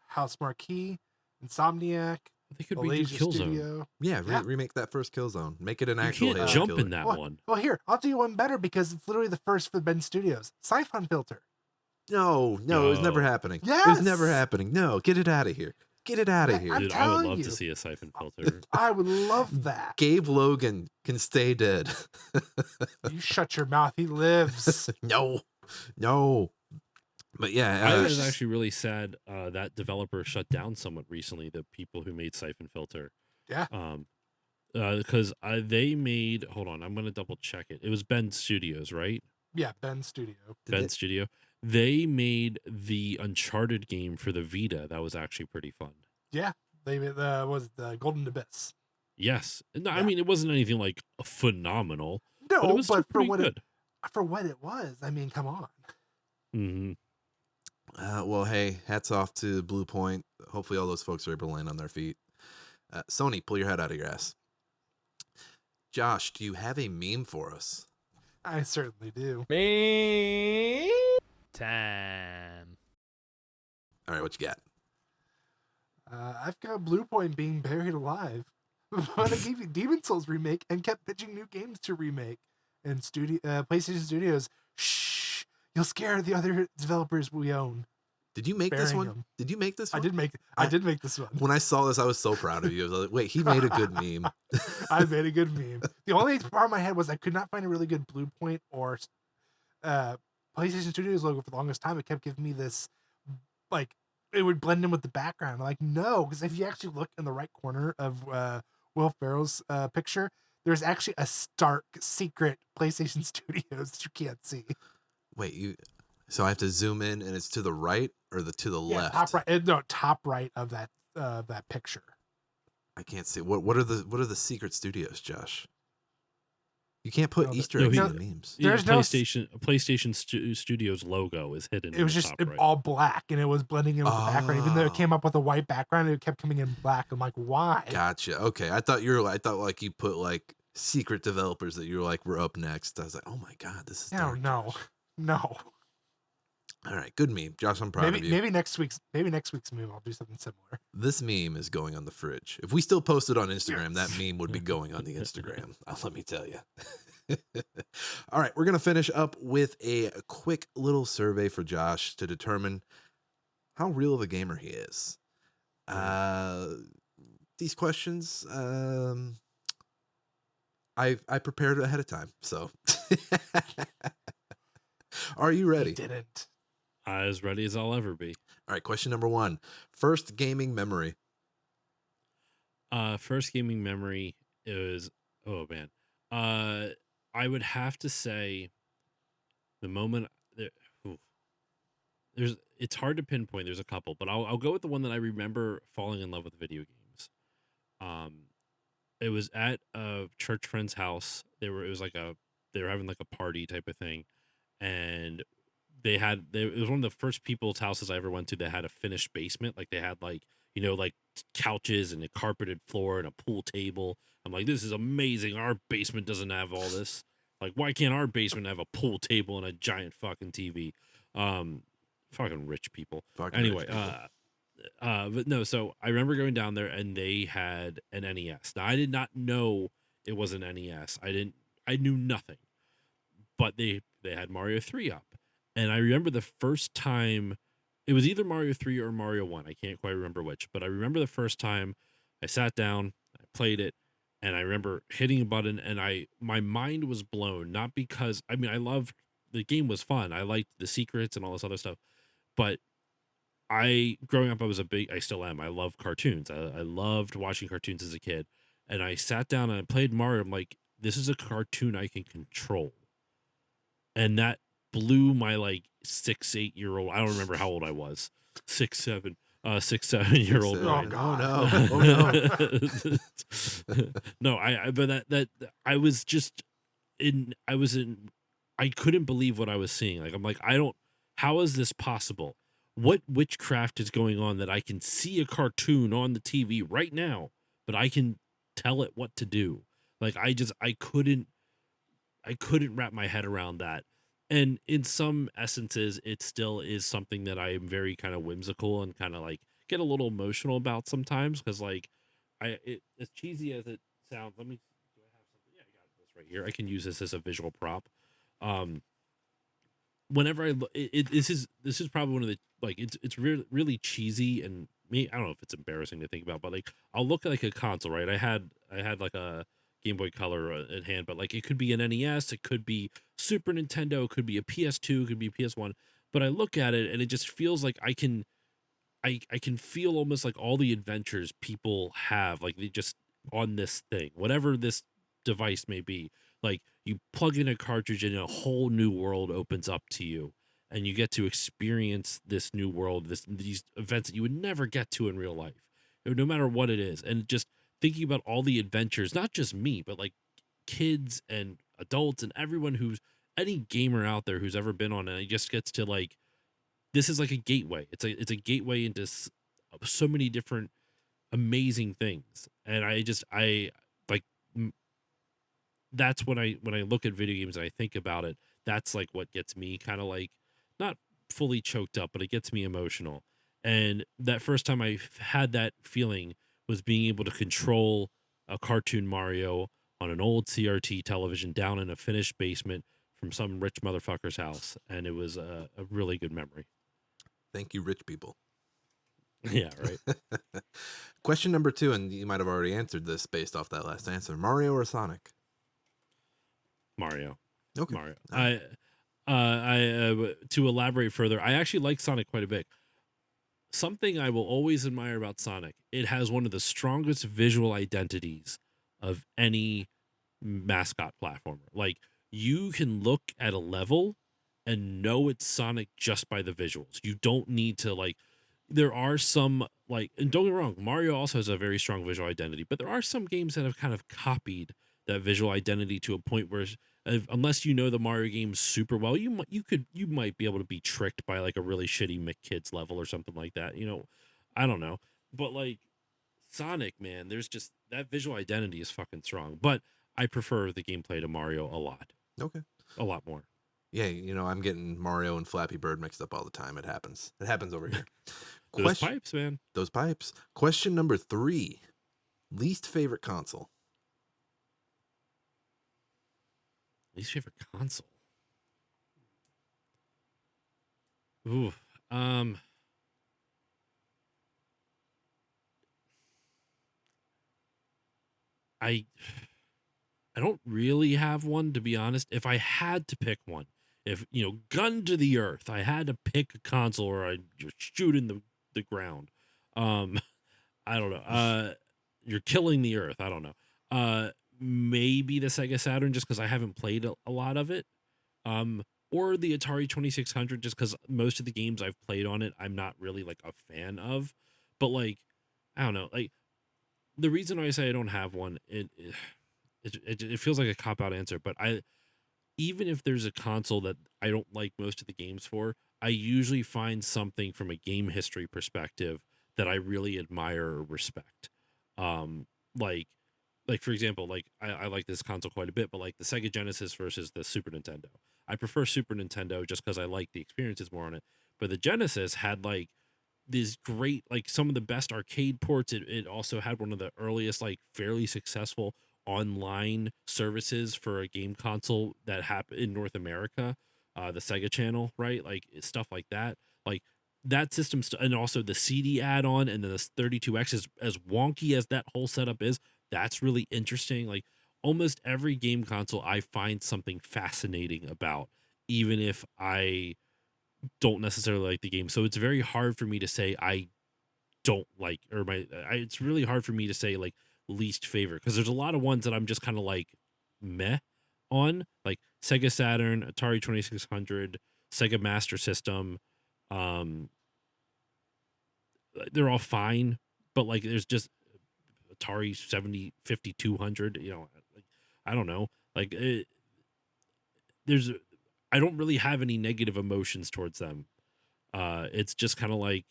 House Marquee, Insomniac, They could redo Malaysia Killzone. Studio. Yeah, Yeah. remake that first Killzone. Make it an You actual can't Halo jump killer. in that well, one. Well, here, I'll do you one better because it's literally the first for Ben Studios. Siphon Filter. No, it was never No. happening. It was never Yes! happening. No, get it out of here. Get it out of Yeah, here. I'm Dude, I would telling love you. to see a siphon filter. I would love that. Gabe Logan can stay dead. You shut your mouth. He lives. No. But yeah, I it's was just- actually really sad that developer shut down somewhat recently. The people who made Siphon Filter, Yeah. because they made. Hold on, I'm gonna double check it. It was Ben Studios, right? Yeah, Ben Studio. Ben Studio. They made the Uncharted game for the Vita. That was actually pretty fun. Yeah, they was the Golden Abyss. Yes, no, I Yeah. mean it wasn't anything like phenomenal, but it No, was still but for pretty what good. it was, I mean, come on. Hmm. well, hey, hats off to Blue Point. Hopefully all those folks are able to land on their feet. Sony, pull your head out of your ass. Josh, do you have a meme for us? I certainly do. Me time. All right, what you got? I've got Blue Point being buried alive. But I gave you Demon Souls remake and kept pitching new games to remake. And PlayStation Studios, shh, you'll scare the other developers we own. Did you make this Burying one? him. Did you make this I one? did make this one. When I saw this, I was so proud of you. I was like, wait, he made a good meme. I made a good meme. The only problem I had was I could not find a really good Blue Point or PlayStation Studios logo for the longest time. It kept giving me this, like, it would blend in with the background. I'm like, no, because if you actually look in the right corner of Will Ferrell's picture, there's actually a stark secret PlayStation Studios that you can't see. Wait, so I have to zoom in and it's to the right or to the left? Top right. No, top right of that picture. I can't see. What are the secret studios, Josh? You can't put No, Easter no, eggs he- in the memes. There's no PlayStation Studios logo is hidden. It was in the just top right. all black, and it was blending in with the background. Even though Oh. it came up with a white background, it kept coming in black. I'm like, why? Gotcha. Okay, I thought like you put like secret developers that you were like, we're up next. I was like, oh my god, this is dark, No. Josh. All right, good meme, Josh. I'm proud of you. Maybe next week's meme I'll do something similar. This meme is going on the fridge. If we still post it on Instagram, that meme would be going on the Instagram. Let me tell you. All right, we're going to finish up with a quick little survey for Josh to determine how real of a gamer he is. These questions, I prepared ahead of time, so. Are you ready? He didn't. As ready as I'll ever be. All right, question number 1. First gaming memory. First gaming memory is, oh man. I would have to say the moment it's hard to pinpoint. There's a couple, but I'll go with the one that I remember falling in love with video games. It was at a church friend's house. They were having like a party type of thing, and it was one of the first people's houses I ever went to that had a finished basement. Like they had like couches and a carpeted floor and a pool table. I'm like, this is amazing. Our basement doesn't have all this. Like, why can't our basement have a pool table and a giant fucking TV? Fucking rich people. Anyway, but no, so I remember going down there and they had an NES. Now I did not know it was an NES. I knew nothing. But they had Mario 3 up. And I remember the first time, it was either Mario 3 or Mario 1. I can't quite remember which, but I remember the first time I sat down, I played it, and I remember hitting a button and my mind was blown. Not because, the game was fun. I liked the secrets and all this other stuff. But growing up, I still am. I love cartoons. I loved watching cartoons as a kid. And I sat down and I played Mario. I'm like, this is a cartoon I can control. And that blew my 6-8-year-old. I don't remember how old I was. 6-7 year old. Oh, mind. God. Oh no. No, but that I was I couldn't believe what I was seeing. Like, I'm like, how is this possible? What witchcraft is going on that I can see a cartoon on the TV right now, but I can tell it what to do? Like, I couldn't wrap my head around that. And in some essences, it still is something that I am very kind of whimsical and kind of like get a little emotional about sometimes because like as cheesy as it sounds, let me do I have something? Yeah, I got this right here. I can use this as a visual prop. Um, whenever I look, this is probably one of the like it's really cheesy and me. I don't know if it's embarrassing to think about, but like I'll look at like a console, right? I had like a Game Boy Color at hand, but like it could be an NES, it could be Super Nintendo, it could be a PS2, it could be a PS1. But I look at it and it just feels like I can feel almost like all the adventures people have, like they just on this thing, whatever this device may be. Like you plug in a cartridge and a whole new world opens up to you, and you get to experience this new world, these events that you would never get to in real life, no matter what it is. And just thinking about all the adventures, not just me, but like kids and adults and everyone who's any gamer out there who's ever been on it, just gets to like this is like a gateway. It's a gateway into so many different amazing things, and I like m- that's when I look at video games and I think about it. That's like what gets me kind of like not fully choked up, but it gets me emotional. And that first time I had that feeling was being able to control a cartoon Mario on an old CRT television down in a finished basement from some rich motherfucker's house, and it was a really good memory. Thank you, rich people. Yeah, right. Question number 2, and you might have already answered this based off that last answer. Mario or Sonic? Mario. Okay. Mario. All right. To elaborate further, I actually like Sonic quite a bit. Something I will always admire about Sonic, it has one of the strongest visual identities of any mascot platformer. Like you can look at a level and know it's Sonic just by the visuals. You don't need to like there are some like and don't get me wrong, Mario also has a very strong visual identity, but there are some games that have kind of copied that visual identity to a point where unless you know the Mario games super well, you might be able to be tricked by like a really shitty McKids level or something like that. I don't know. But like Sonic, man, there's just that visual identity is fucking strong. But I prefer the gameplay to Mario a lot. Okay. A lot more. Yeah, I'm getting Mario and Flappy Bird mixed up all the time. It happens. It happens over here. Those pipes, man. Those pipes. Question number 3. Least favorite console? Least favorite console. Ooh. I I don't really have one, to be honest. If I had to pick one, if gun to the earth, I had to pick a console or I'd just shoot in the ground. Um, I don't know. You're killing the earth. I don't know. Maybe the Sega Saturn, just because I haven't played a lot of it. Or the Atari 2600, just because most of the games I've played on it, I'm not really like a fan of. But like, I don't know. Like the reason why I say I don't have one, it feels like a cop out answer, but even if there's a console that I don't like most of the games for, I usually find something from a game history perspective that I really admire or respect. Um, like for example, like I like this console quite a bit, but like the Sega Genesis versus the Super Nintendo. I prefer Super Nintendo just because I like the experiences more on it. But the Genesis had like these great, like some of the best arcade ports. It also had one of the earliest, like fairly successful online services for a game console that happened in North America, the Sega Channel, right? Like stuff like that. Like that system, and also the CD add-on, and then this 32X is as wonky as that whole setup is. That's really interesting. Like almost every game console, I find something fascinating about, even if I don't necessarily like the game. So it's very hard for me to say I don't like, or it's really hard for me to say like least favorite, because there's a lot of ones that I'm just kind of like meh on, like Sega Saturn, Atari 2600, Sega Master System. Um, they're all fine, but like there's just Atari 5200, like I don't know, like there's I don't really have any negative emotions towards them. It's just kind of like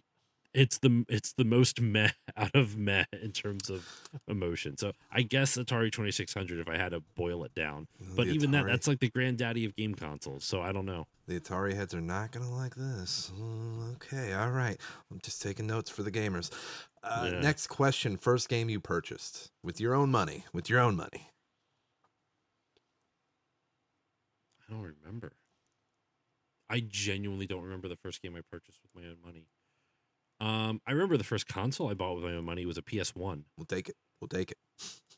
it's the most meh out of meh in terms of emotion. So I guess Atari 2600 if I had to boil it down. But The even Atari, that's like the granddaddy of game consoles. So I don't know. the Atari heads are not gonna like this. Okay, all right. I'm just taking notes for the gamers. Yeah, Next question: first game you purchased with your own money? With your own money? I don't remember. I genuinely don't remember the first game I purchased with my own money. I remember the first console I bought with my own money was a PS1. We'll take it. We'll take it.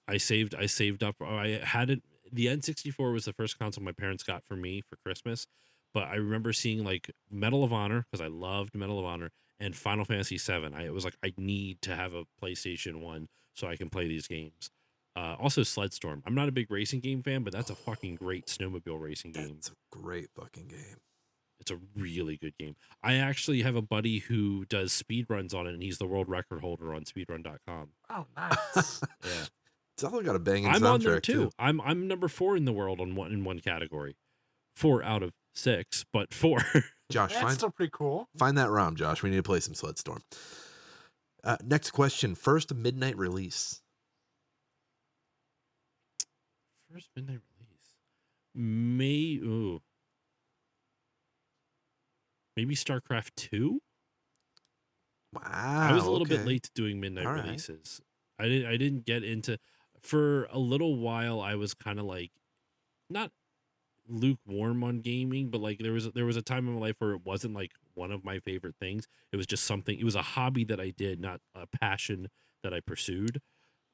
I saved up. I had it. The N64 was the first console my parents got for me for Christmas. But I remember seeing like Medal of Honor because I loved Medal of Honor and Final Fantasy VII. It was like I need to have a PlayStation 1 so I can play these games. Also Sledstorm. I'm not a big racing game fan, but that's a fucking great snowmobile racing game. It's a great fucking game. It's a really good game. I actually have a buddy who does speed runs on it, and he's the world record holder on speedrun.com. Oh, nice. Yeah. It's also got a banging I'm soundtrack on there too. I'm number 4 in the world in one category. 4 out of 6, but 4. Josh, That's still pretty cool. find that ROM, Josh. We need to play some Sledstorm. Next question: first midnight release. First midnight release. Maybe StarCraft 2? Wow, I was a little bit okay. late to doing midnight All right. releases. I didn't get into for a little while I was kind of like not lukewarm on gaming, but like there was a time in my life where it wasn't like one of my favorite things. It was just something. It was a hobby that I did, not a passion that I pursued.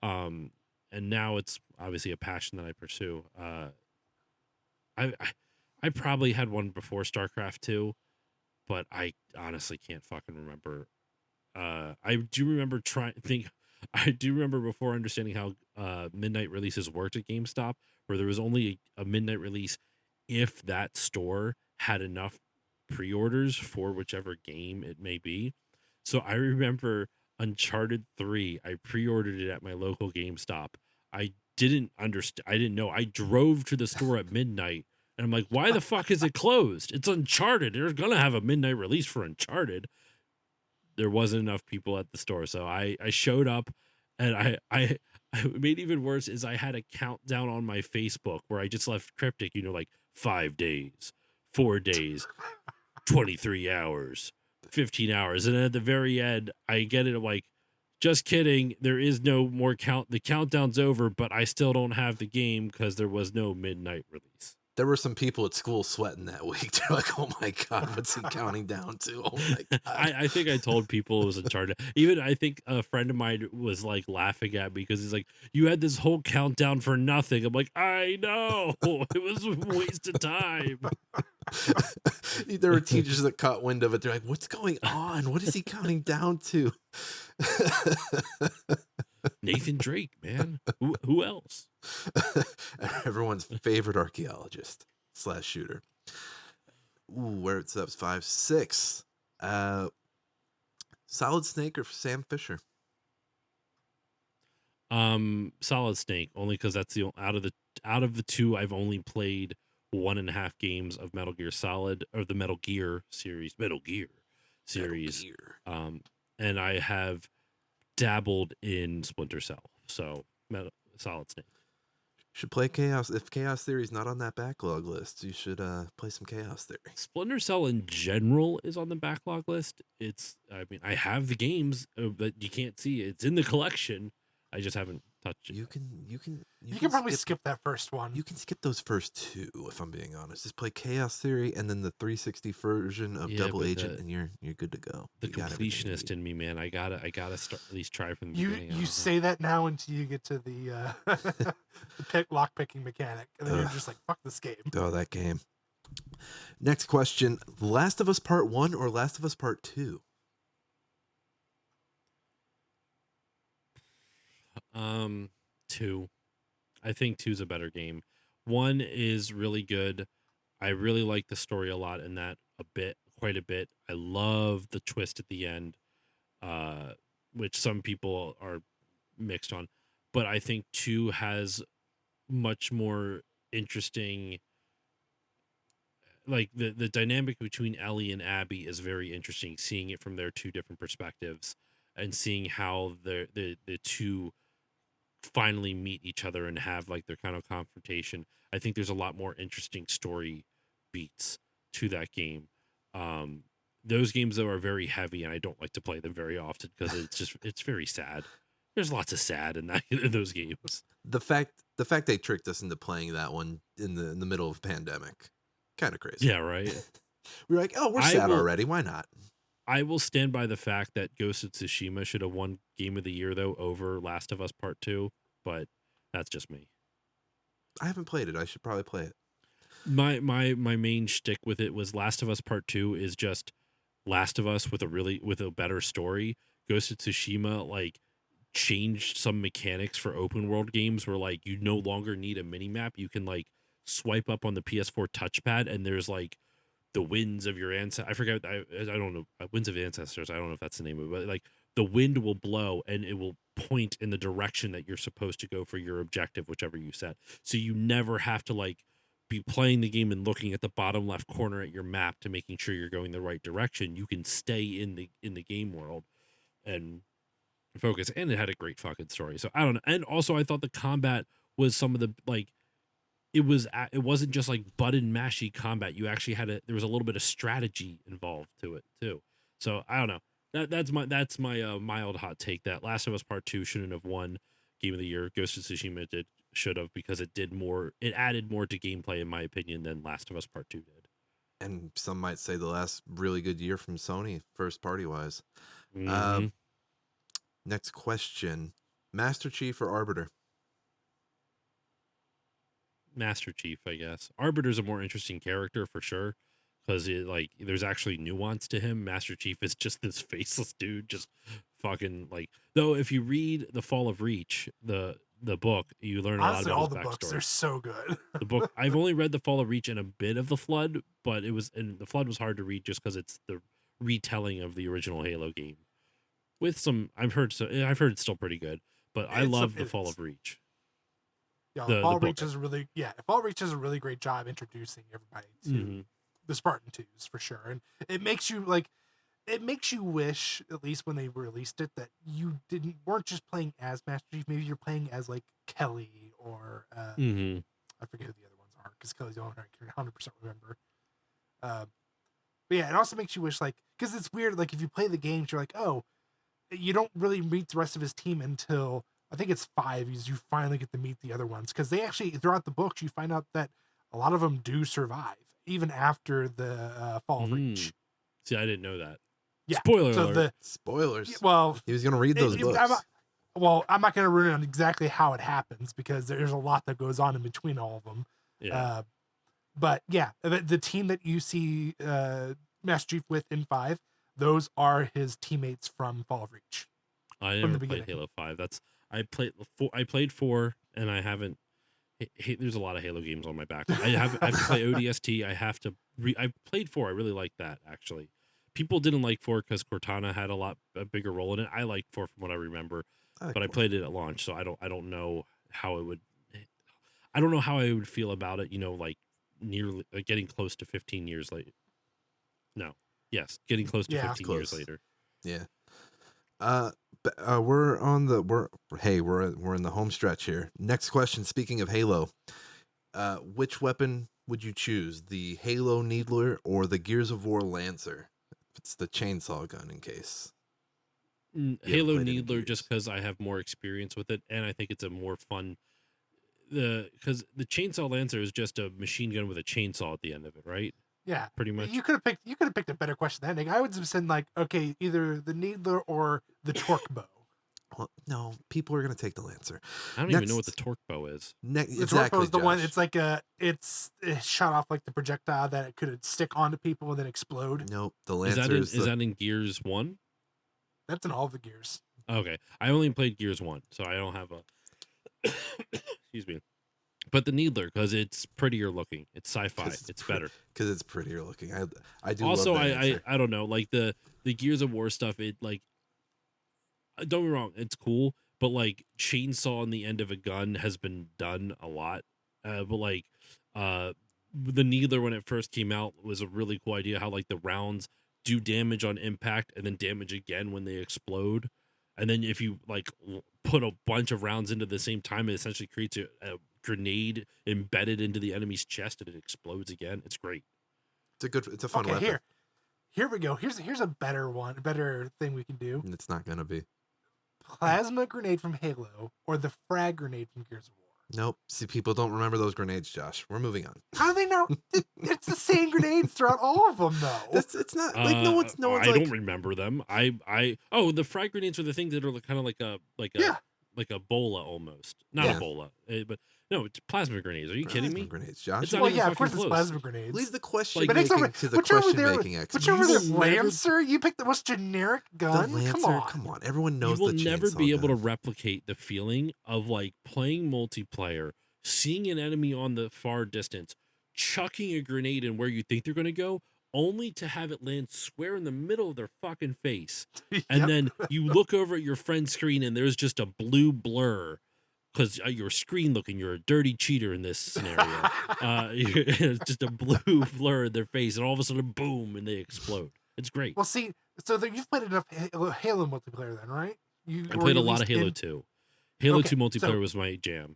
And now it's obviously a passion that I pursue. I probably had one before StarCraft 2, but I honestly can't fucking remember. I do remember I do remember before understanding how midnight releases worked at GameStop, where there was only a midnight release if that store had enough pre-orders for whichever game it may be. So I remember Uncharted 3, I pre-ordered it at my local GameStop. I didn't understand. I didn't know. I drove to the store at midnight and I'm like, why the fuck is it closed? It's Uncharted. They're going to have a midnight release for Uncharted. There wasn't enough people at the store. So I showed up and I made even worse is I had a countdown on my Facebook where I just left cryptic, like 5 days, 4 days, 23 hours, 15 hours. And then at the very end, I get it like, just kidding. There is no more count. The countdown's over, but I still don't have the game because there was no midnight release. There were some people at school sweating that week. They're like, "Oh my god, what's he counting down to?" Oh my god! I think I told people it was Uncharted. Even I think a friend of mine was like laughing at me because he's like, "You had this whole countdown for nothing." I'm like, "I know it was a waste of time." There were teachers that caught wind of it. They're like, "What's going on? What is he counting down to?" Nathan Drake, man. Who else? Everyone's favorite archaeologist / shooter. Ooh, where it's up 5, 6. Solid Snake or Sam Fisher? Solid Snake, only because that's the out of the two I've only played 1.5 games of Metal Gear Solid or the Metal Gear series. Metal Gear. And I have dabbled in Splinter Cell. So Solid Snake. Should play Chaos. If Chaos Theory is not on that backlog list, you should play some Chaos Theory. Splinter Cell in general is on the backlog list. I have the games, but you can't see it. It's in the collection. I just haven't touched it. You can probably skip that first one. You can skip those first 2, if I'm being honest. Just play Chaos Theory and then the 360 version of Double Agent, and you're good to go. The completionist in me, man. I gotta start at least try from the beginning. You say that now until you get to the lock picking mechanic, and then you're just like, fuck this game. Oh, that game. Next question: Last of Us Part 1 or Last of Us Part 2? 2. I think 2's a better game. 1 is really good. I really like the story a lot in that quite a bit. I love the twist at the end, which some people are mixed on. But I think 2 has much more interesting like the dynamic between Ellie and Abby is very interesting, seeing it from their two different perspectives and seeing how the two finally meet each other and have like their kind of confrontation. I think there's a lot more interesting story beats to that game. Um, those games though are very heavy, and I don't like to play them very often because it's very sad. There's lots of sad in that in those games. The fact they tricked us into playing that one in the middle of a pandemic, kind of crazy. Yeah, right. We were like, oh, we're I sad will- already. Why not? I will stand by the fact that Ghost of Tsushima should have won Game of the Year though over Last of Us Part 2, but that's just me. I haven't played it. I should probably play it. My main shtick with it was Last of Us Part 2 is just Last of Us with a better story. Ghost of Tsushima like changed some mechanics for open world games where like you no longer need a mini map. You can like swipe up on the PS4 touchpad and there's like the winds of your ancestors. I forget. I don't know. Winds of ancestors. I don't know if that's the name of it. But like the wind will blow and it will point in the direction that you're supposed to go for your objective, whichever you set. So you never have to like be playing the game and looking at the bottom left corner at your map to making sure you're going the right direction. You can stay in the game world and focus. And it had a great fucking story. So I don't know. And also I thought the combat was some of the like it wasn't just like button mashy combat. You actually there was a little bit of strategy involved to it too. So I don't know. That's my mild hot take that Last of Us Part 2 shouldn't have won Game of the Year. Ghost of Tsushima should have because it added more to gameplay in my opinion than Last of Us Part 2 did. And some might say the last really good year from Sony, first party wise. Mhm. Next question: Master Chief or Arbiter? Master Chief, I guess. Arbiter's a more interesting character for sure because like there's actually nuance to him. Master Chief is just this faceless dude, just fucking like. Though if you read The Fall of Reach, the book, you learn Honestly, a lot all about the his books backstory. are so good. The book I've only read The Fall of Reach and a bit of The Flood, but the Flood was hard to read just because it's the retelling of the original Halo game. With some, I've heard it's still pretty good, but I love The Fall of Reach. Yeah, The Fall book. Reach is Fall Reach does a really great job introducing everybody to Mhm. the Spartan 2s for sure. And it makes you wish, at least when they released it, that you weren't just playing as Master Chief. Maybe you're playing as like Kelly or Mhm. I forget who the other ones are because Kelly's the only one I can 100% remember. But yeah, it also makes you wish, like, because it's weird, like if you play the games, you're like, oh, you don't really meet the rest of his team until I think it's 5. You finally get to meet the other ones because they actually throughout the books you find out that a lot of them do survive even after the Fall of Reach. See, I didn't know that. Yeah. Spoiler So alert. Spoilers. well, He was going to read those books. I'm not going to ruin on exactly how it happens because there's a lot that goes on in between all of them. Yeah. But yeah, the team that you see Master Chief with in 5, those are his teammates from Fall of Reach. I from never the played beginning. Halo 5. I played 4 and I haven't there's a lot of Halo games on my back. I have to play ODST. I played 4. I really like that actually. People didn't like 4 because Cortana had a bigger role in it. I liked 4 from what I remember, but I played it at launch, so I don't know how it would. I don't know how I would feel about it. Like nearly getting close to 15 years later. No, yes, getting close to Yeah. 15 years later. Yeah. We're in the home stretch here. Next question. Speaking of Halo, which weapon would you choose? The Halo Needler or the Gears of War Lancer? It's the chainsaw gun, in case. Halo played any Needler, Gears. just because I have more experience with it, and I think it's a more fun. Because the chainsaw Lancer is just a machine gun with a chainsaw at the end of it, right? Yeah, Pretty much. You could have picked a better question than that. I would have said like, okay, either the Needler or the Torque Bow. Well, no, people are going to take the Lancer. I don't even know what the torque bow is. The Torque Bow is the one. It's like it's shot off like the projectile that it could stick onto people and then explode. Nope, the Is Lancer that in Gears 1? That's in all the Gears. Okay, I only played Gears 1, so I don't have a. Excuse me. But the Needler, because it's prettier looking. It's sci-fi. It's better. because it's prettier looking. I do. Also, love that answer. I don't know, like the Gears of War stuff. It like, don't get me wrong, it's cool, but like chainsaw on the end of a gun has been done a lot. But like, the Needler when it first came out was a really cool idea. How like the rounds do damage on impact and then damage again when they explode, and then if you like put a bunch of rounds into the same time, it essentially creates a grenade embedded into the enemy's chest and it explodes again. It's great. It's a fun Okay, weapon. here we go. Here's a better one, a better thing we can do. It's not gonna be. Plasma grenade from Halo or the frag grenade from Gears of War. Nope. See, people don't remember those grenades, Josh. We're moving on. How do they know? It's the same grenades throughout all of them, though. It's not like no one's I like. don't remember them. Oh, the frag grenades are the things that are kind of like a Yeah. like a bola almost, not Yeah. a bola, but no, it's plasma grenades. Are you kidding Plasma me? Grenades, Josh. It's not Well, even yeah, of fucking course it's close. plasma grenades. Leave the question Like, But next making time, to the which over question there, making expert. which over You there, will never- Lancer. You picked the most generic gun. The Lancer, Come on. Everyone You knows will the never chainsaw be able to gun. replicate the feeling of like playing multiplayer, seeing an enemy on the far distance, chucking a grenade in where you think they're going to go, only to have it land square in the middle of their fucking face. And Yep. then you look over at your friend's screen and there's just a blue blur because your screen looking, you're a dirty cheater in this scenario. It's just a blue blur in their face, and all of a sudden, boom, and they explode. It's great. Well, see, so you've played enough Halo multiplayer then, right? I played a lot of Halo 2. Halo Okay, 2 multiplayer so- was my jam.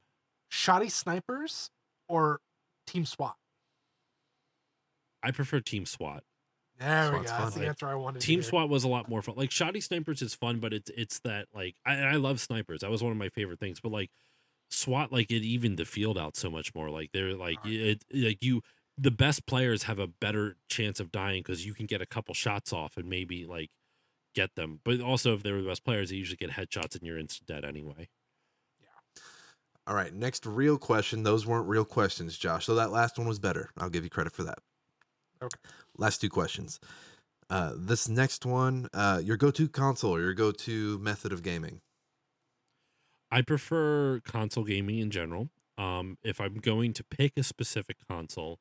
Shoddy snipers or Team SWAT. I prefer Team SWAT. There we SWAT's go. fun. That's the answer I wanted. Team to hear. SWAT was a lot more fun. Like Shoddy Snipers is fun, but it's that like I love snipers. That was one of my favorite things. But like SWAT, like it evened the field out so much more. Like they're like the best players have a better chance of dying because you can get a couple shots off and maybe like get them. But also if they're the best players, they usually get headshots and you're instant dead anyway. All right, next real question. Those weren't real questions, Josh. So that last one was better. I'll give you credit for that. Okay. Last two questions. This next one, your go-to console or your go-to method of gaming? I prefer console gaming in general. If I'm going to pick a specific console,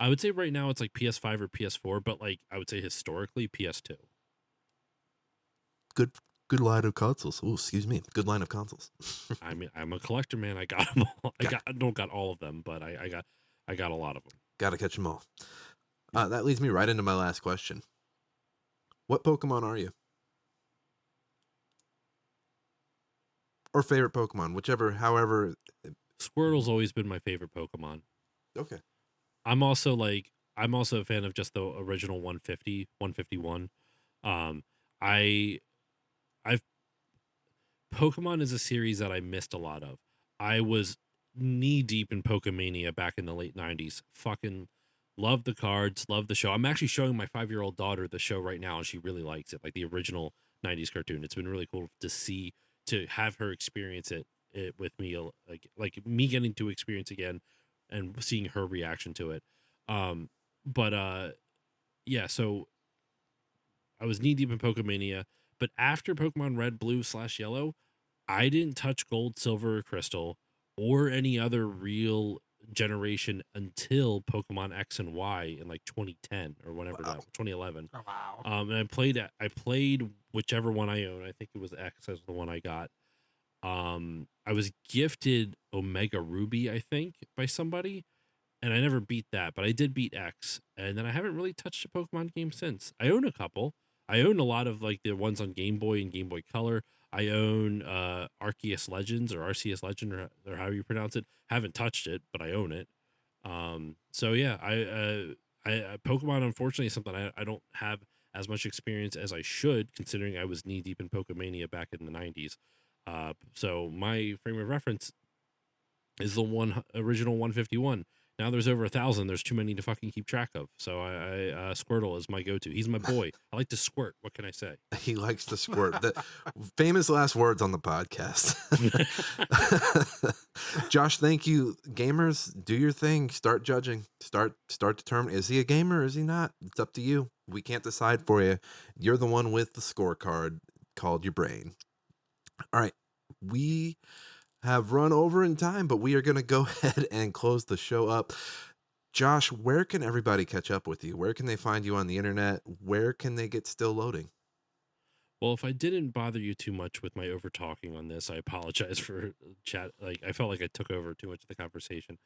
I would say right now it's like PS5 or PS4, but like I would say historically PS2. Good line of consoles. Oh, excuse me. Good line of consoles. I mean, I'm a collector, man. I got them all. I don't got all of them, but I got a lot of them. Got to catch them all. That leads me right into my last question. What Pokemon are you? Or favorite Pokemon, however. Squirtle's always been my favorite Pokemon. Okay. I'm also a fan of just the original 150, 151. Pokemon is a series that I missed a lot of. I was knee deep in Pokemania back in the late 90s. Fucking love the cards, love the show. I'm actually showing my 5-year-old daughter the show right now and she really likes it, like the original 90s cartoon. It's been really cool to have her experience it with me, like me getting to experience again and seeing her reaction to it. Yeah, so I was knee deep in Pokemania, but after Pokemon Red, Blue / Yellow, I didn't touch Gold, Silver, or Crystal, or any other real generation until Pokemon X and Y in like 2010 or whenever Wow. 2011. Oh, wow. And I played whichever one I own. I think it was X as the one I got. I was gifted Omega Ruby, I think, by somebody, and I never beat that, but I did beat X, and then I haven't really touched a Pokemon game since. I own a couple. I own a lot of like the ones on Game Boy and Game Boy Color. I own Arceus Legends or RCS Legend or however you pronounce it. Haven't touched it, but I own it. So yeah, I Pokemon unfortunately is something I don't have as much experience as I should, considering I was knee deep in Pokemania back in the 90s. So my frame of reference is the original 151. Now there's over 1,000. There's too many to fucking keep track of. So I Squirtle is my go-to. He's my boy. I like to squirt. What can I say? He likes to squirt. The famous last words on the podcast. Josh, thank you. Gamers, do your thing. Start judging. Start determining. Is he a gamer or is he not? It's up to you. We can't decide for you. You're the one with the scorecard called your brain. All right. We have run over in time, but we are going to go ahead and close the show up. Josh, where can everybody catch up with you? Where can they find you on the internet? Where can they get Still Loading? Well, if I didn't bother you too much with my over talking on this, I apologize for chat. Like I felt like I took over too much of the conversation.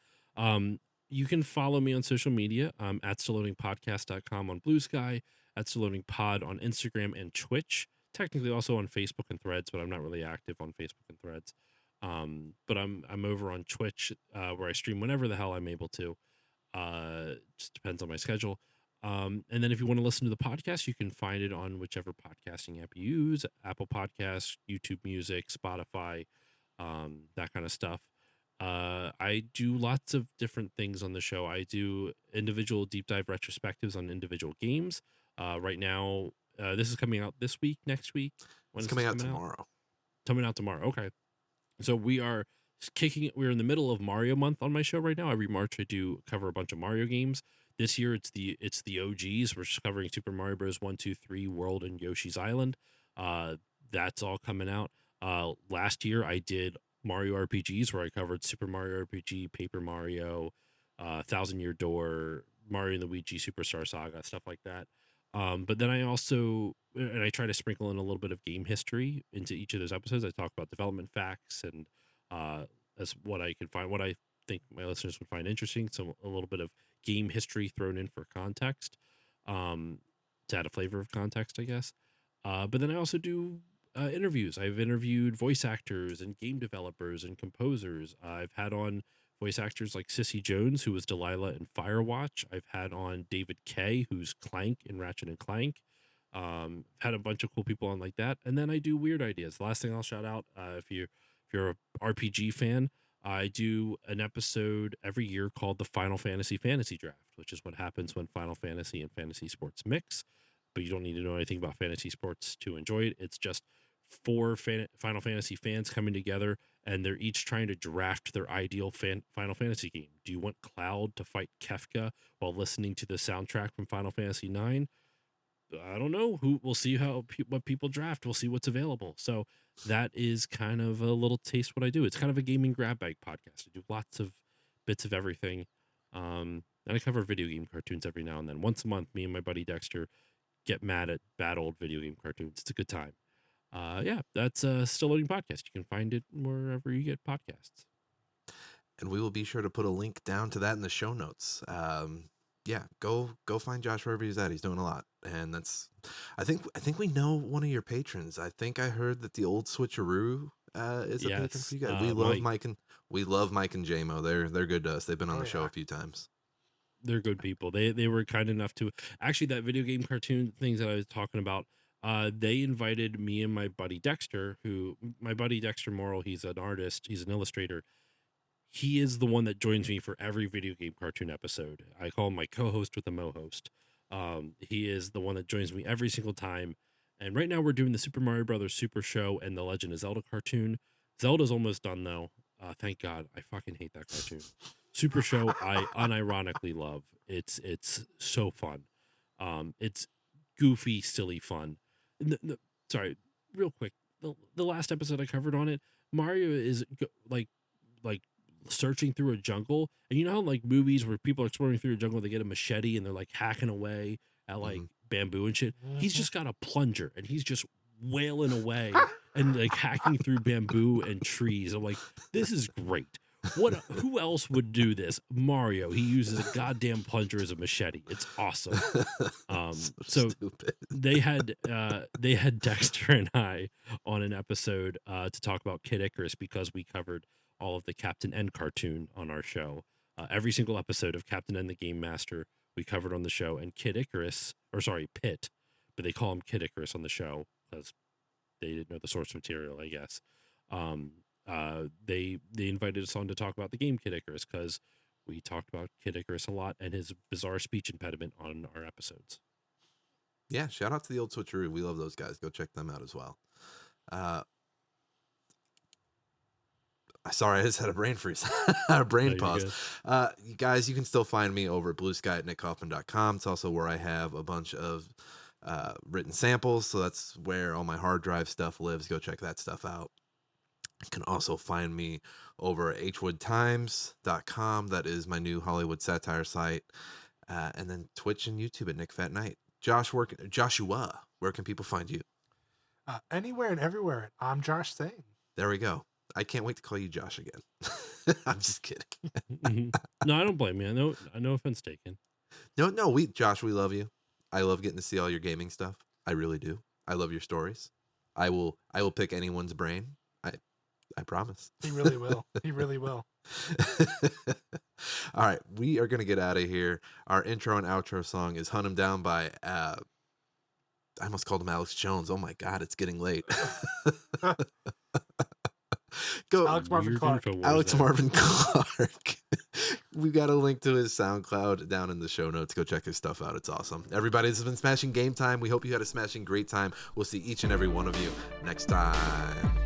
You can follow me on social media. At StalonePodcast.com on Blue Sky, at StalonePod on Instagram and Twitch. Technically also on Facebook and Threads, but I'm not really active on Facebook and Threads. But I'm over on Twitch where I stream whenever the hell I'm able to. Just depends on my schedule. And then if you want to listen to the podcast, you can find it on whichever podcasting app you use: Apple Podcasts, YouTube Music, Spotify, that kind of stuff. I do lots of different things on the show. I do individual deep dive retrospectives on individual games. Right now, this is coming out this week, next week. When It's is coming this out tomorrow. Coming out tomorrow. Okay. So we are we're in the middle of Mario month on my show right now. Every March I do cover a bunch of Mario games. This year it's the OGs. We're covering Super Mario Bros. 1, 2, 3, World, and Yoshi's Island. That's all coming out. Last year I did Mario RPGs where I covered Super Mario RPG, Paper Mario, Thousand Year Door, Mario and Luigi Superstar Saga, stuff like that. But then I also I try to sprinkle in a little bit of game history into each of those episodes. I talk about development facts and as what I can find, what I think my listeners would find interesting. So a little bit of game history thrown in for context, to add a flavor of context, I guess. But then I also do interviews. I've interviewed voice actors and game developers and composers. I've had on voice actors like Sissy Jones, who was Delilah in Firewatch. I've had on David Kay, who's Clank in Ratchet and Clank. Had a bunch of cool people on like that. And then I do weird ideas. The last thing I'll shout out, if you're a RPG fan, I do an episode every year called the Final Fantasy Draft, which is what happens when Final Fantasy and fantasy sports mix. But you don't need to know anything about fantasy sports to enjoy it. It's just four Final Fantasy fans coming together, and they're each trying to draft their ideal Final Fantasy game. Do you want Cloud to fight Kefka while listening to the soundtrack from Final Fantasy IX? I don't know. We'll see what people draft. We'll see what's available. So that is kind of a little taste what I do. It's kind of a gaming grab bag podcast. I do lots of bits of everything. And I cover video game cartoons every now and then. Once a month, me and my buddy Dexter get mad at bad old video game cartoons. It's a good time. Yeah, that's Still Loading Podcast. You can find it wherever you get podcasts. And we will be sure to put a link down to that in the show notes. Yeah, go find Josh wherever he's at. He's doing a lot, and I think we know one of your patrons. I think I heard that the old Switcheroo is a patron for you guys. We love Mike and JMO. They're good to us. They've been on the show a few times. They're good people. They were kind enough to actually, that video game cartoon things that I was talking about. They invited me and my buddy Dexter Morrill. He's an artist. He's an illustrator. He is the one that joins me for every video game cartoon episode. I call him my co-host with a mo-host. He is the one that joins me every single time. And right now we're doing the Super Mario Brothers Super Show and the Legend of Zelda cartoon. Zelda's almost done though. Thank God. I fucking hate that cartoon. Super Show I unironically love. It's so fun. It's goofy, silly fun. Sorry, real quick. The last episode I covered on it, Mario is like searching through a jungle, and you know how like movies where people are exploring through a jungle, they get a machete and they're like hacking away at like bamboo and shit. He's just got a plunger and he's just wailing away and like hacking through bamboo and trees. I'm like, this is great. Who else would do this? Mario. He uses a goddamn plunger as a machete. It's awesome. So they had Dexter and I on an episode to talk about Kid Icarus because we covered all of the Captain N cartoon on our show. Every single episode of Captain N the Game Master we covered on the show, and Pit, but they call him Kid Icarus on the show because they didn't know the source material, I guess. They invited us on to talk about the game Kid Icarus because we talked about Kid Icarus a lot and his bizarre speech impediment on our episodes. Yeah, shout out to the old Switcheroo. We love those guys. Go check them out as well. Sorry, I just had a brain freeze, a brain pause. You guys, you can still find me over at bluesky at nickkaufman.com. It's also where I have a bunch of written samples, so that's where all my hard drive stuff lives. Go check that stuff out. You can also find me over at hwoodtimes.com. That is my new Hollywood satire site. And then Twitch and YouTube at Nick Fat Knight. Joshua, where can people find you? Anywhere and everywhere. I'm Josh Sane. There we go. I can't wait to call you Josh again. I'm just kidding. No, I don't blame you. No offense taken. No, Josh, we love you. I love getting to see all your gaming stuff. I really do. I love your stories. I will pick anyone's brain. I promise. He really will. He really will. All right, we are gonna get out of here. Our intro and outro song is "Hunt 'Em Down" by I almost called him Alex Jones. Oh my God, it's getting late. Go, Alex Marvin Weird Clark. Infowars Alex there. Marvin Clark. We got a link to his SoundCloud down in the show notes. Go check his stuff out. It's awesome. Everybody, this has been Smashing Game Time. We hope you had a smashing great time. We'll see each and every one of you next time.